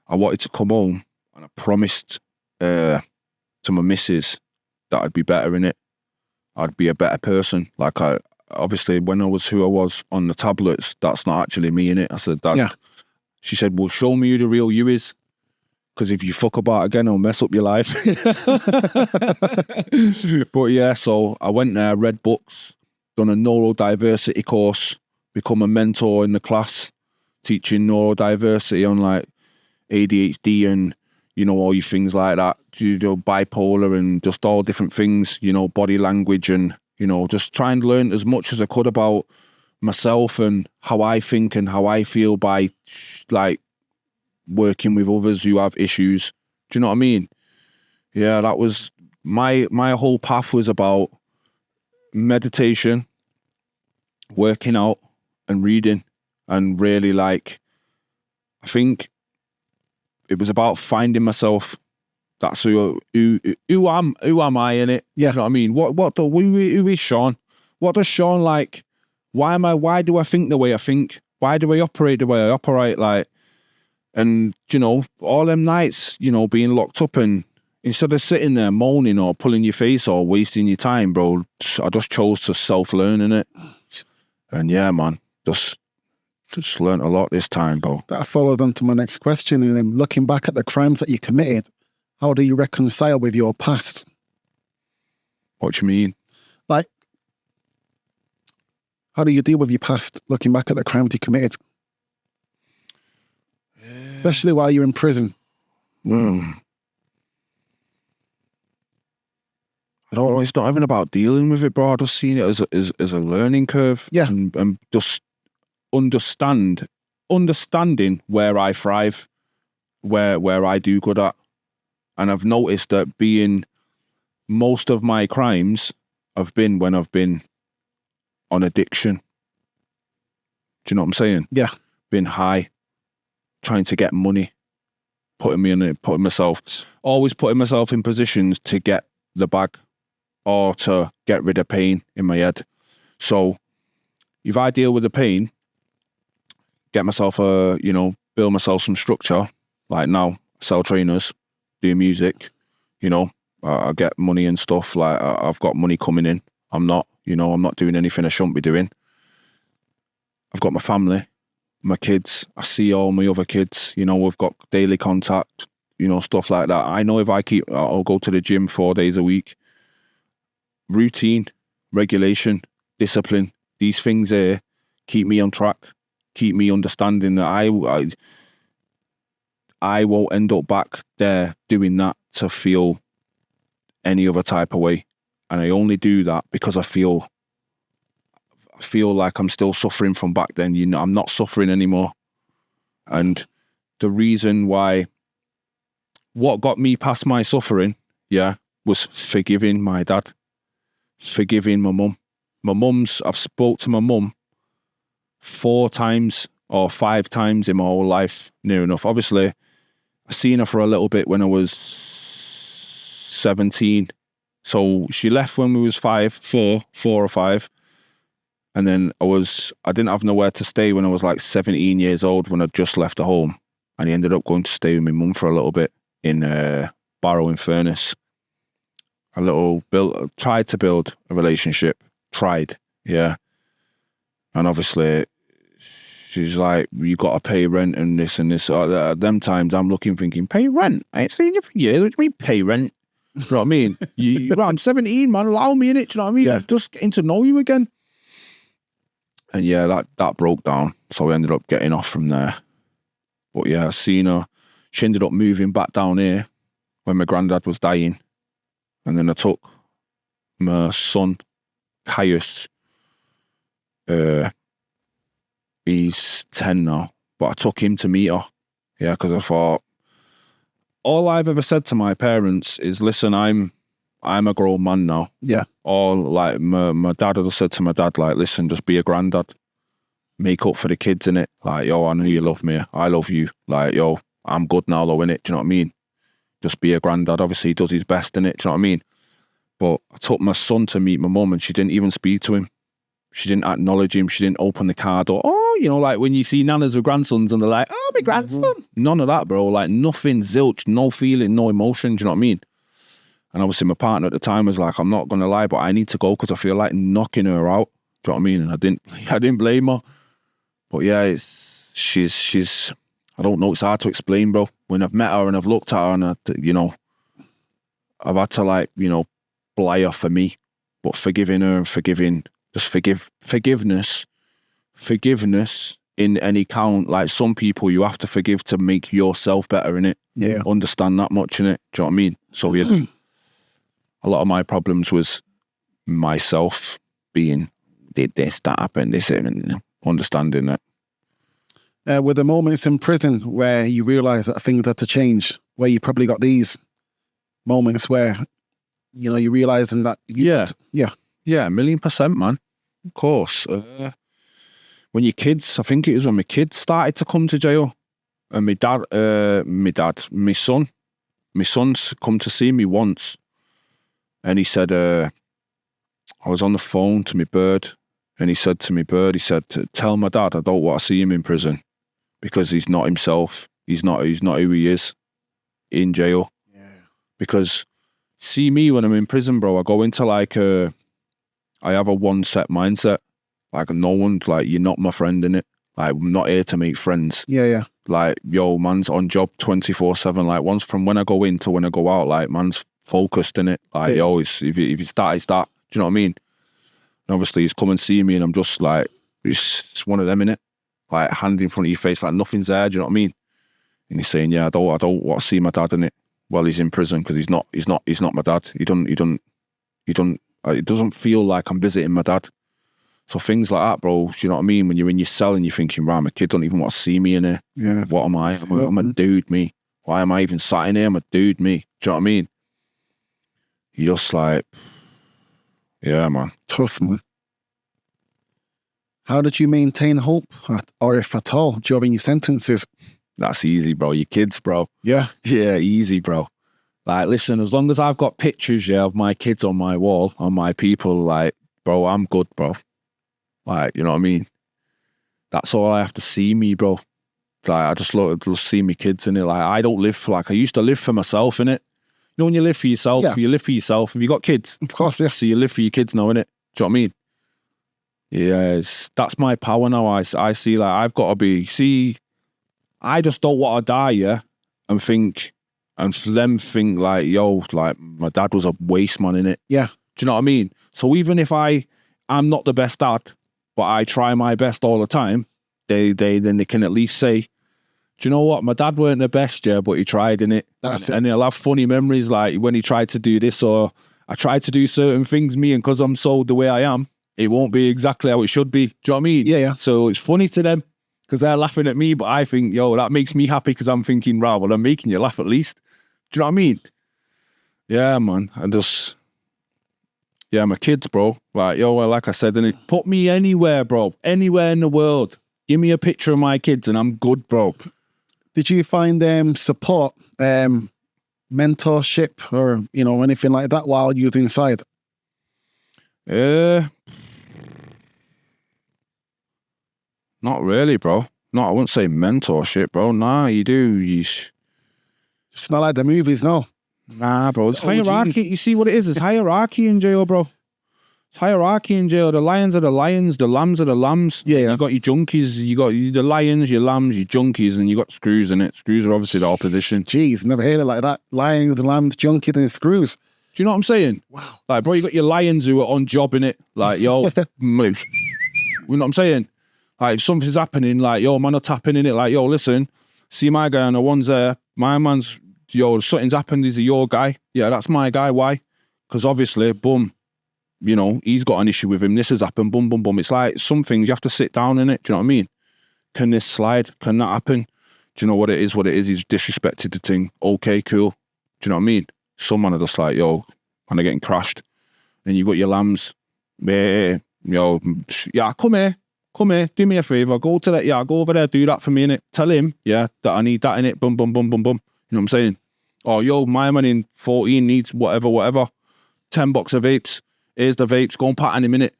I wanted to come home and I promised to my missus that I'd be better in it. I'd be a better person. Like, obviously, when I was who I was on the tablets, that's not actually me in it. I said, Dad. Yeah. She said, well, show me who the real you is. Because if you fuck about again, I'll mess up your life. But yeah, so I went there, read books, done a neurodiversity course, become a mentor in the class, teaching neurodiversity on like ADHD and, you know, all your things like that, you know, bipolar and just all different things, you know, body language and You know, just try and learn as much as I could about myself and how I think and how I feel by like working with others who have issues. Do you know what I mean? Yeah, that was my whole path was about meditation, working out and reading, and really like, I think it was about finding myself. That's who am I in it? Yeah. You know what I mean? Who is Sean? What does Sean like? Why do I think the way I think? Why do I operate the way I operate? Like, and you know, all them nights, you know, being locked up, and instead of sitting there moaning or pulling your face or wasting your time, bro, I just chose to self-learn in it. And yeah, man, just learned a lot this time, bro. That followed on to my next question. And then looking back at the crimes that you committed, how do you reconcile with your past? What do you mean? Like, how do you deal with your past, looking back at the crimes you committed? Especially while you're in prison. I don't know, it's not even about dealing with it, bro. I just seen it as a learning curve. Yeah. And just understanding where I thrive, where I do good at. And I've noticed that most of my crimes have been when I've been on addiction. Do you know what I'm saying? Yeah. Been high, trying to get money, putting myself in positions to get the bag or to get rid of pain in my head. So if I deal with the pain, get myself build myself some structure, like now, sell trainers, do music, you know, I get money and stuff, like I've got money coming in. I'm not doing anything I shouldn't be doing. I've got my family, my kids, I see all my other kids, you know, we've got daily contact, you know, stuff like that. I know if I'll go to the gym 4 days a week. Routine, regulation, discipline, these things here keep me on track, keep me understanding that I won't end up back there doing that to feel any other type of way. And I only do that because I feel like I'm still suffering from back then. You know, I'm not suffering anymore. And the reason why, what got me past my suffering, was forgiving my dad, forgiving my mum. I've spoke to my mum 4 times or 5 times in my whole life, near enough. Obviously, I seen her for a little bit when I was 17. So she left when we was 4 or 5. And then I didn't have nowhere to stay when I was like 17 years old, when I'd just left the home. And he ended up going to stay with my mum for a little bit in Barrow in Furness. Tried to build a relationship. And obviously, she's like, you got to pay rent and this and this. At them times, I'm thinking, pay rent? I ain't seen you for years. What do you mean, pay rent? You know what I mean? I'm 17, man. Allow me in it. Do you know what I mean? Yeah. Just getting to know you again. And yeah, that broke down. So we ended up getting off from there. But yeah, I seen her. She ended up moving back down here when my granddad was dying. And then I took my son, Caius. He's 10 now. But I took him to meet her. Yeah, because I thought, all I've ever said to my parents is, listen, I'm a grown man now. Yeah. Or like my dad had said to my dad, like, listen, just be a granddad. Make up for the kids, innit? Like, yo, I know you love me. I love you. Like, yo, I'm good now though, innit? Do you know what I mean? Just be a granddad. Obviously, he does his best, innit? Do you know what I mean? But I took my son to meet my mum and she didn't even speak to him. She didn't acknowledge him. She didn't open the car door. Oh, you know, like when you see nanas with grandsons and they're like, oh, my grandson. None of that, bro. Like nothing, zilch, no feeling, no emotion. Do you know what I mean? And obviously my partner at the time was like, I'm not going to lie, but I need to go because I feel like knocking her out. Do you know what I mean? And I didn't blame her. But yeah, she's, I don't know, it's hard to explain, bro. When I've met her and I've looked at her and, I've had to like, bly her for me. But forgiving her and forgiveness in any count. Like some people you have to forgive to make yourself better, innit? Yeah. Understand that much, innit? Do you know what I mean? So yeah, a lot of my problems was myself being, did this, that happened, this, and understanding that. Were there moments in prison where you realised that things had to change, where you probably got these moments where, you know, you realising that... Yeah, 1,000,000%, man. Of course. When your kids, I think it was when my kids started to come to jail, and my son's come to see me once, and he said, I was on the phone to my bird, and he said to me, Bird, he said, tell my dad I don't want to see him in prison because he's not himself. He's not who he is in jail. Yeah. Because see me when I'm in prison, bro, I go into like I have a one set mindset. Like no one's like, you're not my friend in it. Like I'm not here to make friends. Yeah. Like, yo, man's on job 24/7. Like once from when I go in to when I go out, like man's focused in it. Like, yo, if you start, it's that. Do you know what I mean? And obviously he's come and see me and I'm just like, it's one of them, innit? Like hand in front of your face, like nothing's there, do you know what I mean? And he's saying, yeah, I don't want to see my dad in it. Well, he's in prison because he's not my dad. It doesn't feel like I'm visiting my dad. So things like that, bro, do you know what I mean? When you're in your cell and you're thinking, right, my kid don't even want to see me in here. Yeah. What am I? I'm a dude, me. Why am I even sat in here? I'm a dude, me. Do you know what I mean? You're just like, yeah, man. Tough, man. How did you maintain hope, or if at all, during your sentences? That's easy, bro. Your kids, bro. Yeah. Yeah, easy, bro. Like, listen, as long as I've got pictures, of my kids on my wall, on my people, like, bro, I'm good, bro. Like, you know what I mean? That's all I have to see me, bro. Like, I just see me kids in it. Like, I don't live for, like, I used to live for myself, innit? You know, when you live for yourself, you live for yourself. Have you got kids? Of course, yeah. So you live for your kids now, innit? Do you know what I mean? Yes, that's my power now. I see, like, I've got to be, I just don't want to die, and for them think like, yo, like, my dad was a waste man, innit? Yeah. Do you know what I mean? So even if I'm not the best dad, but I try my best all the time, then they can at least say, do you know what? My dad weren't the best, but he tried, innit? And he'll have funny memories like when he tried to do this, or I tried to do certain things, me, and because I'm so the way I am, it won't be exactly how it should be. Do you know what I mean? Yeah. So it's funny to them because they're laughing at me, but I think, yo, that makes me happy because I'm thinking, right, well, I'm making you laugh at least. Do you know what I mean? Yeah, man. My kids, bro. Like, yo, well, like I said, and put me anywhere, bro. Anywhere in the world. Give me a picture of my kids and I'm good, bro. Did you find support, mentorship, or, you know, anything like that while you was inside? Not really, bro. No, I wouldn't say mentorship, bro. Nah, you do. It's not like the movies, no. Nah, bro. It's hierarchy. You see what it is? It's hierarchy in jail, bro. It's hierarchy in jail. The lions are the lions. The lambs are the lambs. Yeah. You got your junkies. You got the lions, your lambs, your junkies, and you got screws in it. Screws are obviously the opposition. Jeez, never heard it like that. Lions, the lambs, junkies, and screws. Do you know what I'm saying? Wow. Like, bro, you got your lions who are on job in it. Like, yo, move. You know what I'm saying? Like, if something's happening, like, yo, man, are tapping in it. Like, yo, listen, see my guy on the one's there. My man's, yo, something's happened. Is he your guy? Yeah, that's my guy. Why? Because obviously, boom, you know, he's got an issue with him. This has happened. Boom, boom, boom. It's like some things you have to sit down in it. Do you know what I mean? Can this slide? Can that happen? Do you know what it is? What it is? He's disrespected the thing. Okay, cool. Do you know what I mean? Some man are just like, yo, man are getting crashed. And you got your lambs. Yo, yeah, come here, do me a favour, go to that, go over there, do that for me, innit? Tell him, that I need that, innit? Boom, boom, boom, boom, boom. You know what I'm saying? Oh, yo, my man in 14 needs whatever. $10 of vapes. Here's the vapes, go and pattern him, innit?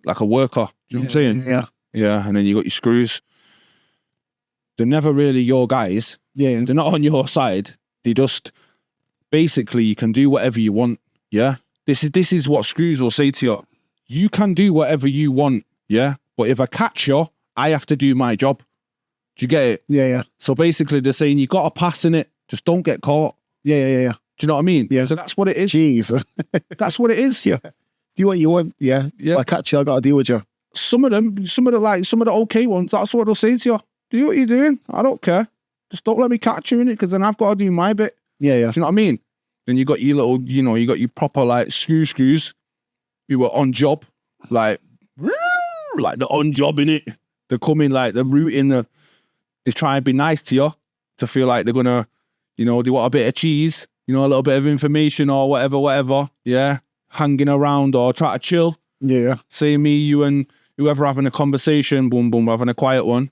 Like a worker. Do you know what I'm saying? Yeah. Yeah, and then you got your screws. They're never really your guys. Yeah. They're not on your side. They just, basically, you can do whatever you want, yeah? This is what screws will say to you. You can do whatever you want, yeah? But if I catch you, I have to do my job. Do you get it? Yeah. So basically they're saying you got to pass in it, just don't get caught. Yeah. Do you know what I mean? Yeah. So that's what it is. Jesus. That's what it is. Yeah. Do what you want. Yeah. If I catch you, I got to deal with you. Some of the okay ones, that's what they'll say to you. Do what you're doing. I don't care. Just don't let me catch you in it, because then I've got to do my bit. Yeah. Do you know what I mean? Then you got your little, you got your proper like screws. who were on job, like the on job in it. They come in like they're rooting they try and be nice to you to feel like they're gonna, they want a bit of cheese, a little bit of information or whatever. Yeah, hanging around or try to chill. Yeah. Say me, you, and whoever having a conversation, boom, boom, having a quiet one.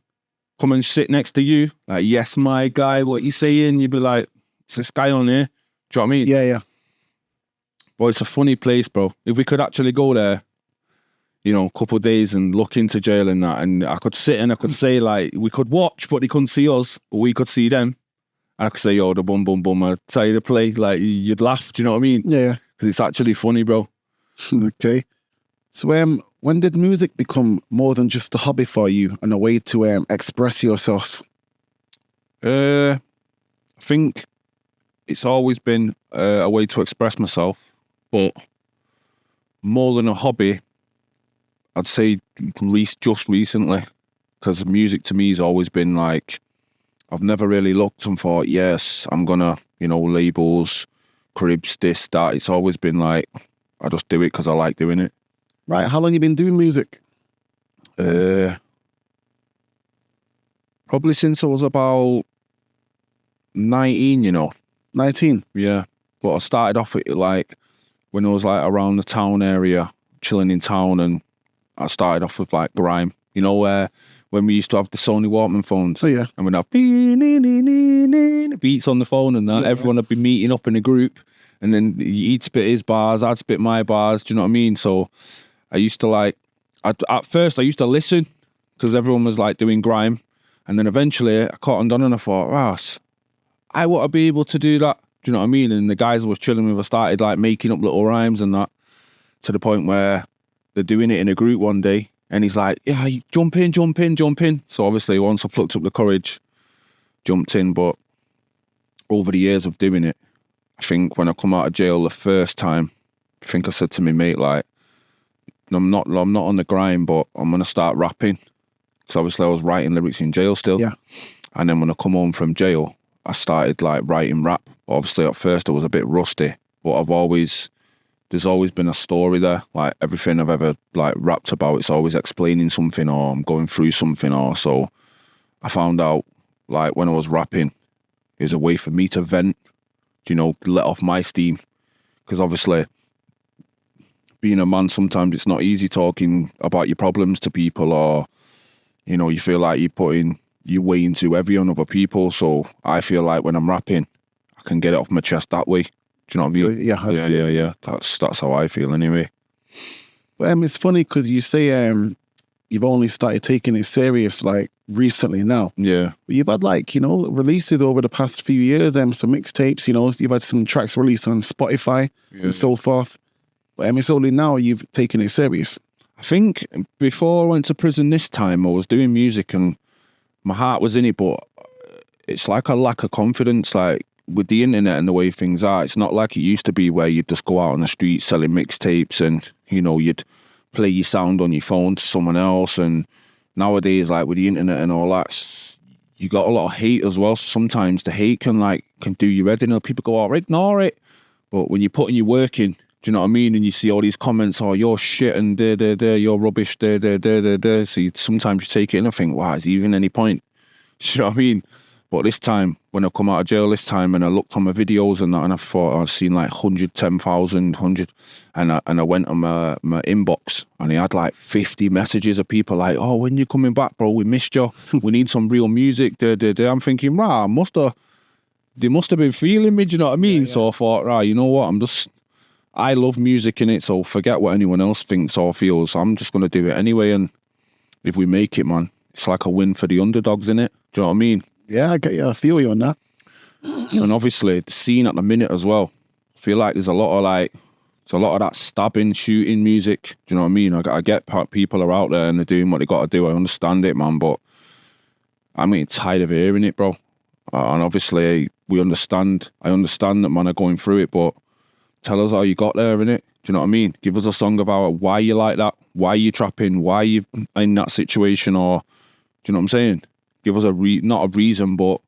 Come and sit next to you, like, yes, my guy, what you saying? You'd be like, it's this guy on here. Do you know what I mean? Yeah. Boy, it's a funny place, bro. If we could actually go there, a couple of days and look into jail and that, and I could sit and I could say, like, we could watch, but they couldn't see us, but we could see them. And I could say, yo, the boom, boom, boom, I'd tell you to play. Like, you'd laugh, do you know what I mean? Yeah. Because it's actually funny, bro. Okay. So, when did music become more than just a hobby for you and a way to express yourself? I think it's always been a way to express myself, but more than a hobby, I'd say just recently, because music to me has always been like, I've never really looked and thought, yes, I'm gonna, labels, cribs, this, that. It's always been like, I just do it because I like doing it. Right. How long you been doing music? Probably since I was about 19, 19. Yeah. But I started off with like when I was like around the town area, chilling in town, and I started off with like grime. Where when we used to have the Sony Walkman phones. Oh yeah. And we'd have beats on the phone and that. Yeah. Everyone would be meeting up in a group, and then he'd spit his bars, I'd spit my bars. Do you know what I mean? So I used to at first I used to listen because everyone was like doing grime, and then eventually I caught on and I thought, Ross, I want to be able to do that. Do you know what I mean? And the guys I was chilling with, I started like making up little rhymes and that, to the point where they're doing it in a group one day, and he's like, yeah, jump in. So obviously once I plucked up the courage, jumped in. But over the years of doing it, I think when I come out of jail the first time, I think I said to my mate, like, I'm not on the grind, but I'm going to start rapping. So obviously I was writing lyrics in jail still. Yeah. And then when I come home from jail, I started like writing rap. Obviously at first I was a bit rusty, but there's always been a story there. Like everything I've ever like rapped about, it's always explaining something, or I'm going through something, or so. I found out like when I was rapping, it was a way for me to vent, let off my steam. Because obviously being a man, sometimes it's not easy talking about your problems to people, or, you feel like you're putting your weight too heavy on other people. So I feel like when I'm rapping, I can get it off my chest that way. Do you know what I mean? Yeah. That's how I feel anyway. It's funny because you say you've only started taking it serious like recently now. Yeah. But you've had like, releases over the past few years, some mixtapes, you've had some tracks released on Spotify and so forth. But it's only now you've taken it serious. I think before I went to prison this time, I was doing music and my heart was in it, but it's like a lack of confidence. Like with the internet and the way things are, it's not like it used to be where you'd just go out on the street selling mixtapes and, you'd play your sound on your phone to someone else. And nowadays, like with the internet and all that, you got a lot of hate as well. So sometimes the hate can do your head in. People go, ignore it. But when you're putting your work in, do you know what I mean? And you see all these comments, you're shit and you're rubbish, So sometimes you take it and I think, wow, is there even any point? Do you know what I mean? But this time, when I come out of jail this time and I looked on my videos and that, and I thought I'd seen like 110,000, and I went on my inbox and he had like 50 messages of people like, oh, when you coming back, bro? We missed you. We need some real music. I'm thinking, they must have been feeling me, do you know what I mean? Yeah. So I thought, you know what? I love music in it, so forget what anyone else thinks or feels. I'm just going to do it anyway. And if we make it, man, it's like a win for the underdogs, innit? Do you know what I mean? Yeah, I get you. I feel you on that. And obviously, the scene at the minute as well. I feel like there's a lot of that stabbing, shooting music. Do you know what I mean? I get people are out there and they're doing what they got to do. I understand it, man, but I'm getting tired of hearing it, bro. And obviously, I understand that, man, are going through it, but tell us how you got there, innit? Do you know what I mean? Give us a song about why you like that, why you trapping, why you in that situation, or do you know what I'm saying? Give us not a reason, but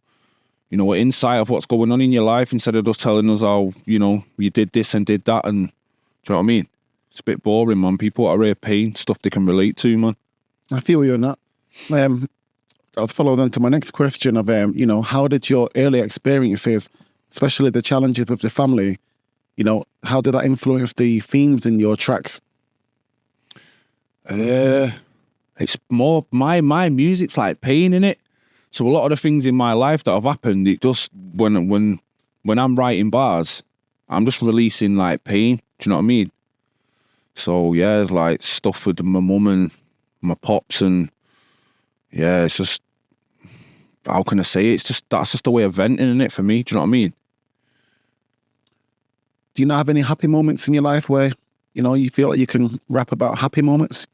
an insight of what's going on in your life instead of just telling us how, you did this and did that, and do you know what I mean? It's a bit boring, man. People are real pain, stuff they can relate to, man. I feel you on that. I'll follow on to my next question of, how did your early experiences, especially the challenges with the family, how did that influence the themes in your tracks? It's more, my music's like pain in it. So a lot of the things in my life that have happened, it just, when I'm writing bars, I'm just releasing like pain. Do you know what I mean? So yeah, it's like stuff with my mum and my pops, and yeah, it's just, how can I say it? It's just, that's just a way of venting in it for me. Do you know what I mean? Do you not have any happy moments in your life where, you feel like you can rap about happy moments?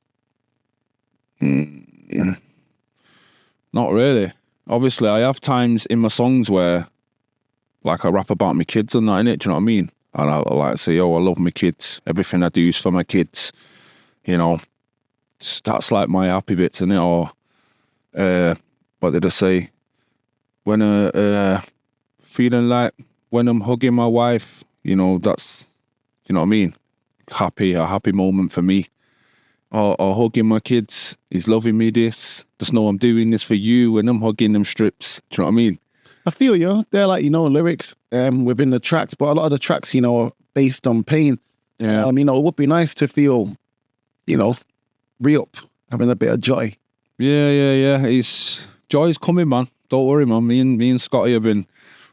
Not really. Obviously, I have times in my songs where, like, I rap about my kids and that, innit? Do you know what I mean? And I like to say, I love my kids. Everything I do is for my kids. That's like my happy bits, innit? Or, what did I say? When feeling like when I'm hugging my wife, that's, you know what I mean? A happy moment for me. Or hugging my kids, he's loving me this. Just know I'm doing this for you when I'm hugging them strips. Do you know what I mean? I feel you. They're like, lyrics within the tracks, but a lot of the tracks, are based on pain. Yeah. It would be nice to feel, Reup, having a bit of joy. Yeah. Joy's coming, man. Don't worry, man. Me and Scotty have been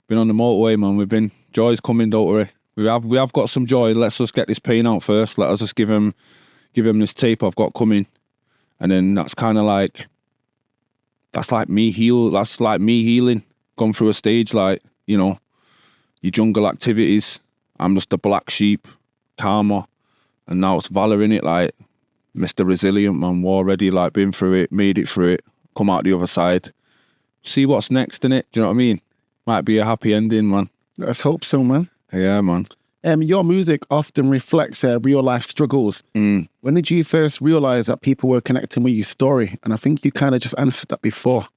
on the motorway, man. Joy's coming, don't worry. We have got some joy. Let's just get this pain out first. Let us just give him this tape I've got coming. And then that's kind of like, that's like me healing. Gone through a stage like, your jungle activities. I'm just a black sheep, karma. And now it's VALOUR in it, like Mr. Resilient, man. Already like been through it, made it through it, come out the other side. See what's next in it, do you know what I mean? Might be a happy ending, man. Let's hope so, man. Yeah, man. Your music often reflects real life struggles. When did you first realize that people were connecting with your story? And I think you kind of just answered that before.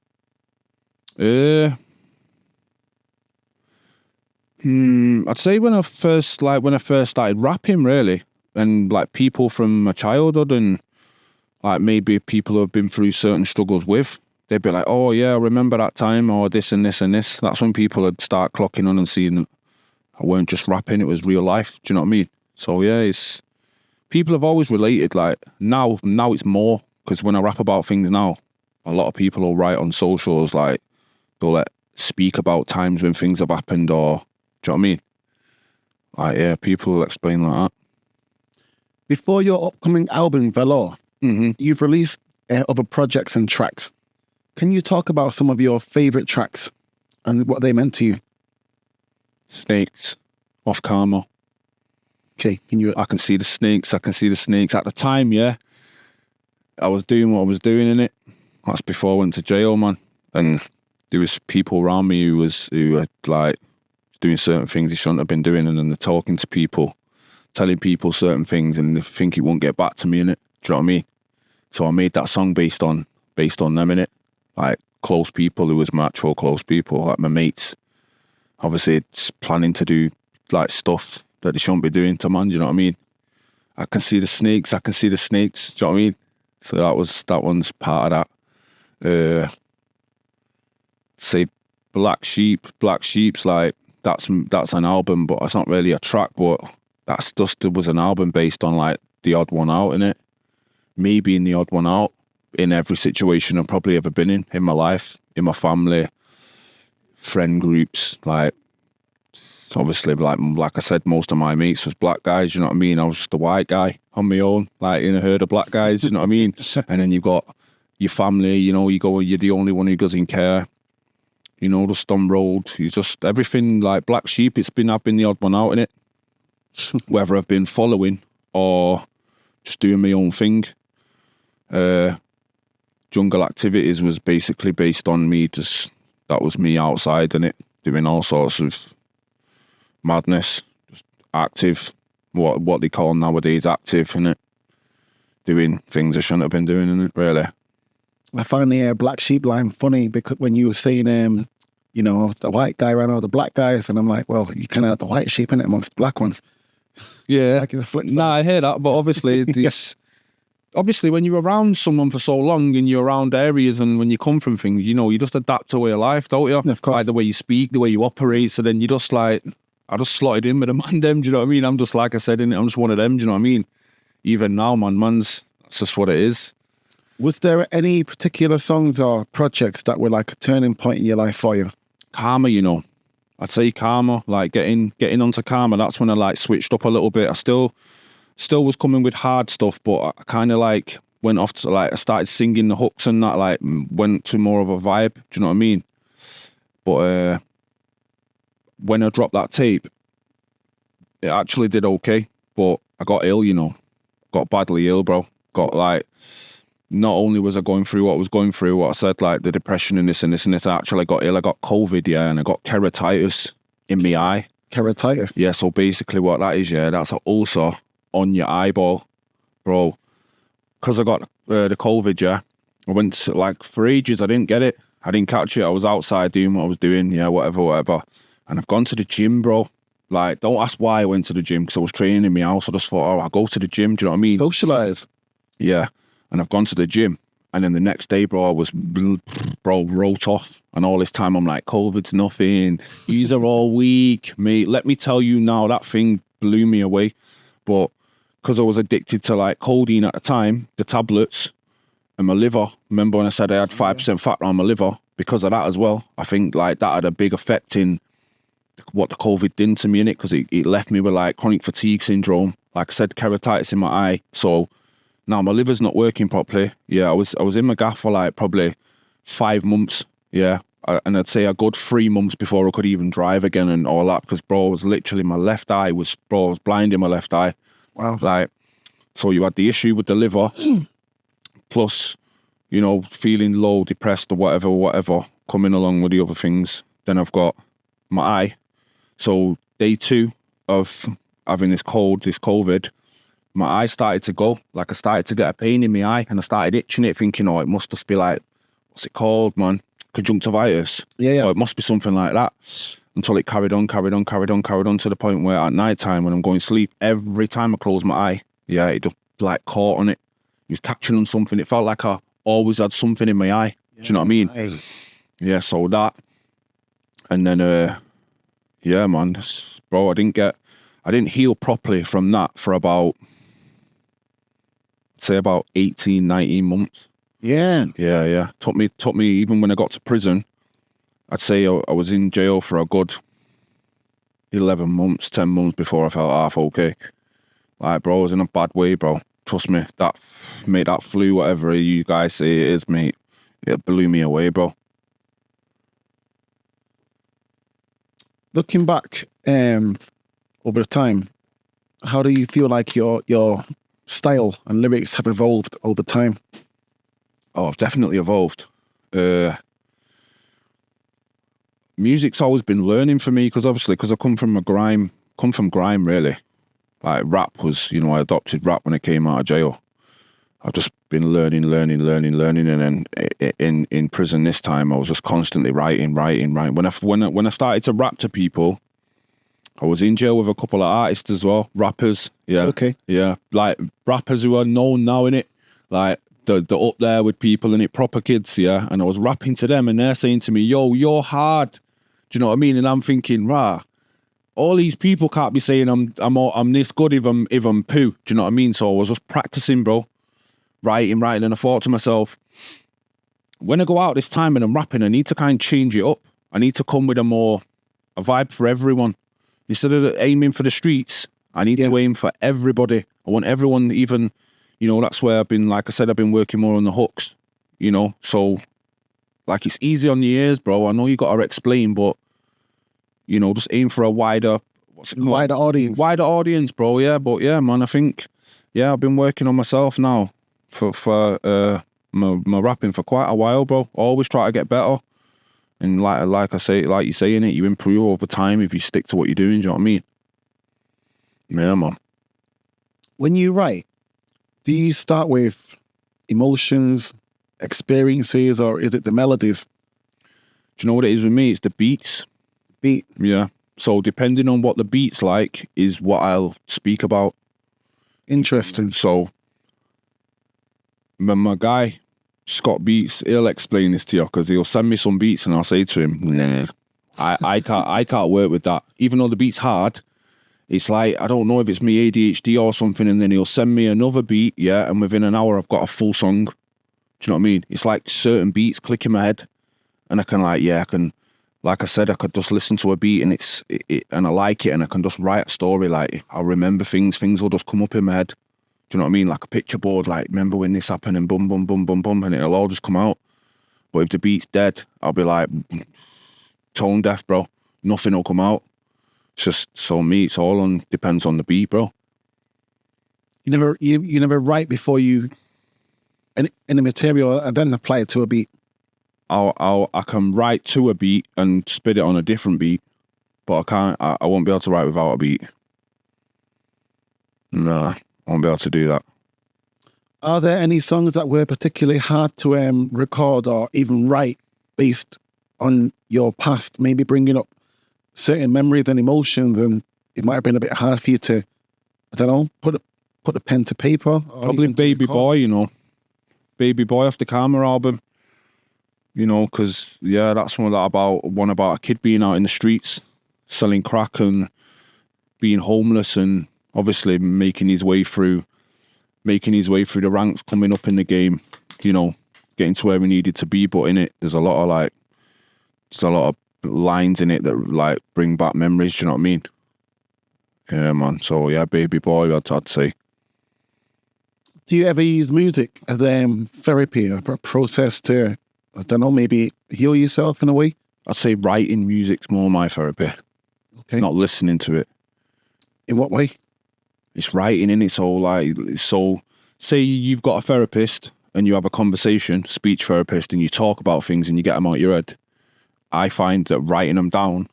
I'd say when I first started rapping, really, and like people from my childhood and like maybe people who have been through certain struggles with, they'd be like, oh yeah, I remember that time, or this and this and this. That's when people would start clocking on and seeing that I weren't just rapping, it was real life. Do you know what I mean? So yeah, people have always related. Like now it's more, because when I rap about things now, a lot of people will write on socials, like they'll speak about times when things have happened, or do you know what I mean? Like yeah, people will explain like that. Before your upcoming album, VALOUR, you've released other projects and tracks. Can you talk about some of your favorite tracks and what they meant to you? Snakes, off Karma. Okay, I can see the snakes. At the time, yeah, I was doing what I was doing in it. That's before I went to jail, man. And there was people around me who were like doing certain things they shouldn't have been doing, and then they're talking to people, telling people certain things, and they think it won't get back to me in it. Do you know what I mean? So I made that song based on them in it, like close people who was my actual close people, like my mates. Obviously, it's planning to do like stuff that they shouldn't be doing to man. Do you know what I mean? I can see the snakes. Do you know what I mean? So that one's part of that. Say Black Sheep's like that's an album, but it's not really a track. But that's just, it was an album based on like the odd one out in it. Me being the odd one out in every situation I've probably ever been in my life, in my family, friend groups. Like obviously, like I said, most of my mates was black guys. You know what I mean? I was just a white guy on my own, like in a herd of black guys. You know what I mean? And then you've got your family. You're the only one who doesn't care. Just on road. You just everything like Black Sheep. I've been the odd one out in it. Whether I've been following or just doing my own thing. Jungle Activities was basically based on me. That was me outside in it, doing all sorts of madness, just active, what they call nowadays active in it, doing things I shouldn't have been doing in it, really. I find the Black Sheep line funny because when you were saying, the white guy ran over the black guys, and I'm like, well, you kind of have the white sheep in it amongst black ones. Yeah. Like in the flip side. Nah, I hear that, but obviously this. Obviously, when you're around someone for so long and you're around areas and when you come from things, you know, you just adapt to a way of life, don't you? Of course. Like the way you speak, the way you operate. So then you just like, I just slotted in with a man them, do you know what I mean? I'm just like I said, I'm just one of them, do you know what I mean? Even now, that's just what it is. Was there any particular songs or projects that were like a turning point in your life for you? Karma, you know. I'd say Karma, like getting onto Karma, that's when I like switched up a little bit. I still was coming with hard stuff, but I kind of like went off to like, I started singing the hooks and that, like went to more of a vibe, do you know what I mean? But when I dropped that tape, it actually did okay, but I got ill, you know, got badly ill, bro. Got like, not only was I going through what I was going through, what I said, like the depression and this and this and this, I actually got ill. I got COVID, yeah, and I got keratitis in my eye. Keratitis? Yeah, so basically what that is, yeah, that's an ulcer on your eyeball, bro. Because I got the COVID, yeah, I went to, like, for ages, I didn't get it. I didn't catch it. I was outside doing what I was doing, yeah, whatever. And I've gone to the gym, bro. Like, don't ask why I went to the gym, because I was training in my house. I just thought, I'll go to the gym, do you know what I mean? Socialise. Yeah. And I've gone to the gym. And then the next day, bro, I was, wrote off. And all this time, I'm like, COVID's nothing. These are all weak, mate. Let me tell you now, that thing blew me away. But because I was addicted to like codeine at the time, the tablets, and my liver, remember when I said I had 5% fat on my liver? Because of that as well. I think like that had a big effect in what the COVID did to me in it, because it left me with like chronic fatigue syndrome. Like I said, keratitis in my eye. So now my liver's not working properly. Yeah, I was in my gaff for like probably 5 months. Yeah. And I'd say a good 3 months before I could even drive again and all that, because bro, was literally my left eye was blind in my left eye. Wow. Like, so you had the issue with the liver, plus, you know, feeling low, depressed or whatever, coming along with the other things. Then I've got my eye. So day 2 of having this COVID, my eye started to go. Like I started to get a pain in my eye and I started itching it, thinking, oh, it must just be like, what's it called, man? Conjunctivitis. Yeah. Or it must be something like that. Until it carried on to the point where at night time when I'm going to sleep, every time I close my eye, yeah, it just like caught on it. It was catching on something. It felt like I always had something in my eye. Do you know what I mean? Nice. Yeah, so that. And then, yeah, man, bro, I didn't heal properly from that for about 18, 19 months. Yeah. Yeah. Took me, even when I got to prison, I'd say I was in jail for a good 11 months, 10 months before I felt half okay. Like, bro, I was in a bad way, bro. Trust me, that flu, whatever you guys say it is, mate, it blew me away, bro. Looking back over the time, how do you feel like your style and lyrics have evolved over time? Oh, I've definitely evolved. Music's always been learning for me, because I come from grime really. Like rap was, you know, I adopted rap when I came out of jail. I've just been learning, and then in prison this time, I was just constantly writing. When I started to rap to people, I was in jail with a couple of artists as well, rappers. Yeah, Okay. Yeah, like rappers who are known now, innit? Like they're up there with people and proper kids, yeah. And I was rapping to them, and they're saying to me, "Yo, you're hard." Do you know what I mean? And I'm thinking, rah, all these people can't be saying I'm this good if I'm poo. Do you know what I mean? So I was just practicing, bro, writing, and I thought to myself, when I go out this time and I'm rapping, I need to kind of change it up. I need to come with a vibe for everyone. Instead of aiming for the streets, I need to aim for everybody. I want everyone, even, you know, that's where I've been, like I said, I've been working more on the hooks, you know, so like it's easy on the ears, bro. I know you got to explain, but, you know, just aim for a wider audience, bro. Yeah, but yeah, man, I think, yeah, I've been working on myself now for my rapping for quite a while, bro. Always try to get better. And like I say, like you're saying it, you improve over time if you stick to what you're doing, do you know what I mean? Yeah, man. When you write, do you start with emotions, experiences, or is it the melodies? Do you know what it is with me? It's the beats. Beat. Yeah. So depending on what the beat's like is what I'll speak about. Interesting. So my guy, Scott Beats, he'll explain this to you because he'll send me some beats and I'll say to him, nah, I can't work with that. Even though the beat's hard, it's like, I don't know if it's me ADHD or something, and then he'll send me another beat, yeah, and within an hour I've got a full song. Do you know what I mean? It's like certain beats click in my head, and I can like I said, I could just listen to a beat and and I like it, and I can just write a story. Like, I'll remember things will just come up in my head. Do you know what I mean? Like a picture board, like, remember when this happened, and boom, boom, boom, boom, boom, and it'll all just come out. But if the beat's dead, I'll be like, tone deaf, bro. Nothing will come out. It's just, so me, it's all depends on the beat, bro. You never write before you in the material and then apply it to a beat. I can write to a beat and spit it on a different beat, but I won't be able to write without a beat. Nah, I won't be able to do that. Are there any songs that were particularly hard to record or even write based on your past, maybe bringing up certain memories and emotions, and it might have been a bit hard for you to, I don't know, put a pen to paper? Probably Baby Boy, you know. Baby Boy off the Karma album. You know, because, yeah, that's one about a kid being out in the streets, selling crack and being homeless, and obviously making his way through the ranks, coming up in the game, you know, getting to where he needed to be. But in it, there's a lot of lines in it that like bring back memories. Do you know what I mean? Yeah, man. So yeah, Baby Boy, I'd say. Do you ever use music as therapy, a process to, I don't know, maybe heal yourself in a way? I'd say writing music's more my therapy. Okay. Not listening to it. In what way? It's writing in it. So say you've got a therapist and you have a conversation, speech therapist, and you talk about things and you get them out your head. I find that writing them down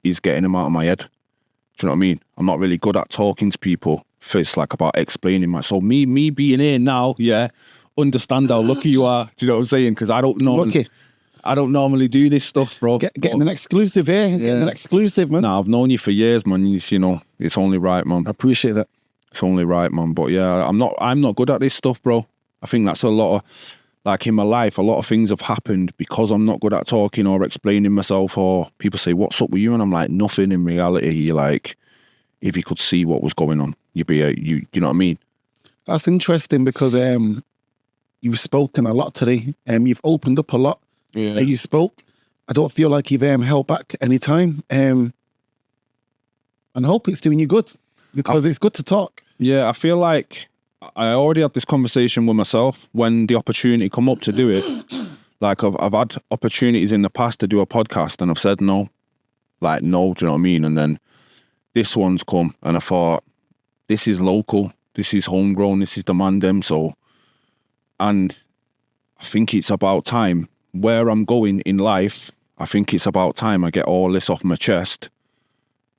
is getting them out of my head. Do you know what I mean? I'm not really good at talking to people. So it's like about explaining myself. Me being here now, yeah, understand how lucky you are. Do you know what I'm saying? Because I don't normally do this stuff, bro. Getting an exclusive here. Yeah. Getting an exclusive, man. Nah, I've known you for years, man. You know, it's only right, man. I appreciate that. It's only right, man. But yeah, I'm not good at this stuff, bro. I think that's a lot of, like in my life, a lot of things have happened because I'm not good at talking or explaining myself, or people say, what's up with you? And I'm like, nothing. In reality, you're like, if you could see what was going on, you'd be, you know what I mean? That's interesting because you've spoken a lot today. You've opened up a lot. Yeah. You spoke. I don't feel like you've held back any time. And I hope it's doing you good because it's good to talk. Yeah, I feel like I already had this conversation with myself when the opportunity come up to do it. Like I've had opportunities in the past to do a podcast and I've said no. Like, no, do you know what I mean? And then this one's come and I thought, this is local, this is homegrown, this is the man them. So, and I think it's about time where I'm going in life. I think it's about time I get all this off my chest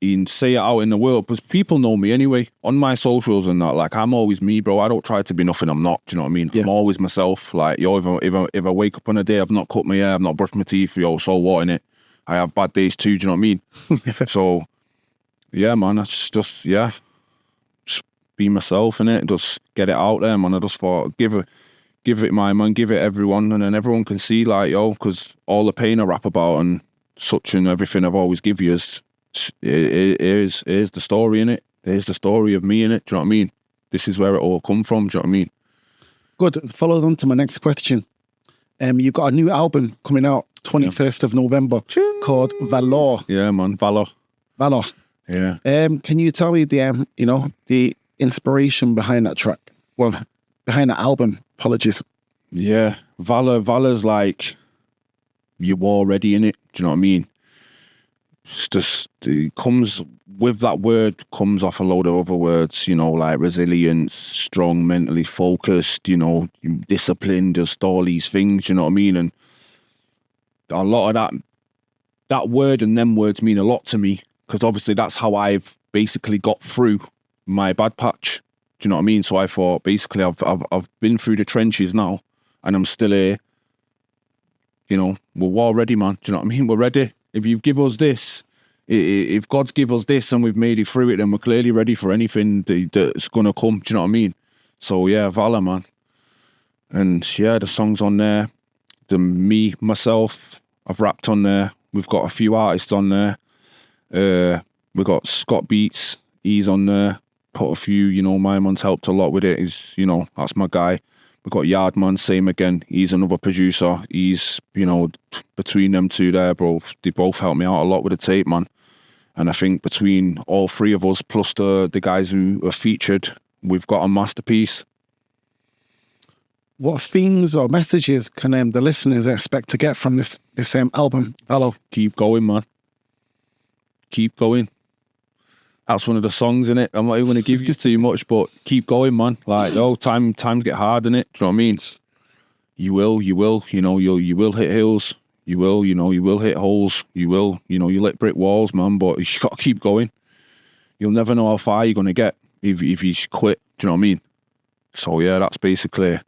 and say it out in the world, because people know me anyway on my socials and that. Like, I'm always me, bro. I don't try to be nothing I'm not. Do you know what I mean? Yeah. I'm always myself. Like, yo, if I wake up on a day I've not cut my hair, I've not brushed my teeth, yo, so what, innit? I have bad days too. Do you know what I mean? So, yeah, man, that's just be myself, innit? Just get it out there, man. I just thought, give it my man, give it everyone, and then everyone can see, like, yo, because all the pain I rap about and such and everything I've always give you is, here's the story, innit? Here's the story of me, innit? Do you know what I mean? This is where it all come from. Do you know what I mean? Good. Follows on to my next question. You've got a new album coming out 21st of November called VALOUR. Yeah, man, VALOUR. VALOUR. Yeah. Can you tell me the inspiration behind that track? Well, behind that album. Apologies. Yeah, VALOUR's like, you're already in it. Do you know what I mean? It's just, it comes with that word, comes off a load of other words, you know, like resilience, strong, mentally focused, you know, discipline, just all these things, you know what I mean? And a lot of that word and them words mean a lot to me, because obviously that's how I've basically got through my bad patch. Do you know what I mean? So I thought, basically, I've been through the trenches now, and I'm still here. You know, we're all ready, man. Do you know what I mean? We're ready. If you give us this, If God's give us this and we've made it through it, then we're clearly ready for anything that's gonna come. Do you know what I mean? So yeah, VALOUR, man. And yeah, the songs on there, myself, I've rapped on there. We've got a few artists on there. We've got Scott Beats, he's on there. Put a few, you know, my man's helped a lot with it. He's, you know, that's my guy. We've got Yardman, same again. He's another producer. He's, you know, between them two there, bro, they both helped me out a lot with the tape, man. And I think between all three of us, plus the guys who are featured, we've got a masterpiece. What themes or messages can the listeners expect to get from this album, VALOUR? Keep going, man. Keep going. That's one of the songs in it. I'm not even going to give you too much, but keep going, man. Like, time to get hard in it. Do you know what I mean? You will, you know, you will hit hills. You will, you know, you will hit holes. You will, you know, you hit brick walls, man, but you got to keep going. You'll never know how far you're going to get if you quit. Do you know what I mean? So yeah, that's basically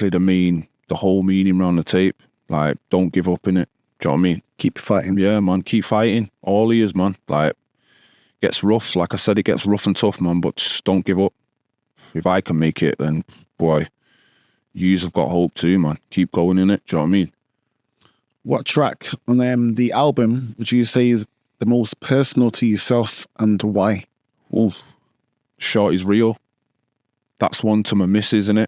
the whole meaning around the tape. Like, don't give up in it. Do you know what I mean? Keep fighting. Yeah, man, keep fighting. All ears, man. Like, gets rough. Like I said, it gets rough and tough, man, but just don't give up. If I can make it, then, boy, yous have got hope too, man. Keep going in it. Do you know what I mean? What track on the album would you say is the most personal to yourself, and why? Oof. Shorty's Real. That's one to my missus, innit?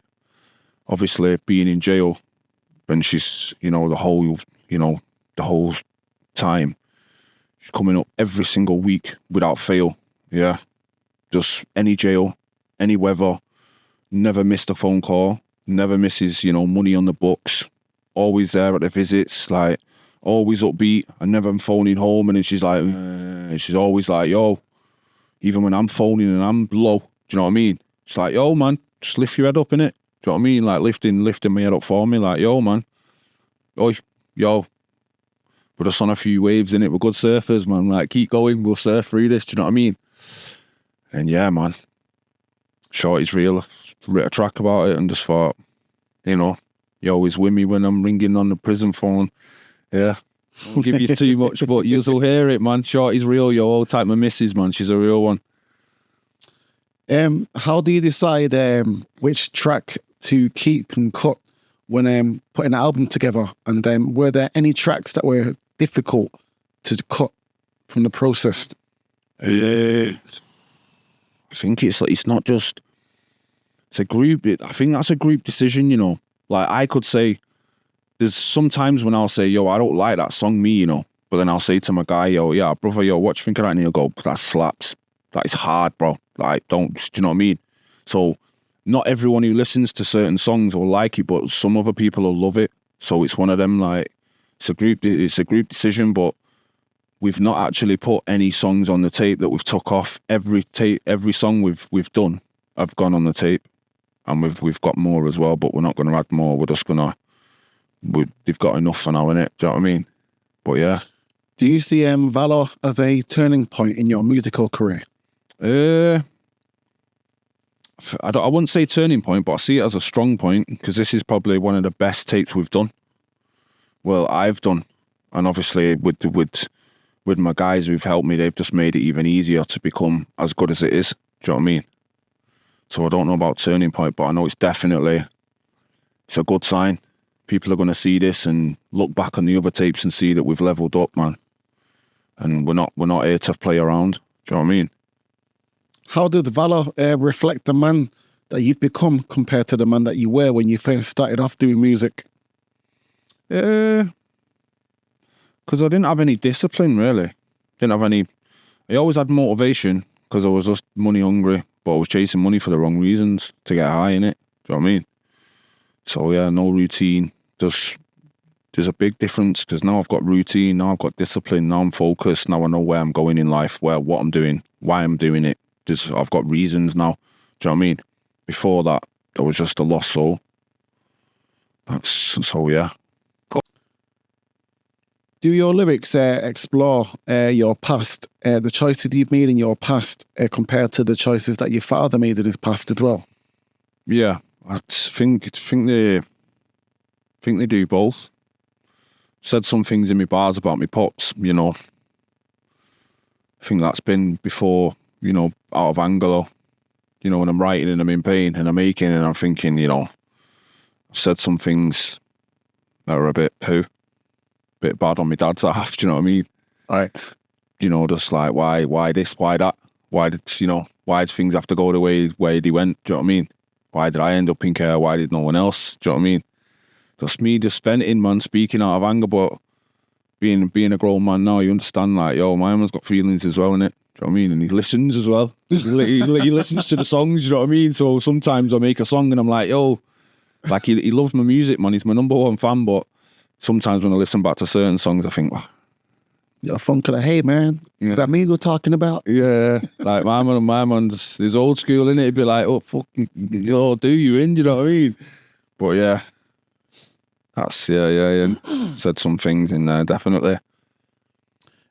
Obviously, being in jail, and she's, you know, the whole time, she's coming up every single week without fail. Yeah. Just any jail, any weather, never missed a phone call, never misses, you know, money on the books, always there at the visits, like, always upbeat. I never am phoning home, and then she's like, she's always like, yo, even when I'm phoning and I'm low, do you know what I mean? She's like, yo, man, just lift your head up, innit? Do you know what I mean? Like, lifting my head up for me, like, yo, man, oi, yo, we're just on a few waves, innit? We're good surfers, man. Like, keep going, we'll surf through this, do you know what I mean? And yeah, man, Shorty's Real. I wrote a track about it and just thought, you know, you're always with me when I'm ringing on the prison phone. Yeah, I won't give you too much, but you'll hear it, man. Shorty's Real, yo, old type my missus, man. She's a real one. How do you decide which track to keep and cut when putting an album together? And were there any tracks that were difficult to cut from the process? I think it's not just, it's a group. I think that's a group decision, you know. Like, I could say, there's sometimes when I'll say, yo, I don't like that song, me, you know. But then I'll say to my guy, yo, yeah, brother, yo, what you think of that? And he'll go, that slaps. That is hard, bro. Like, do you know what I mean? So, not everyone who listens to certain songs will like it, but some other people will love it. So it's one of them, like, it's a group decision, but we've not actually put any songs on the tape that we've took off. Every song we've done have gone on the tape, and we've got more as well, but we're not going to add more. We're just gonna, they've got enough for now, innit? Do you know what I mean? But yeah. Do you see VALOUR as a turning point in your musical career? I wouldn't say turning point, but I see it as a strong point, because this is probably one of the best tapes we've done. Well, I've done, and obviously with my guys who've helped me, they've just made it even easier to become as good as it is. Do you know what I mean? So I don't know about turning point, but I know it's a good sign. People are going to see this and look back on the other tapes and see that we've leveled up, man. And we're not here to play around. Do you know what I mean? How did VALOUR reflect the man that you've become compared to the man that you were when you first started off doing music? Because I didn't have any discipline, really. I always had motivation because I was just money hungry, but I was chasing money for the wrong reasons, to get high in it. Do you know what I mean? So yeah, no routine. There's a big difference, because now I've got routine, now I've got discipline, now I'm focused, now I know where I'm going in life, what I'm doing, why I'm doing it. I've got reasons now. Do you know what I mean? Before that, I was just a lost soul. So yeah. Do your lyrics explore your past, the choices you've made in your past compared to the choices that your father made in his past as well? Yeah, I think they do both. Said some things in my bars about my pops, you know, think that's been before, you know, out of anger, or, you know, when I'm writing and I'm in pain and I'm aching and I'm thinking, you know, I've said some things that were a bit bit bad on my dad's half, do you know what I mean? Right. You know, just like, why this, why that? Why did things have to go the way they went, do you know what I mean? Why did I end up in care? Why did no one else, do you know what I mean? Just me just venting, man, speaking out of anger, but being a grown man now, you understand, like, yo, my man's got feelings as well, innit? Do you know what I mean? And he listens as well. He listens to the songs, you know what I mean? So sometimes I make a song and I'm like, yo, like, he loves my music, man. He's my number one fan, but sometimes when I listen back to certain songs, I think, oh, Your phone could have, hey, man, yeah. is that me you're talking about? Yeah, like my man's is old school, innit? He'd be like, oh, fucking, yo, do you in, you know what I mean? But yeah, that's, yeah. Said some things in there, definitely.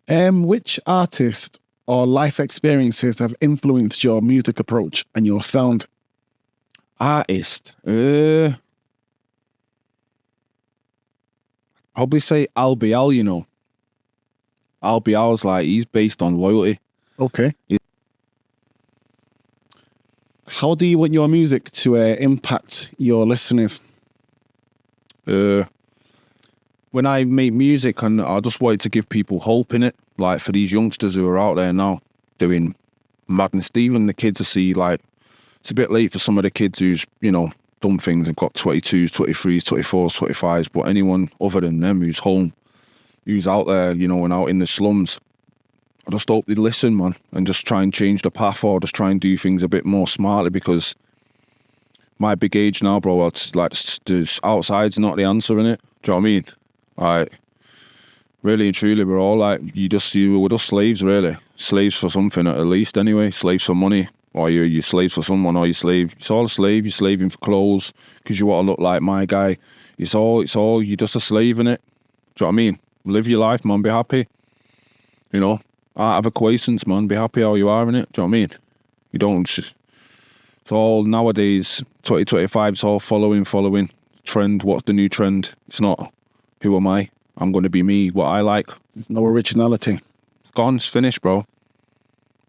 Which artist or life experiences have influenced your music approach and your sound? Artist, probably say Al, you know. Al's like, he's based on loyalty. Okay. How do you want your music to impact your listeners? When I make music, and I just wanted to give people hope in it, like for these youngsters who are out there now doing madness. Even the kids I see, like, it's a bit late for some of the kids who's, you know, done things and got 22s, 23s, 24s, 25s, but anyone other than them who's home, who's out there, you know, and out in the slums, I just hope they listen, man, and just try and change the path, or just try and do things a bit more smartly, because my big age now, bro, it's like, outside's not the answer, innit? Do you know what I mean? Like, really and truly, we're all like, we're just slaves, really. Slaves for something, at least, anyway. Slaves for money, or you're slaves for someone, or it's all a slave. You're slaving for clothes because you want to look like my guy. It's all, you're just a slave, innit? Do you know what I mean? Live your life, man, be happy. You know, have acquiescence, man, be happy how you are, innit? Do you know what I mean? You don't, it's all nowadays, 2025, it's all following trend. What's the new trend? It's not, who am I? I'm going to be me, what I like. There's no originality. It's gone, it's finished, bro.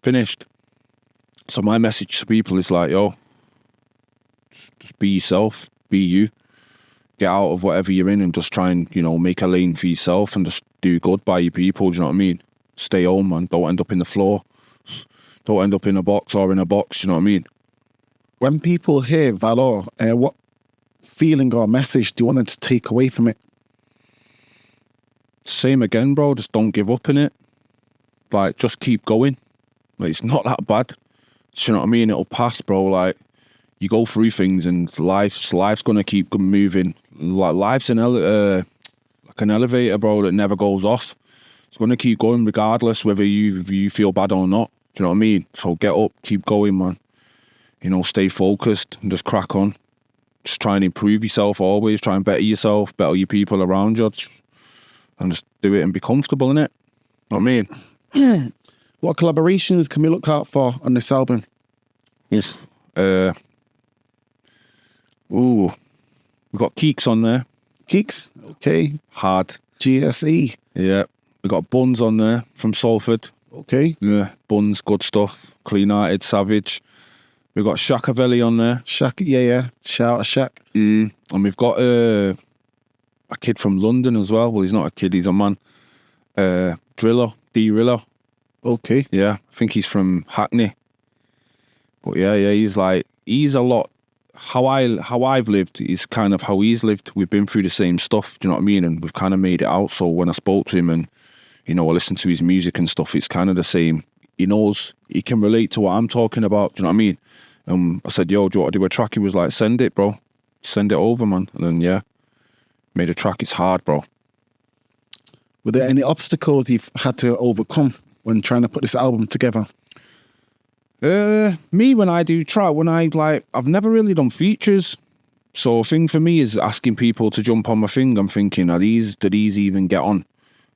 Finished. So my message to people is like, yo, just be yourself, be you. Get out of whatever you're in and just try and, you know, make a lane for yourself and just do good by your people, do you know what I mean? Stay home, man. Don't end up in the floor. Don't end up in a box or in a box, you know what I mean? When people hear VALOUR, what feeling or message do you want them to take away from it? Same again, bro. Just don't give up in it. Like, just keep going. Like, it's not that bad. Do you know what I mean? It'll pass, bro. Like, you go through things and life's going to keep moving. Like, life's like an elevator, bro, that never goes off. It's going to keep going regardless whether you feel bad or not. Do you know what I mean? So get up, keep going, man. You know, stay focused and just crack on. Just try and improve yourself always. Try and better yourself, better your people around you. And just do it and be comfortable in it. You know what I mean? What collaborations can we look out for on this album? Yes. We got Keeks on there. Keeks? Okay. Hard. GSE? Yeah. We got Buns on there from Salford. Okay. Yeah. Buns, good stuff. Clean-hearted, savage. We got Shakavelli on there. Shaq, yeah. Shout out Shaq. And we've got a kid from London as well. Well, he's not a kid, he's a man. Driller, D-Riller. Okay. Yeah, I think he's from Hackney. But yeah, he's a lot. How I've lived is kind of how he's lived. We've been through the same stuff, do you know what I mean? And we've kind of made it out. So when I spoke to him and, you know, I listened to his music and stuff, it's kind of the same. He knows, he can relate to what I'm talking about, do you know what I mean? I said, yo, do you want to do a track? He was like, send it, bro. Send it over, man. And then, yeah, made a track. It's hard, bro. Were there any obstacles you've had to overcome when trying to put this album together? Me, when I do track, I've never really done features. So a thing for me is asking people to jump on my thing. I'm thinking, do these even get on?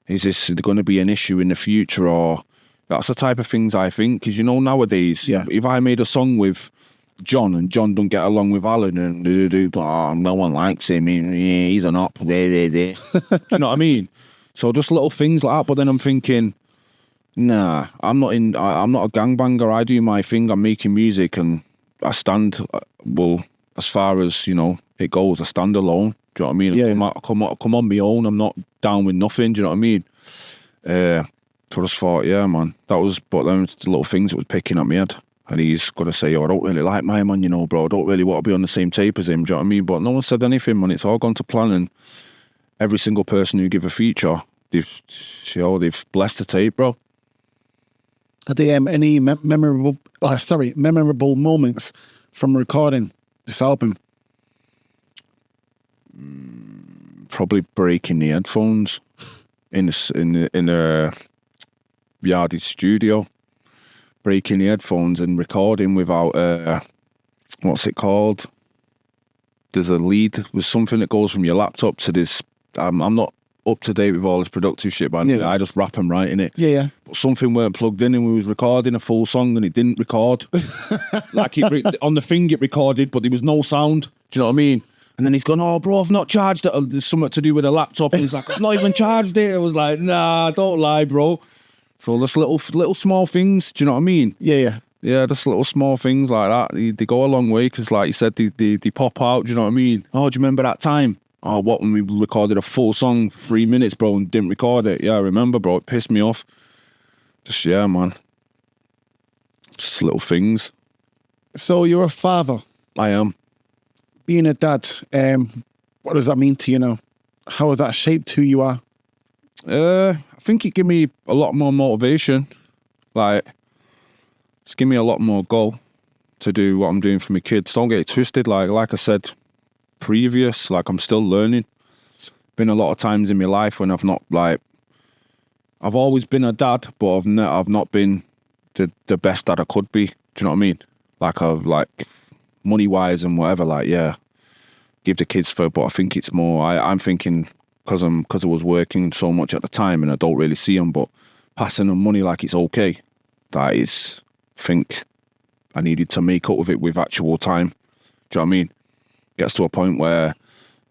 Is this going to be an issue in the future? Or that's the type of things I think. Because, you know, nowadays, if I made a song with John and John don't get along with Alan and no one likes him, he's an op. Do you know what I mean? So just little things like that. But then I'm thinking, Nah, I'm not a gangbanger. I do my thing. I'm making music, and I stand. Well, as far as it goes, I stand alone. Do you know what I mean? Yeah. I come on my own. I'm not down with nothing. Do you know what I mean? So I just thought, yeah, man, that was. But then the little things that was picking at my head, and he's got to say, oh, I don't really like my man, bro. I don't really want to be on the same tape as him. Do you know what I mean? But no one said anything, man. It's all gone to plan, and every single person who give a feature, they've blessed the tape, bro. Are there any memorable moments from recording this album? Probably breaking the headphones in the Yardy's studio, breaking the headphones and recording without what's it called? There's a lead with something that goes from your laptop to this. I'm not up to date with all this productive shit, but I just rap and write in it. Yeah. But something weren't plugged in, and we was recording a full song and it didn't record. Like on the thing it recorded, but there was no sound. Do you know what I mean? And then he's gone, oh, bro, I've not charged it. There's something to do with a laptop. And he's like, I've not even charged it. I was like, nah, don't lie, bro. So there's little small things. Do you know what I mean? Yeah. Yeah, just little small things like that. They go a long way because, like you said, they pop out. Do you know what I mean? Oh, do you remember that time? Oh, what, when we recorded a full song for 3 minutes, bro, and didn't record it? Yeah, I remember, bro. It pissed me off. Just, yeah, man. Just little things. So you're a father. I am. Being a dad, what does that mean to you now? How has that shaped who you are? I think it gave me a lot more motivation. Like, it's given me a lot more goal to do what I'm doing for my kids. Don't get it twisted. Like I said previous, like I'm still learning. Been a lot of times in my life when I've not I've always been a dad, but I've not been the best dad I could be. Do you know what I mean? Like money wise and whatever. Like, yeah, give the kids for. But I think it's more. I'm thinking because I was working so much at the time and I don't really see them, but passing them money like it's okay. That is, I think I needed to make up with it with actual time. Do you know what I mean? Gets to a point where,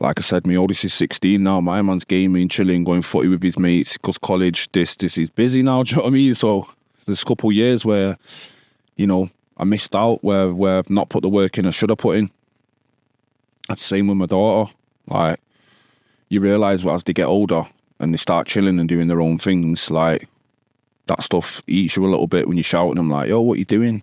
like I said, my oldest is 16 now. My man's gaming, chilling, going footy with his mates, goes college. This is busy now. Do you know what I mean? So there's a couple of years where, I missed out, where I've not put the work in I should have put in. That's the same with my daughter. Like, you realise as they get older and they start chilling and doing their own things, like, that stuff eats you a little bit when you shout at them, like, yo, what you doing?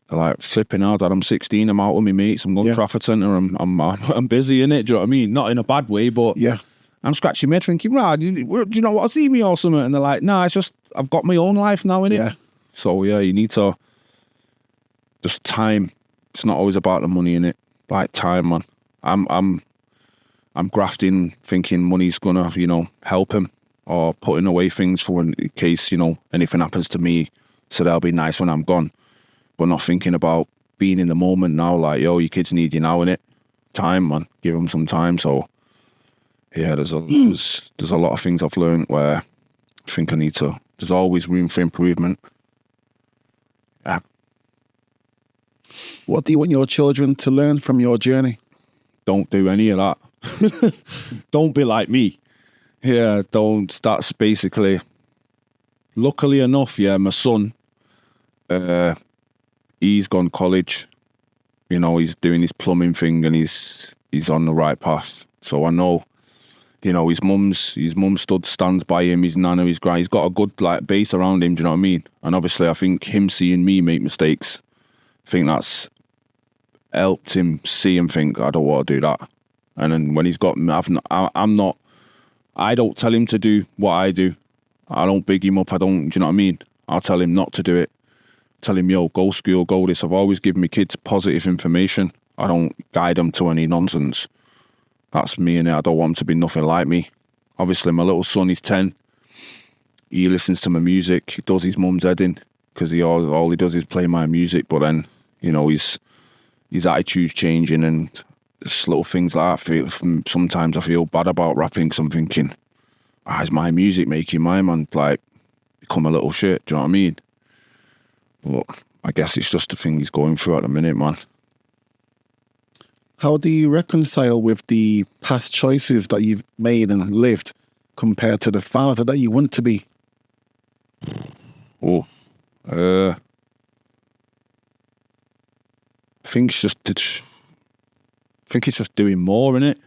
They're like, slipping out, Dad, I'm 16, I'm out with my mates, I'm going to Trafford Centre, I'm busy, innit? Do you know what I mean? Not in a bad way, but yeah, I'm scratching my head thinking, do you not want to see me or something? And they're like, nah, it's just, I've got my own life now, innit? Yeah. So, yeah, you need to, just time. It's not always about the money, innit? Like, time, man. I'm grafting, thinking money's gonna, help him, or putting away things for in case, anything happens to me, so that'll be nice when I'm gone. But not thinking about being in the moment now, like, yo, your kids need you now, innit? Time, man. Give them some time. So, yeah, there's a lot of things I've learned where I think I need to, there's always room for improvement. Yeah. What do you want your children to learn from your journey? Don't do any of that. Don't be like me. Yeah, that's basically, luckily enough, yeah, my son, he's gone college. He's doing his plumbing thing and he's on the right path. So I know, his mum stands by him, his nana, his grand, he's got a good base around him, do you know what I mean? And obviously I think him seeing me make mistakes, I think that's helped him see and think, I don't want to do that. And then when he's got, I don't tell him to do what I do. I don't big him up, do you know what I mean? I'll tell him not to do it. Tell him, yo, go school, go this. I've always given my kids positive information. I don't guide them to any nonsense. That's me, and I don't want him to be nothing like me. Obviously, my little son, he's 10. He listens to my music. He does his mum's head in because all he does is play my music. But then, his attitude's changing and just little things like that. Sometimes I feel bad about rapping because I'm thinking, is my music making my man become a little shit? Do you know what I mean? But I guess it's just the thing he's going through at the minute, man. How do you reconcile with the past choices that you've made and lived compared to the father that you want to be? I think it's just doing more, innit?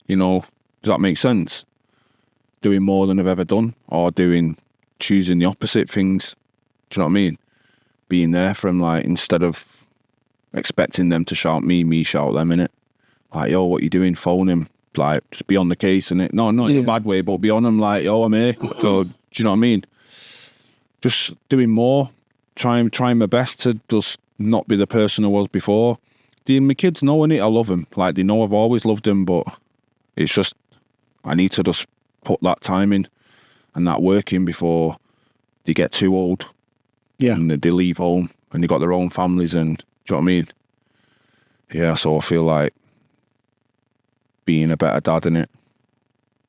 You know, does that make sense? Doing more than I've ever done, or choosing the opposite things. Do you know what I mean? Being there for them, like, instead of expecting them to shout me shout them, innit? Like, yo, what you doing? Phone him. Like, just be on the case, innit? No, not in a bad way, but be on them like, yo, I'm here. So, do you know what I mean? Just doing more, trying my best to just not be the person I was before. My kids know, innit? I love them. Like, they know I've always loved them, but it's just, I need to just put that time in and that work in before they get too old. Yeah. And they leave home and they got their own families, and do you know what I mean? Yeah, so I feel like being a better dad, innit?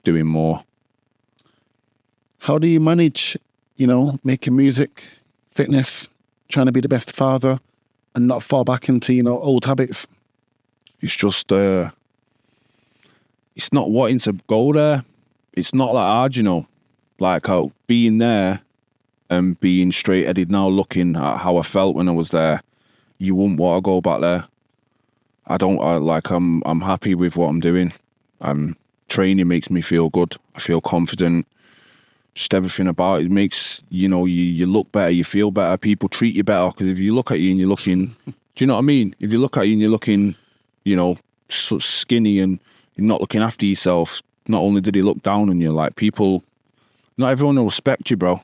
Doing more. How do you manage, you know, making music, fitness, trying to be the best father, and not fall back into, you know, old habits? It's just, it's not wanting to go there. It's not that hard, you know. Like, how being there and being straight-headed now, looking at how I felt when I was there, you wouldn't want to go back there. I'm happy with what I'm doing. Training makes me feel good. I feel confident. Just everything about it makes, you know, you look better, you feel better, people treat you better. Because if you look at you and you're looking, do you know what I mean? If you look at you and you're looking, you know, so skinny and you're not looking after yourself, not only did he look down on you, like, people, not everyone will respect you, bro.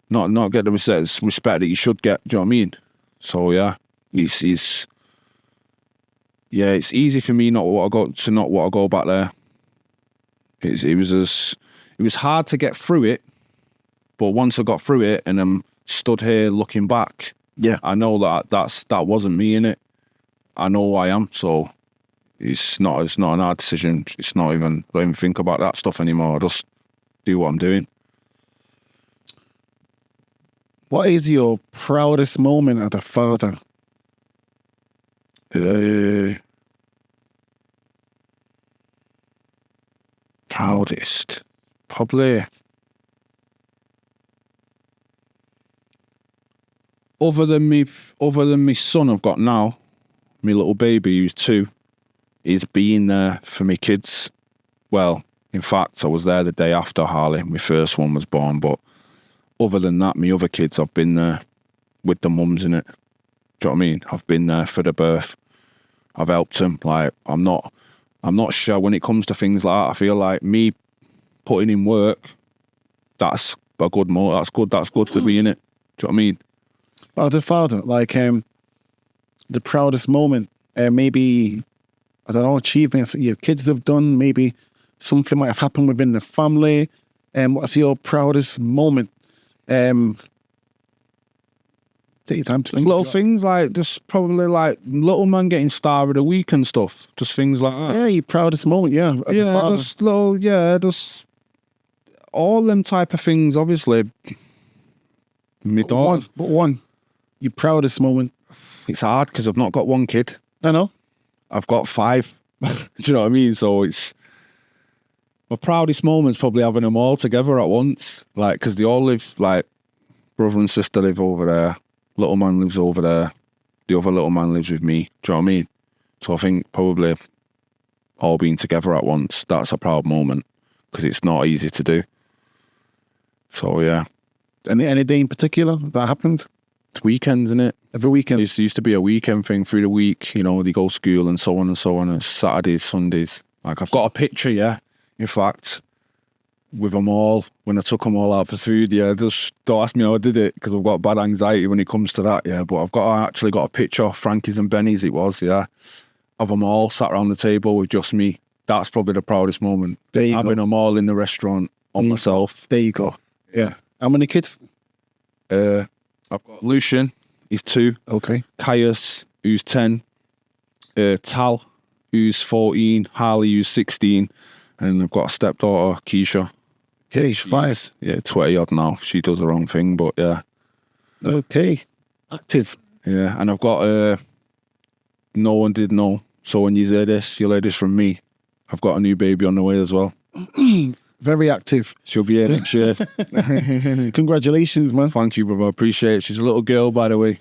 Not get the respect that you should get. Do you know what I mean? So yeah, it's easy for me not want to go back there. It was hard to get through it, but once I got through it and I'm stood here looking back, yeah, I know that wasn't me, innit? I know who I am, so it's not an hard decision. I don't even think about that stuff anymore. I just do what I'm doing. What is your proudest moment as a father? Proudest, probably. Other than my son I've got now, my little baby who's 2, is being there for my kids. Well, in fact, I was there the day after Harley, my first one, was born. But other than that, my other kids, I've been there with the mums in it. Do you know what I mean? I've been there for the birth. I've helped them. Like, I'm not sure when it comes to things like that. I feel like me putting in work, that's a good mo. That's good for me, innit? Do you know what I mean? As a father, like, the proudest moment, maybe, I don't know, achievements that your kids have done, maybe something might have happened within the family. What's your proudest moment? Take your time to think. Little things like, just probably like little man getting star of the week and stuff. Just things like that. Yeah, your proudest moment, yeah. As a father. Just all them type of things, obviously. My daughter. One. Your proudest moment. It's hard because I've not got one kid. I know. I've got 5. Do you know what I mean? So it's, my proudest moment's probably having them all together at once. Like, because they all live, like, brother and sister live over there. Little man lives over there. The other little man lives with me. Do you know what I mean? So I think probably all being together at once, that's a proud moment because it's not easy to do. So yeah. Any day in particular that happened? It's weekends, innit? Every weekend? It used to be a weekend thing through the week. You know, they go school and so on and so on. And Saturdays, Sundays. Like, I've got a picture, yeah. In fact, with them all, when I took them all out for food, yeah, just don't ask me how I did it because I've got bad anxiety when it comes to that, yeah. But I actually got a picture, Frankie's and Benny's it was, yeah, of them all sat around the table with just me. That's probably the proudest moment. There you Having them all in the restaurant on myself. There you go. Yeah. How many kids? I've got Lucian, he's 2. Okay. Caius, who's 10. Tal, who's 14. Harley, who's 16. And I've got a stepdaughter, Keisha. Okay, she's 5. Yeah, 20 odd now. She does her own thing, but yeah. Okay. Active. Yeah, and I've got, no one did know. So when you hear this from me. I've got a new baby on the way as well. Very active. She'll be here next year. Congratulations, man. Thank you, brother. Appreciate it. She's a little girl, by the way.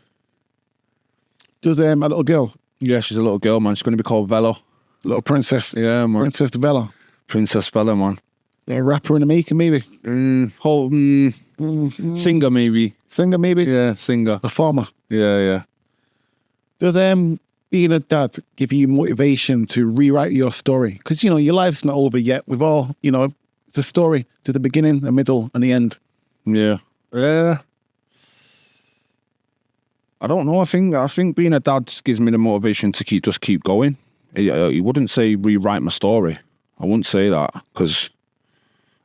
Does a little girl? Yeah, she's a little girl, man. She's going to be called VALOUR. Little princess. Yeah, man. Princess Bella. Princess Bella, man. Yeah, rapper in the making, maybe. Singer, maybe. Singer, maybe. Yeah, singer. Performer. Yeah. Does being a dad give you motivation to rewrite your story? Because, you know, your life's not over yet. We've all, you know, it's a story to the beginning, the middle, and the end. Yeah. I don't know. I think being a dad gives me the motivation to keep going. You wouldn't say rewrite my story. I wouldn't say that, because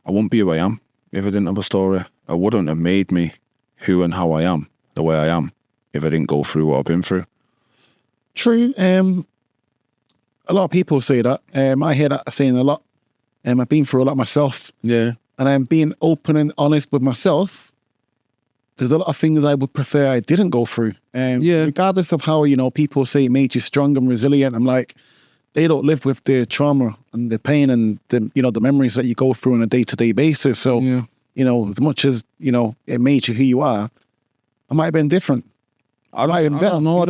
I wouldn't be who I am if I didn't have a story. I wouldn't have made me who and how I am the way I am if I didn't go through what I've been through. True. A lot of people say that. I hear that saying a lot. I've been through a lot myself. Yeah. And I'm being open and honest with myself. There's a lot of things I would prefer I didn't go through. Regardless of how, you know, people say it made you strong and resilient. I'm like, they don't live with the trauma and the pain and the, you know, the memories that you go through on a day-to-day basis. So, you know, as much as, you know, it made you who you are, I might have been different. I don't know. I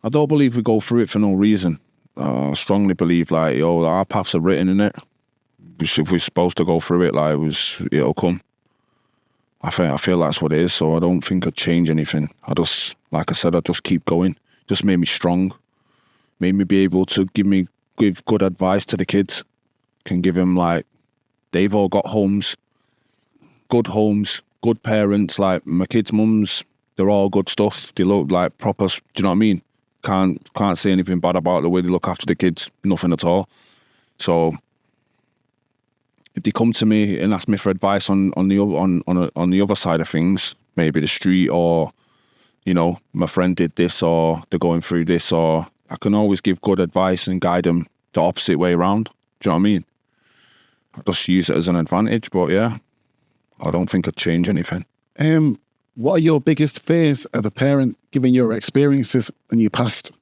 don't believe we go through it for no reason. I strongly believe, like, our paths are written in it. If we're supposed to go through it, like, it'll come. I feel that's what it is. So I don't think I'd change anything. Like I said, I just keep going. Just made me strong. Made me be able to give good advice to the kids. Can give them, like, they've all got homes, good parents. Like, my kids' mums, they're all good stuff. They look like proper. Do you know what I mean? Can't say anything bad about the way they look after the kids. Nothing at all. So if they come to me and ask me for advice on the other side of things, maybe the street, or, you know, my friend did this, or they're going through this, or I can always give good advice and guide them the opposite way around. Do you know what I mean? I just use it as an advantage. But yeah, I don't think I'd change anything. What are your biggest fears as a parent, given your experiences in your past?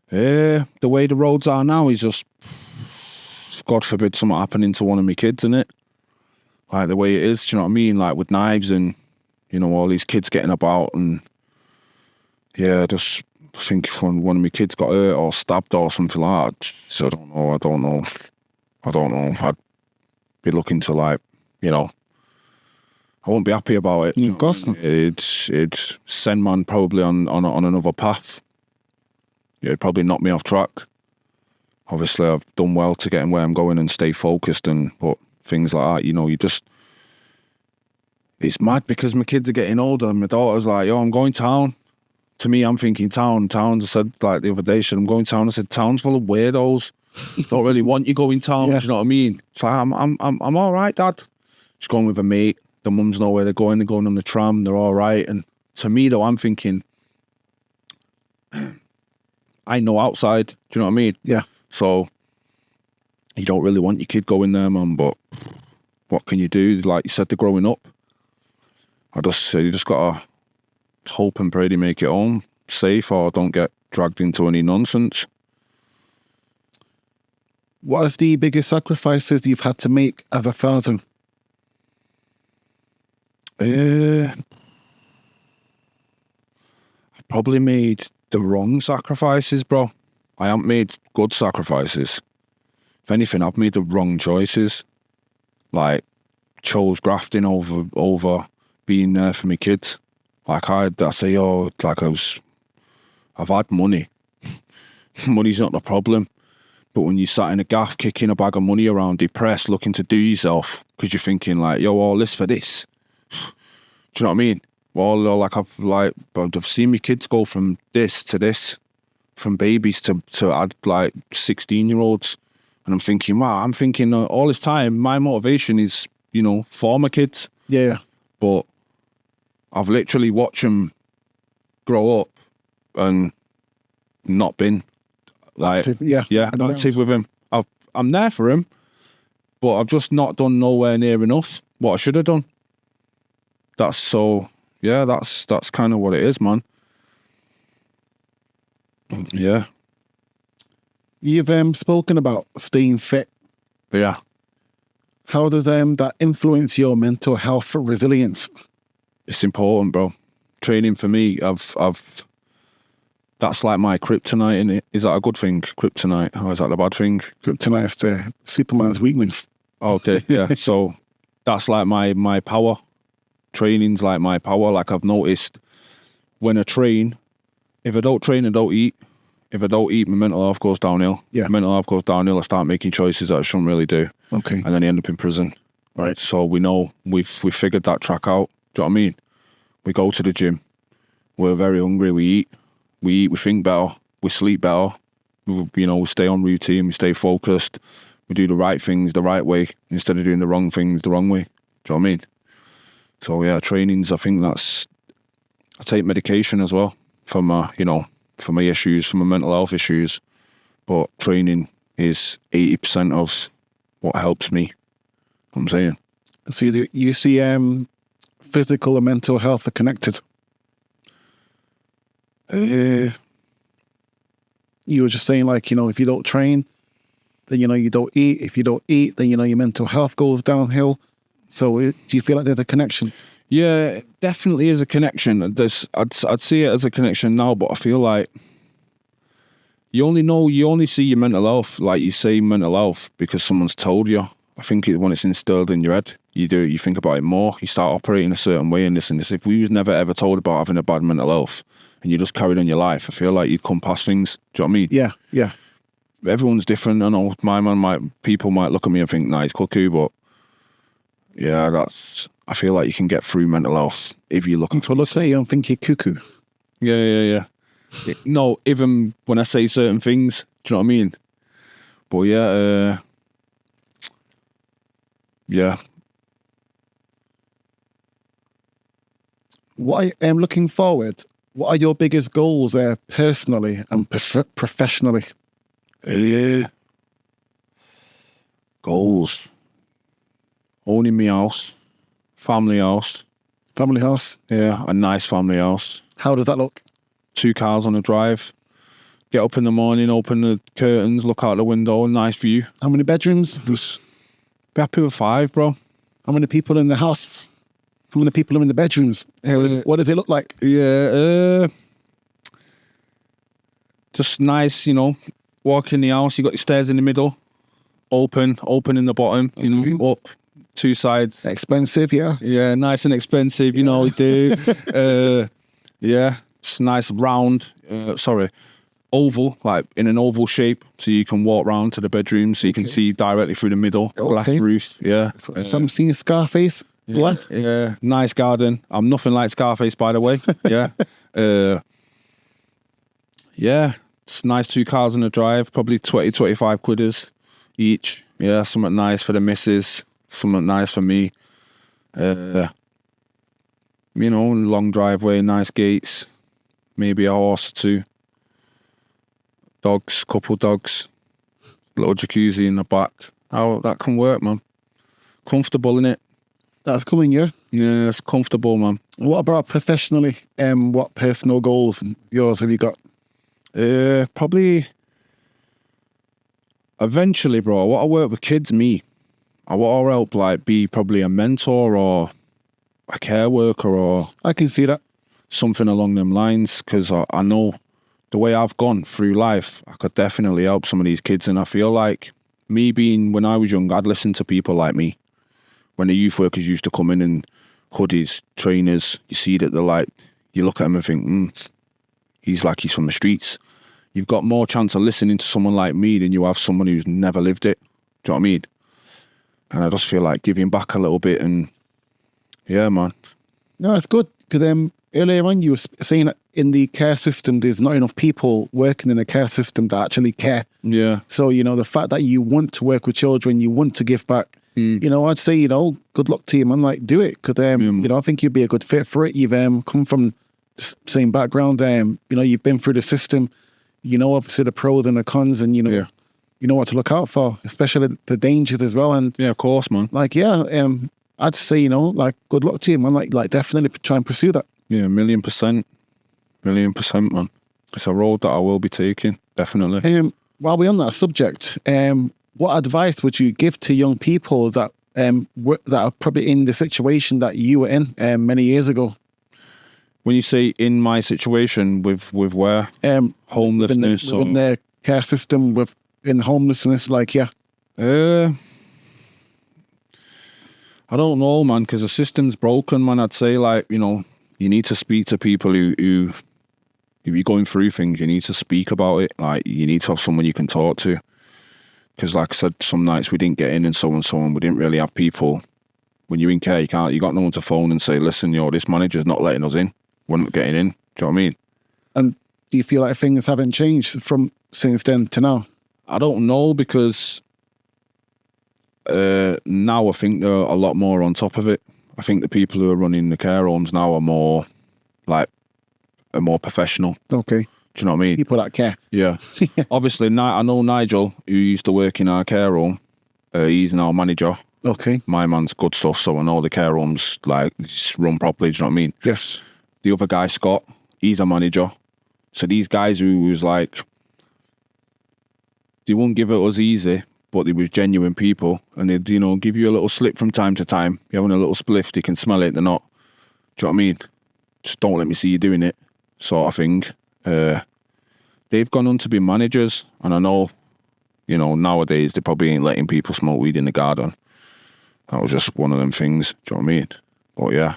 The way the roads are now is just, God forbid something happening to one of my kids, innit? Like, the way it is, do you know what I mean? Like, with knives and, you know, all these kids getting about, and yeah, just think if one of my kids got hurt or stabbed or something like that. So I don't know. I'd be looking to, like, you know, I won't be happy about it. You've got some. It'd send man probably on another path. It'd probably knock me off track. Obviously, I've done well to get where I'm going and stay focused, but things like that, you know, it's mad because my kids are getting older and my daughter's like, yo, I'm going town. To me, I'm thinking town. I said, like, the other day, I'm going town. I said, town's full of weirdos. Don't really want you going town. Yeah. Do you know what I mean? It's like, I'm all right, Dad. Just going with a mate. The mums know where they're going on the tram, they're all right. And to me, though, I'm thinking, I know outside. Do you know what I mean? Yeah. So you don't really want your kid going there, man, but what can you do? Like you said, they're growing up. You just got to hope and pray they make it home safe or don't get dragged into any nonsense. What is the biggest sacrifices you've had to make as a father? I've probably made the wrong sacrifices, bro. I haven't made good sacrifices. If anything, I've made the wrong choices. Like, chose grafting over being there for my kids. Like, I say, I've had money. Money's not the problem. But when you sat in a gaff kicking a bag of money around, depressed, looking to do yourself, because you're thinking, like, yo, all this for this. Do you know what I mean? Well, like, I've seen my kids go from this to this, from babies to like 16-year-olds. And I'm thinking, wow, all this time, my motivation is, you know, for my kids. Yeah. But I've literally watched them grow up and not been like, active with him. I'm there for him, but I've just not done nowhere near enough what I should have done. That's kind of what it is, man. Yeah. You've spoken about staying fit But yeah, How does that influence your mental health resilience? it's important, bro. Training for me, that's like my kryptonite, innit? Is that a good thing, kryptonite, or is that a bad thing? Kryptonite's the Superman's weakness. Okay, yeah. So that's like my power. Training's like my power. Like I've noticed when I train, if I don't train, I don't eat. If I don't eat, my mental health goes downhill. Yeah. My mental health goes downhill. I start making choices that I shouldn't really do. Okay. And then I end up in prison. Right. So we know we've figured that track out. Do you know what I mean? We go to the gym. We're very hungry. We eat. We think better. We sleep better. We stay on routine. We stay focused. We do the right things the right way instead of doing the wrong things the wrong way. Do you know what I mean? So yeah, trainings. I think I take medication as well for my issues, for my mental health issues. But training is 80% of what helps me. I'm saying. So you see physical and mental health are connected. You were just saying, like, if you don't train, then, you don't eat. If you don't eat, then, your mental health goes downhill. So do you feel like there's a connection? Yeah, it definitely is a connection. I'd see it as a connection now, but I feel like you only see your mental health, like you say mental health, because someone's told you. I think when it's instilled in your head, you think about it more. You start operating a certain way and this and this. If we was never ever told about having a bad mental health and you just carried on your life, I feel like you'd come past things. Do you know what I mean? Yeah, yeah. Everyone's different. I know people might look at me and think, nah, he's cuckoo, but yeah, I feel like you can get through mental health if you look. So let's say you don't think you're cuckoo. Yeah. No, even when I say certain things, do you know what I mean? But yeah. What I am looking forward, what are your biggest goals personally and professionally? Goals. Owning my house. Family house. Family house? Yeah, a nice family house. How does that look? 2 cars on a drive. Get up in the morning, open the curtains, look out the window, nice view. How many bedrooms? Be happy with 5, bro. How many people in the house? How many people are in the bedrooms? What does it look like? Yeah, just nice, walk in the house, you got your stairs in the middle, open in the bottom, up 2 sides. Expensive, yeah. Yeah, nice and expensive, we do. Yeah, it's nice round, oval, like in an oval shape, so you can walk round to the bedroom, so you can see directly through the middle. Glass roof, yeah. Some seen Scarface. What? Yeah, nice garden. I'm nothing like Scarface, by the way. Yeah. Yeah, it's nice 2 cars on the drive, probably 20-25 quidders each. Yeah, something nice for the missus, something nice for me. Long driveway, nice gates, maybe a horse or 2. Dogs, couple dogs, little jacuzzi in the back. How that can work, man. Comfortable, innit? That's coming, yeah? Yeah, it's comfortable, man. What about professionally? What personal goals yours have you got? Probably eventually, bro. I want to work with kids, me. I want to help, like, be probably a mentor or a care worker or I can see that. something along them lines, because I know the way I've gone through life, I could definitely help some of these kids. And I feel like when I was young, I'd listen to people like me. When the youth workers used to come in hoodies, trainers, you see that they're like, you look at them and think, he's from the streets. You've got more chance of listening to someone like me than you have someone who's never lived it. Do you know what I mean? And I just feel like giving back a little bit, and yeah, man. No, it's good, because earlier on you were saying that in the care system, there's not enough people working in the care system that actually care. Yeah. So, the fact that you want to work with children, you want to give back, I'd say, good luck to you, man. Like, do it, because, I think you'd be a good fit for it. You've come from the same background. You've been through the system. Obviously the pros and the cons, and, you know what to look out for, especially the dangers as well. And yeah, of course, man. Like, I'd say, good luck to you, man. Like definitely try and pursue that. Yeah, 1,000,000%. 1,000,000%, man. It's a road that I will be taking, definitely. While we're on that subject, what advice would you give to young people that that are probably in the situation that you were in many years ago? When you say in my situation with where homelessness within the care system, in homelessness, like I don't know, man, because the system's broken, man. I'd say, like, you know, you need to speak to people who if you're going through things, you need to speak about it. Like, you need to have someone you can talk to. Because, like I said, some nights we didn't get in and so on. We didn't really have people. When you're in care, you got no one to phone and say, listen, this manager's not letting us in. We're not getting in. Do you know what I mean? And do you feel like things haven't changed from since then to now? I don't know, because now I think they're a lot more on top of it. I think the people who are running the care homes now are more professional. Okay. Do you know what I mean? People that care. Yeah. Obviously, I know Nigel, who used to work in our care home. He's now manager. Okay. My man's good stuff, so I know the care home's like it's run properly. Do you know what I mean? Yes. The other guy, Scott, he's a manager. So these guys who was like, they wouldn't give it us easy, but they was genuine people, and they'd, give you a little slip from time to time. You're having a little spliff, they can smell it, they're not. Do you know what I mean? Just don't let me see you doing it, sort of thing. They've gone on to be managers, and I know, nowadays they probably ain't letting people smoke weed in the garden. That was just one of them things. Do you know what I mean? But yeah.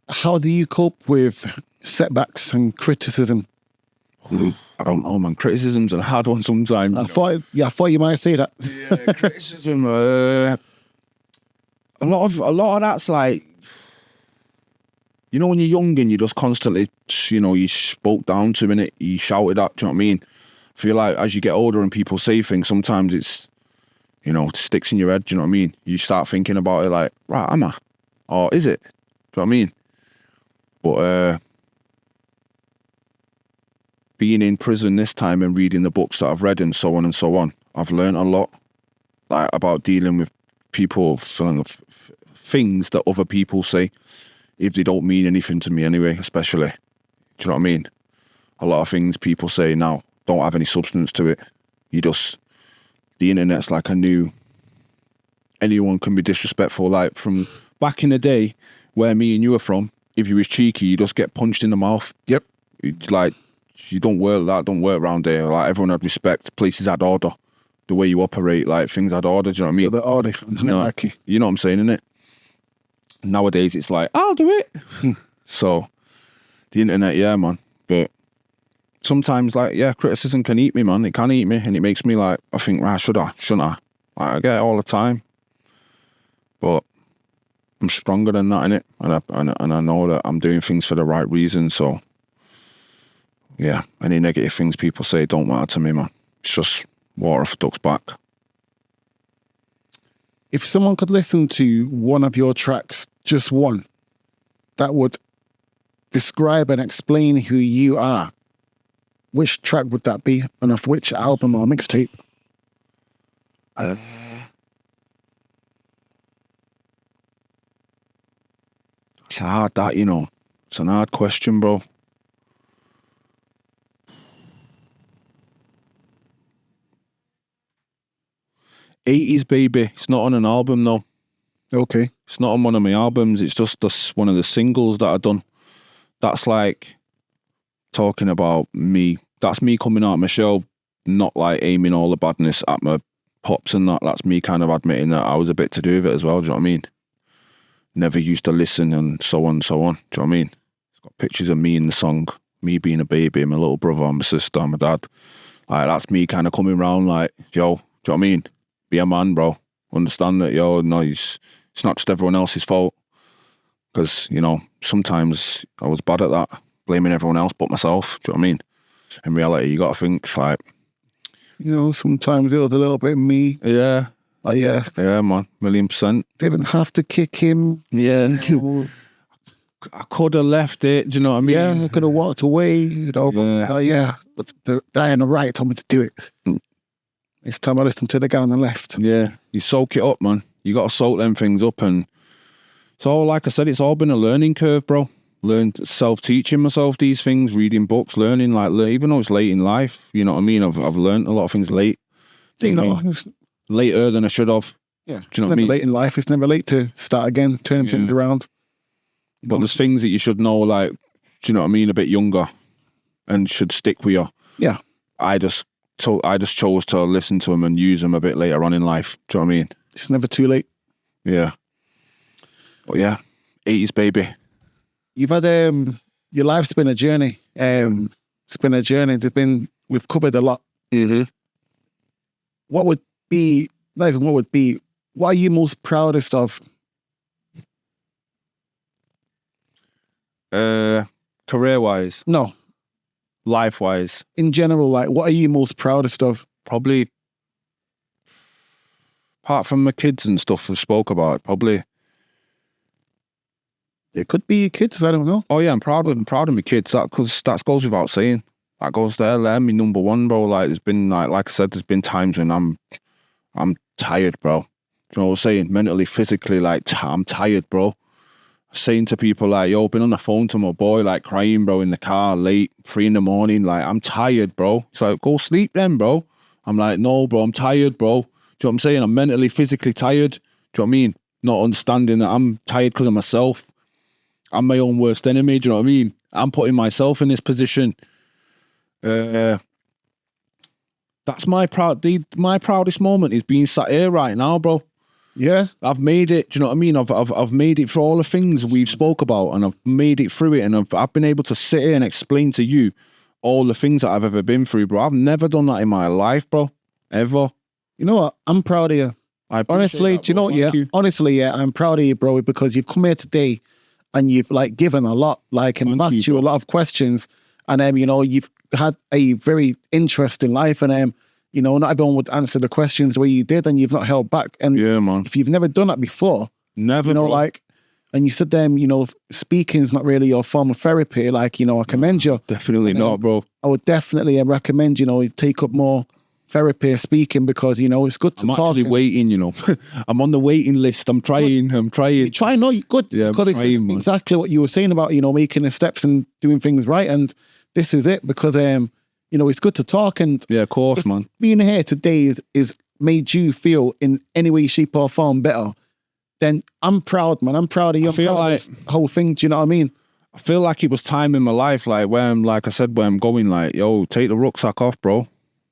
How do you cope with setbacks and criticism? I don't know, man. Criticism's a hard one sometimes. I thought you might say that. Yeah, criticism. A lot of that's like, when you're young and you just constantly, you spoke down to innit, you shouted at. Do you know what I mean? I feel like as you get older and people say things, sometimes it's, it sticks in your head. Do you know what I mean? You start thinking about it like, right, am I? Or is it? Do you know what I mean? But being in prison this time and reading the books that I've read and so on, I've learned a lot, like, about dealing with people, things that other people say, if they don't mean anything to me anyway, especially. Do you know what I mean? A lot of things people say now don't have any substance to it. The internet's like anyone can be disrespectful. Like, from back in the day where me and you are from, if you was cheeky, you just get punched in the mouth. Yep. You don't work around there. Like, everyone had respect. Places had order. The way you operate, like, things had order. Do you know what I mean? The order. You know what I'm saying, innit? Nowadays, it's like, I'll do it. So, the internet, yeah, man. But sometimes, like, yeah, criticism can eat me, man. It can eat me, and it makes me like, I think, right, should I? Shouldn't I? Like, I get it all the time. But I'm stronger than that, innit? And I know that I'm doing things for the right reason, so yeah, any negative things people say don't matter to me, man. It's just water off a duck's back. If someone could listen to one of your tracks, just one, that would describe and explain who you are, which track would that be, and off which album or mixtape? It's hard, that, It's an hard question, bro. '80s Baby. It's not on an album, though. Okay. It's not on one of my albums. It's just one of the singles that I've done. That's like talking about me. That's me coming out of my shell, not like aiming all the badness at my pops and that. That's me kind of admitting that I was a bit to do with it as well. Do you know what I mean? Never used to listen and so on. Do you know what I mean? It's got pictures of me in the song, me being a baby, my little brother, my sister, and my dad. Like, that's me kind of coming round like, yo, do you know what I mean? Be a man, bro. Understand that, yo, no, it's not just everyone else's fault. Because, sometimes I was bad at that, blaming everyone else but myself. Do you know what I mean? In reality, you got to think, like, sometimes it was a little bit me. Yeah. Yeah, man, 1,000,000%. Didn't have to kick him. Yeah. I could have left it, do you know what I mean? Yeah, I could have walked away, Yeah. But the guy on the right told me to do it. It's time I listened to the guy on the left. Yeah, you soak it up, man. You got to soak them things up, and it's all, like I said, it's all been a learning curve, bro. learned self-teaching myself these things, reading books, learning, like, even though it's late in life, you know what I mean? I've learned a lot of things late. You know, Later than I should have. Yeah, do you know what I mean? Late in life. It's never late to start again, turn things around. But there's things that you should know, like, do you know what I mean, a bit younger, and should stick with you. Yeah. I just chose to listen to them and use them a bit later on in life. Do you know what I mean? It's never too late. Yeah. But yeah, 80s baby. You've had your life's been a journey. It's been a journey. We've covered a lot. Mm-hmm. What are you most proudest of? Career-wise? No. Life-wise? In general, like, what are you most proudest of? Probably, apart from my kids and stuff we spoke about, probably. It could be your kids, I don't know. Oh yeah, I'm proud of my kids. Because that goes without saying. That goes there. They're my number one, bro. Like, there's been, like I said, there's been times when I'm tired, bro. Do you know what I'm saying? Mentally, physically, like, I'm tired, bro. Saying to people, like, yo, been on the phone to my boy, like, crying, bro, in the car, late, 3 a.m, like, I'm tired, bro. It's like, go sleep then, bro. I'm like, no, bro, I'm tired, bro. Do you know what I'm saying? I'm mentally, physically tired. Do you know what I mean? Not understanding that I'm tired because of myself. I'm my own worst enemy. Do you know what I mean? I'm putting myself in this position. That's my proudest moment is being sat here right now, bro. Yeah, I've made it. Do you know what I mean? I've made it for all the things we've spoke about, and I've made it through it, and I've been able to sit here and explain to you all the things that I've ever been through, bro. I've never done that in my life, bro, ever. You know what? I'm proud of you. Honestly, do you know what? Yeah, honestly, yeah, I'm proud of you, bro, because you've come here today and you've, like, given a lot, like, and asked you a lot of questions, and you know, you've had a very interesting life, and you know, not everyone would answer the questions the way you did, and you've not held back. And yeah, man, if you've never done that before, never, you know, bro. like, and you said you know, speaking's not really your form of therapy. Like, you know, I commend you. Definitely not, bro. I would definitely recommend, you know, you take up more therapy speaking, because, you know, it's good to talk. I'm actually waiting, you know. I'm on the waiting list. I'm trying. You try, no, good. Yeah, because I'm trying, it's man. exactly what you were saying about, you know, making the steps and doing things right. And this is it, because, you know, it's good to talk. And yeah, of course, man. Being here today is made you feel in any way, shape or form better, then I'm proud, man. I'm proud of you. I'm proud of this whole thing. Do you know what I mean? I feel like it was time in my life, like, where I'm, like I said, where I'm going, like, yo, take the rucksack off, bro.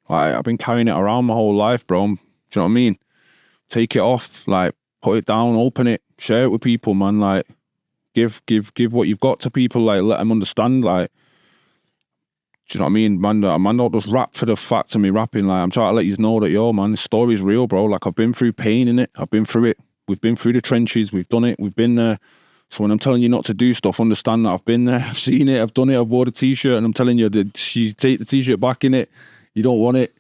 Like, I've been carrying it around my whole life, bro. Do you know what I mean? Take it off, like, put it down, open it, share it with people, man. Like, give what you've got to people, like, let them understand, like, do you know what I mean? Man, don't just rap for the fact of me rapping. Like, I'm trying to let you know that, yo, man, this story's real, bro. Like, I've been through pain in it. I've been through it. We've been through the trenches. We've done it. We've been there. So when I'm telling you not to do stuff, understand that I've been there. I've seen it. I've done it. I've wore the t-shirt, and I'm telling you that you take the t-shirt back in it. You don't want it.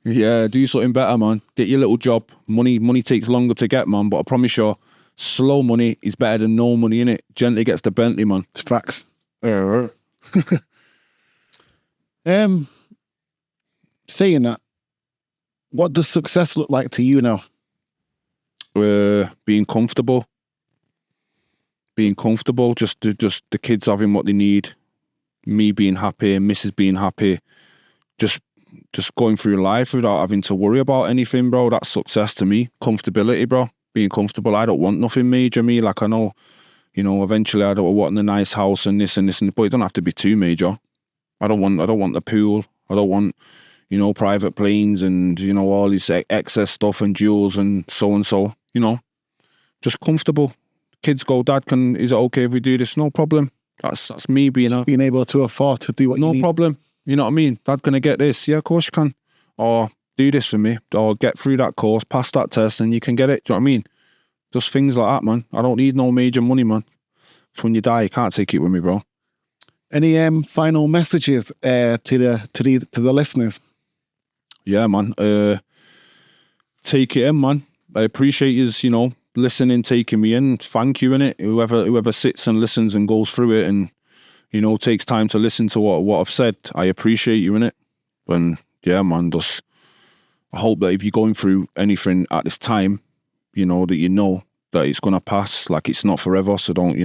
Yeah, do something better, man. Get your little job. Money takes longer to get, man. But I promise you, slow money is better than no money in it. Gently gets the Bentley, man. It's facts. Saying that, what does success look like to you now? Being comfortable. Just the kids having what they need. Me being happy, Mrs. being happy. Just going through life without having to worry about anything, bro. That's success to me. Comfortability, bro. Being comfortable. I don't want nothing major, me. Like, I know, you know, eventually I don't want a nice house and this, but it don't have to be too major. I don't want the pool. I don't want, you know, private planes and, you know, all this excess stuff and jewels and so, you know. Just comfortable. Kids go, Dad, is it okay if we do this? No problem. That's me being able to afford to do what you need. No problem. You know what I mean? Dad, can I get this? Yeah, of course you can. Or do this for me. Or get through that course, pass that test, and you can get it. Do you know what I mean? Just things like that, man. I don't need no major money, man. So when you die, you can't take it with me, bro. Any final messages to the listeners? Yeah, man. Take it in, man. I appreciate you know, listening, taking me in. Thank you, innit? Whoever sits and listens and goes through it and, you know, takes time to listen to what I've said. I appreciate you, innit? And yeah, man, I hope that if you're going through anything at this time, you know that it's gonna pass. Like, it's not forever, so don't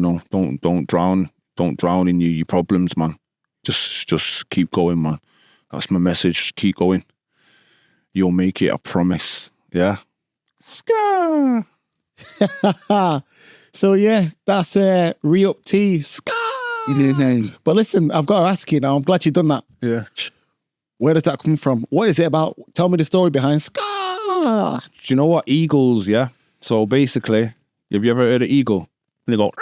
drown don't drown in your problems, man. Just keep going, man. That's my message. Keep going. You'll make it, I promise. Yeah. Scar. So yeah, that's Reup T. Scar. But listen, I've got to ask you now. I'm glad you've done that. Yeah. Where does that come from? What is it about? Tell me the story behind Scar. Do you know what? Eagles, yeah? So basically, have you ever heard of eagle? They go,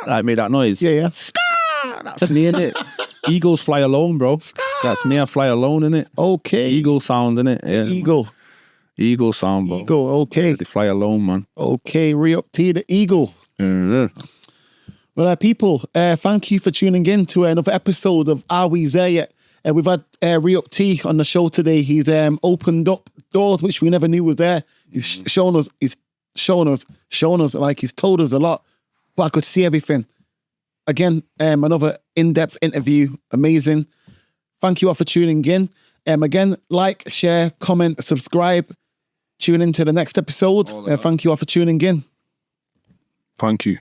like made that noise. Yeah. Scar! That's me, innit? Eagles fly alone, bro. Scar! That's me, I fly alone, innit? Okay. Eagle sound, innit? Yeah. Eagle sound, bro. Eagle, okay. They fly alone, man. Okay, Reup T, the eagle. Well, people, thank you for tuning in to another episode of Are We There Yet? We've had Reup T on the show today. He's opened up doors which we never knew was there. He's shown us, like he's told us a lot, but I could see everything. Again, another in-depth interview, amazing. Thank you all for tuning in. Again, like, share, comment, subscribe. Tune in to the next episode. Thank you all for tuning in. Thank you.